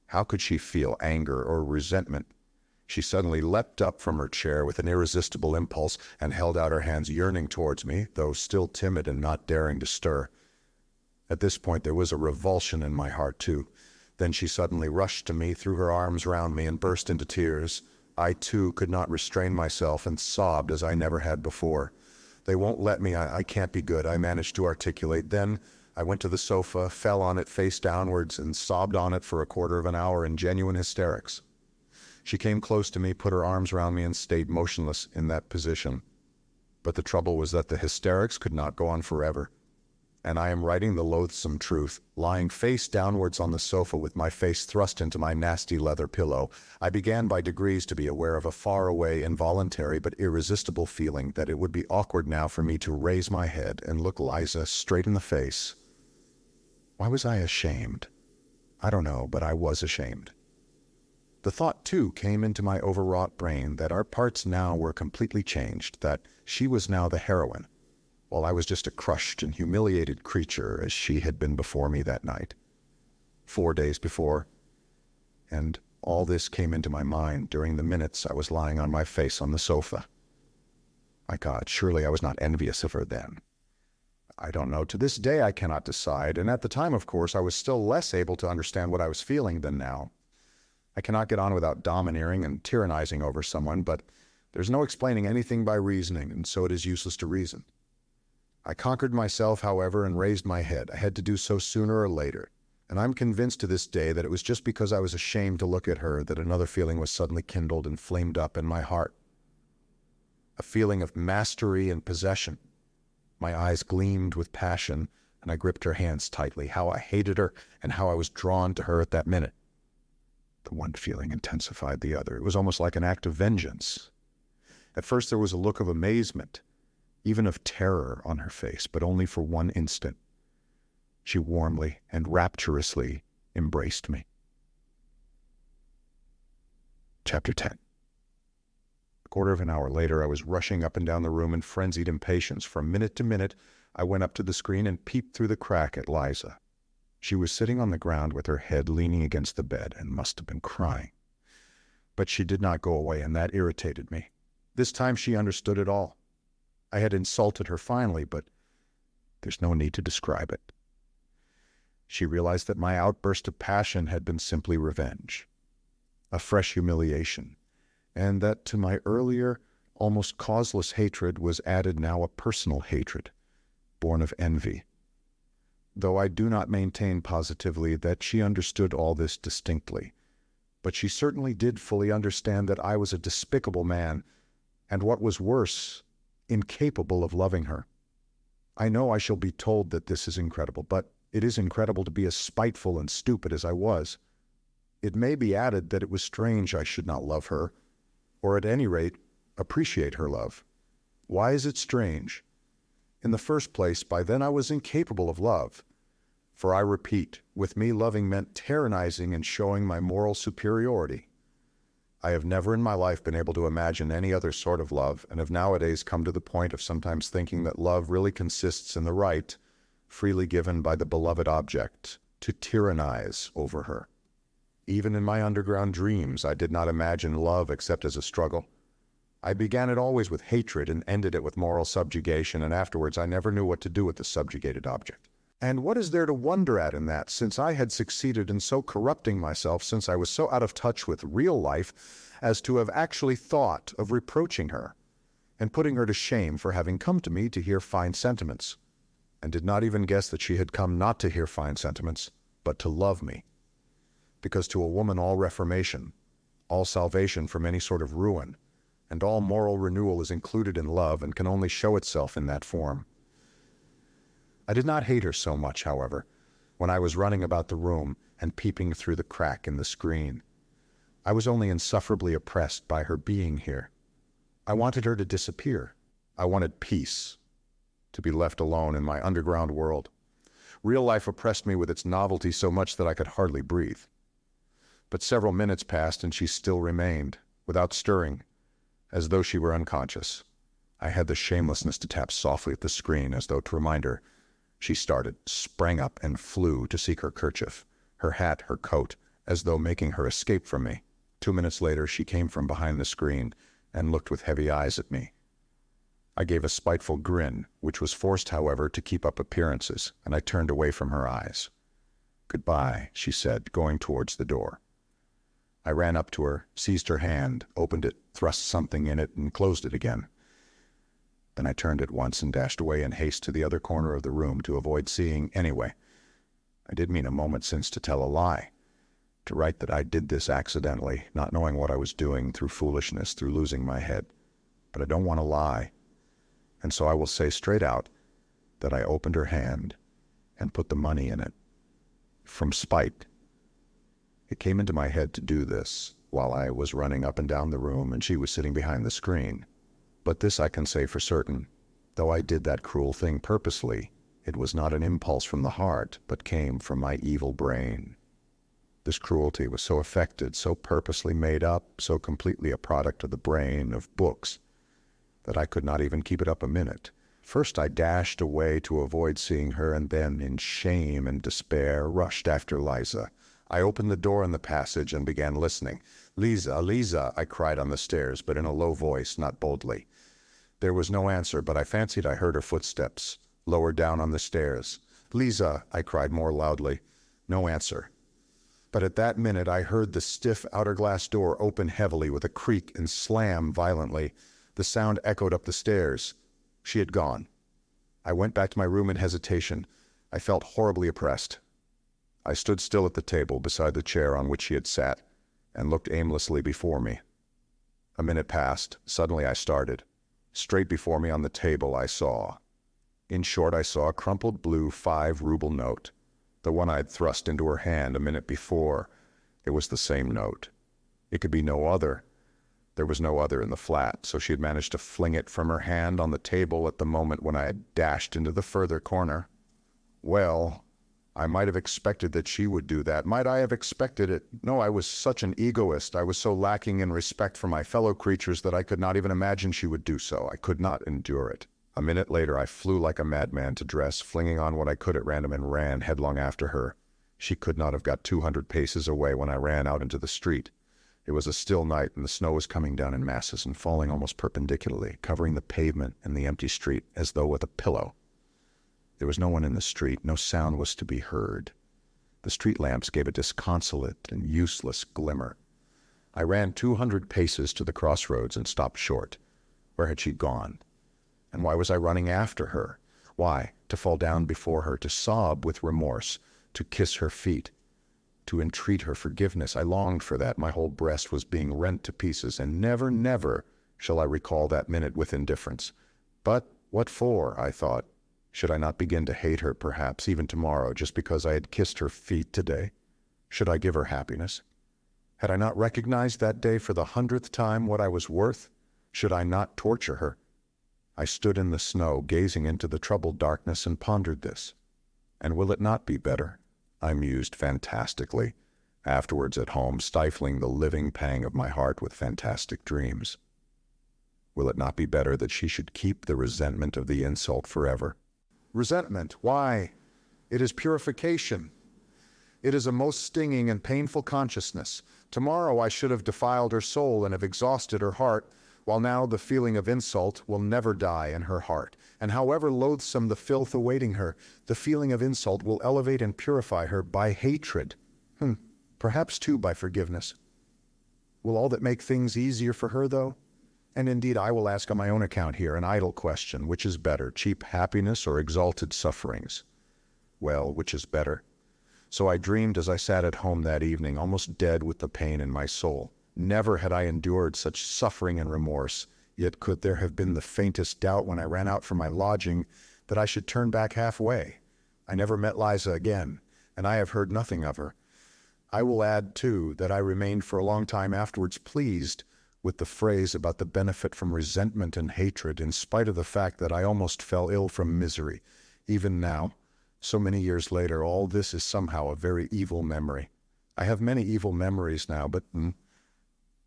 How could she feel anger or resentment? She suddenly leapt up from her chair with an irresistible impulse and held out her hands yearning towards me, though still timid and not daring to stir. At this point there was a revulsion in my heart too. Then she suddenly rushed to me, threw her arms round me, and burst into tears. I too could not restrain myself and sobbed as I never had before. They won't let me. I can't be good, I managed to articulate. Then I went to the sofa, fell on it face downwards, and sobbed on it for a quarter of an hour in genuine hysterics. She came close to me, put her arms around me, and stayed motionless in that position. But the trouble was that the hysterics could not go on forever. And I am writing the loathsome truth, lying face downwards on the sofa with my face thrust into my nasty leather pillow. I began by degrees to be aware of a far-away, involuntary, but irresistible feeling that it would be awkward now for me to raise my head and look Liza straight in the face. Why was I ashamed? I don't know, but I was ashamed. The thought, too, came into my overwrought brain that our parts now were completely changed, that she was now the heroine, while I was just a crushed and humiliated creature as she had been before me that night, 4 days before. And all this came into my mind during the minutes I was lying on my face on the sofa. My God, surely I was not envious of her then. I don't know. To this day I cannot decide, and at the time, of course, I was still less able to understand what I was feeling than now. I cannot get on without domineering and tyrannizing over someone, but there's no explaining anything by reasoning, and so it is useless to reason. I conquered myself, however, and raised my head. I had to do so sooner or later, and I'm convinced to this day that it was just because I was ashamed to look at her that another feeling was suddenly kindled and flamed up in my heart. A feeling of mastery and possession. My eyes gleamed with passion, and I gripped her hands tightly. How I hated her, and how I was drawn to her at that minute. The one feeling intensified the other. It was almost like an act of vengeance. At first there was a look of amazement, even of terror on her face, but only for one instant. She warmly and rapturously embraced me. Chapter 10. A quarter of an hour later, I was rushing up and down the room in frenzied impatience. From minute to minute, I went up to the screen and peeped through the crack at Liza. She was sitting on the ground with her head leaning against the bed and must have been crying. But she did not go away, and that irritated me. This time she understood it all. I had insulted her finally, but there's no need to describe it. She realized that my outburst of passion had been simply revenge, a fresh humiliation, and that to my earlier, almost causeless hatred was added now a personal hatred, born of envy. Though I do not maintain positively that she understood all this distinctly, but she certainly did fully understand that I was a despicable man, and what was worse, incapable of loving her. I know I shall be told that this is incredible, but it is incredible to be as spiteful and stupid as I was. It may be added that it was strange I should not love her, or at any rate, appreciate her love. Why is it strange? In the first place, by then I was incapable of love. For I repeat, with me loving meant tyrannizing and showing my moral superiority. I have never in my life been able to imagine any other sort of love, and have nowadays come to the point of sometimes thinking that love really consists in the right, freely given by the beloved object, to tyrannize over her. Even in my underground dreams, I did not imagine love except as a struggle. I began it always with hatred and ended it with moral subjugation, and afterwards I never knew what to do with the subjugated object. And what is there to wonder at in that, since I had succeeded in so corrupting myself, since I was so out of touch with real life, as to have actually thought of reproaching her, and putting her to shame for having come to me to hear fine sentiments, and did not even guess that she had come not to hear fine sentiments, but to love me. Because to a woman all reformation, all salvation from any sort of ruin, and all moral renewal is included in love and can only show itself in that form. I did not hate her so much, however, when I was running about the room and peeping through the crack in the screen. I was only insufferably oppressed by her being here. I wanted her to disappear. I wanted peace, to be left alone in my underground world. Real life oppressed me with its novelty so much that I could hardly breathe. But several minutes passed and she still remained, without stirring, as though she were unconscious. I had the shamelessness to tap softly at the screen as though to remind her. She started, sprang up, and flew to seek her kerchief, her hat, her coat, as though making her escape from me. 2 minutes later she came from behind the screen and looked with heavy eyes at me. I gave a spiteful grin, which was forced, however, to keep up appearances, and I turned away from her eyes. "Goodbye," she said, going towards the door. I ran up to her, seized her hand, opened it, thrust something in it, and closed it again. Then I turned at once and dashed away in haste to the other corner of the room to avoid seeing anyway. I did mean a moment since to tell a lie, to write that I did this accidentally, not knowing what I was doing, through foolishness, through losing my head. But I don't want to lie, and so I will say straight out that I opened her hand and put the money in it. From spite. It came into my head to do this while I was running up and down the room and she was sitting behind the screen. But this I can say for certain, though I did that cruel thing purposely, it was not an impulse from the heart, but came from my evil brain. This cruelty was so affected, so purposely made up, so completely a product of the brain, of books, that I could not even keep it up a minute. First I dashed away to avoid seeing her, and then, in shame and despair, rushed after Liza. I opened the door in the passage and began listening. "Lisa, Lisa," I cried on the stairs, but in a low voice, not boldly. There was no answer, but I fancied I heard her footsteps, lower down on the stairs. "Lisa," I cried more loudly. No answer. But at that minute I heard the stiff outer glass door open heavily with a creak and slam violently. The sound echoed up the stairs. She had gone. I went back to my room in hesitation. I felt horribly oppressed. I stood still at the table beside the chair on which she had sat, and looked aimlessly before me. A minute passed. Suddenly I started. Straight before me on the table I saw. In short, I saw a crumpled blue 5-ruble note, the one I'd thrust into her hand a minute before. It was the same note. It could be no other. There was no other in the flat, so she had managed to fling it from her hand on the table at the moment when I had dashed into the further corner. Well, I might have expected that she would do that. Might I have expected it? No, I was such an egoist. I was so lacking in respect for my fellow creatures that I could not even imagine she would do so. I could not endure it. A minute later I flew like a madman to dress, flinging on what I could at random, and ran headlong after her. She could not have got 200 paces away when I ran out into the street. It was a still night, and the snow was coming down in masses and falling almost perpendicularly, covering the pavement and the empty street as though with a pillow. There was no one in the street. No sound was to be heard. The street lamps gave a disconsolate and useless glimmer. I ran 200 paces to the crossroads and stopped short. Where had she gone? And why was I running after her? Why? To fall down before her, to sob with remorse, to kiss her feet, to entreat her forgiveness. I longed for that. My whole breast was being rent to pieces, and never, never shall I recall that minute with indifference. But what for? I thought. Should I not begin to hate her, perhaps, even tomorrow, just because I had kissed her feet today? Should I give her happiness? Had I not recognized that day for the 100th time what I was worth? Should I not torture her? I stood in the snow, gazing into the troubled darkness, and pondered this. And will it not be better? I mused fantastically, afterwards at home, stifling the living pang of my heart with fantastic dreams. Will it not be better that she should keep the resentment of the insult forever? Resentment, why? It is purification. It is a most stinging and painful consciousness. Tomorrow I should have defiled her soul and have exhausted her heart, while now the feeling of insult will never die in her heart. And however loathsome the filth awaiting her, the feeling of insult will elevate and purify her by hatred. Perhaps too by forgiveness. Will all that make things easier for her, though? And indeed I will ask on my own account here an idle question: which is better, cheap happiness or exalted sufferings? Well, which is better? So I dreamed as I sat at home that evening, almost dead with the pain in my soul. Never had I endured such suffering and remorse, yet could there have been the faintest doubt when I ran out from my lodging that I should turn back halfway. I never met Liza again, and I have heard nothing of her. I will add, too, that I remained for a long time afterwards pleased with the phrase about the benefit from resentment and hatred, in spite of the fact that I almost fell ill from misery. Even now, so many years later, all this is somehow a very evil memory. I have many evil memories now, but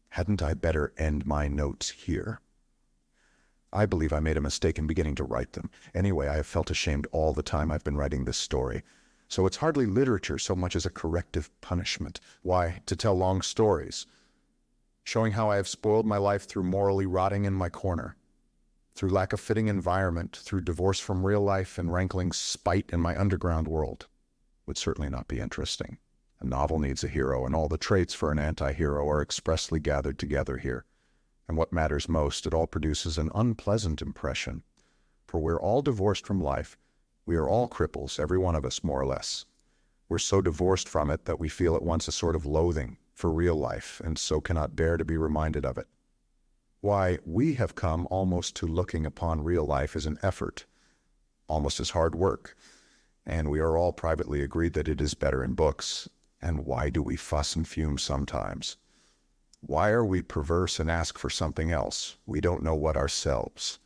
hadn't I better end my notes here? I believe I made a mistake in beginning to write them. Anyway, I have felt ashamed all the time I've been writing this story. So it's hardly literature so much as a corrective punishment. Why, to tell long stories, showing how I have spoiled my life through morally rotting in my corner, through lack of fitting environment, through divorce from real life and rankling spite in my underground world, would certainly not be interesting. A novel needs a hero, and all the traits for an anti-hero are expressly gathered together here. And what matters most, it all produces an unpleasant impression. For we're all divorced from life. We are all cripples, every one of us, more or less. We're so divorced from it that we feel at once a sort of loathing for real life, and so cannot bear to be reminded of it. Why, we have come almost to looking upon real life as an effort, almost as hard work, and we are all privately agreed that it is better in books. And why do we fuss and fume sometimes? Why are we perverse and ask for something else? We don't know what ourselves.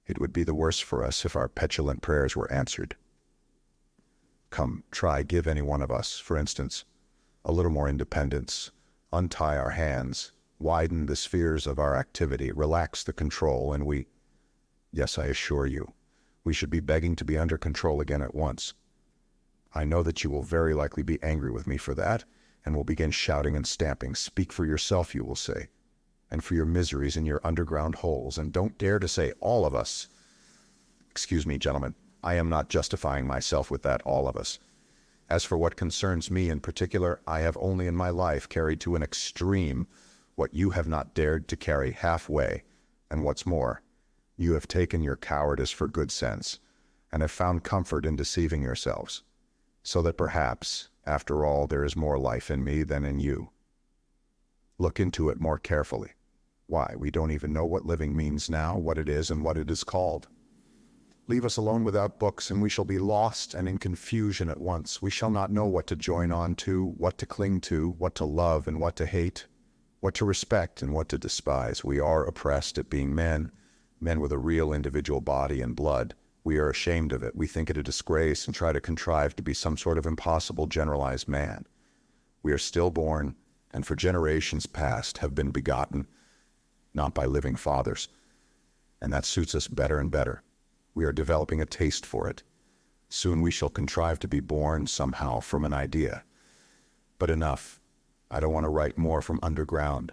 It would be the worse for us if our petulant prayers were answered. Come, try, give any one of us, for instance, a little more independence, untie our hands, widen the spheres of our activity, relax the control, and yes, I assure you, we should be begging to be under control again at once. I know that you will very likely be angry with me for that, and will begin shouting and stamping. Speak for yourself, you will say, and for your miseries in your underground holes, and don't dare to say all of us. Excuse me, gentlemen, I am not justifying myself with that all of us. As for what concerns me in particular, I have only in my life carried to an extreme what you have not dared to carry halfway, and what's more, you have taken your cowardice for good sense, and have found comfort in deceiving yourselves, so that perhaps, after all, there is more life in me than in you. Look into it more carefully. Why, we don't even know what living means now, what it is and what it is called. Leave us alone without books, and we shall be lost and in confusion at once. We shall not know what to join on to, what to cling to, what to love and what to hate, what to respect and what to despise. We are oppressed at being men with a real individual body and blood. We are ashamed of it. We think it a disgrace and try to contrive to be some sort of impossible generalized man. We are stillborn, and for generations past have been begotten, not by living fathers. And that suits us better and better. We are developing a taste for it. Soon we shall contrive to be born somehow from an idea. But enough. I don't want to write more from underground.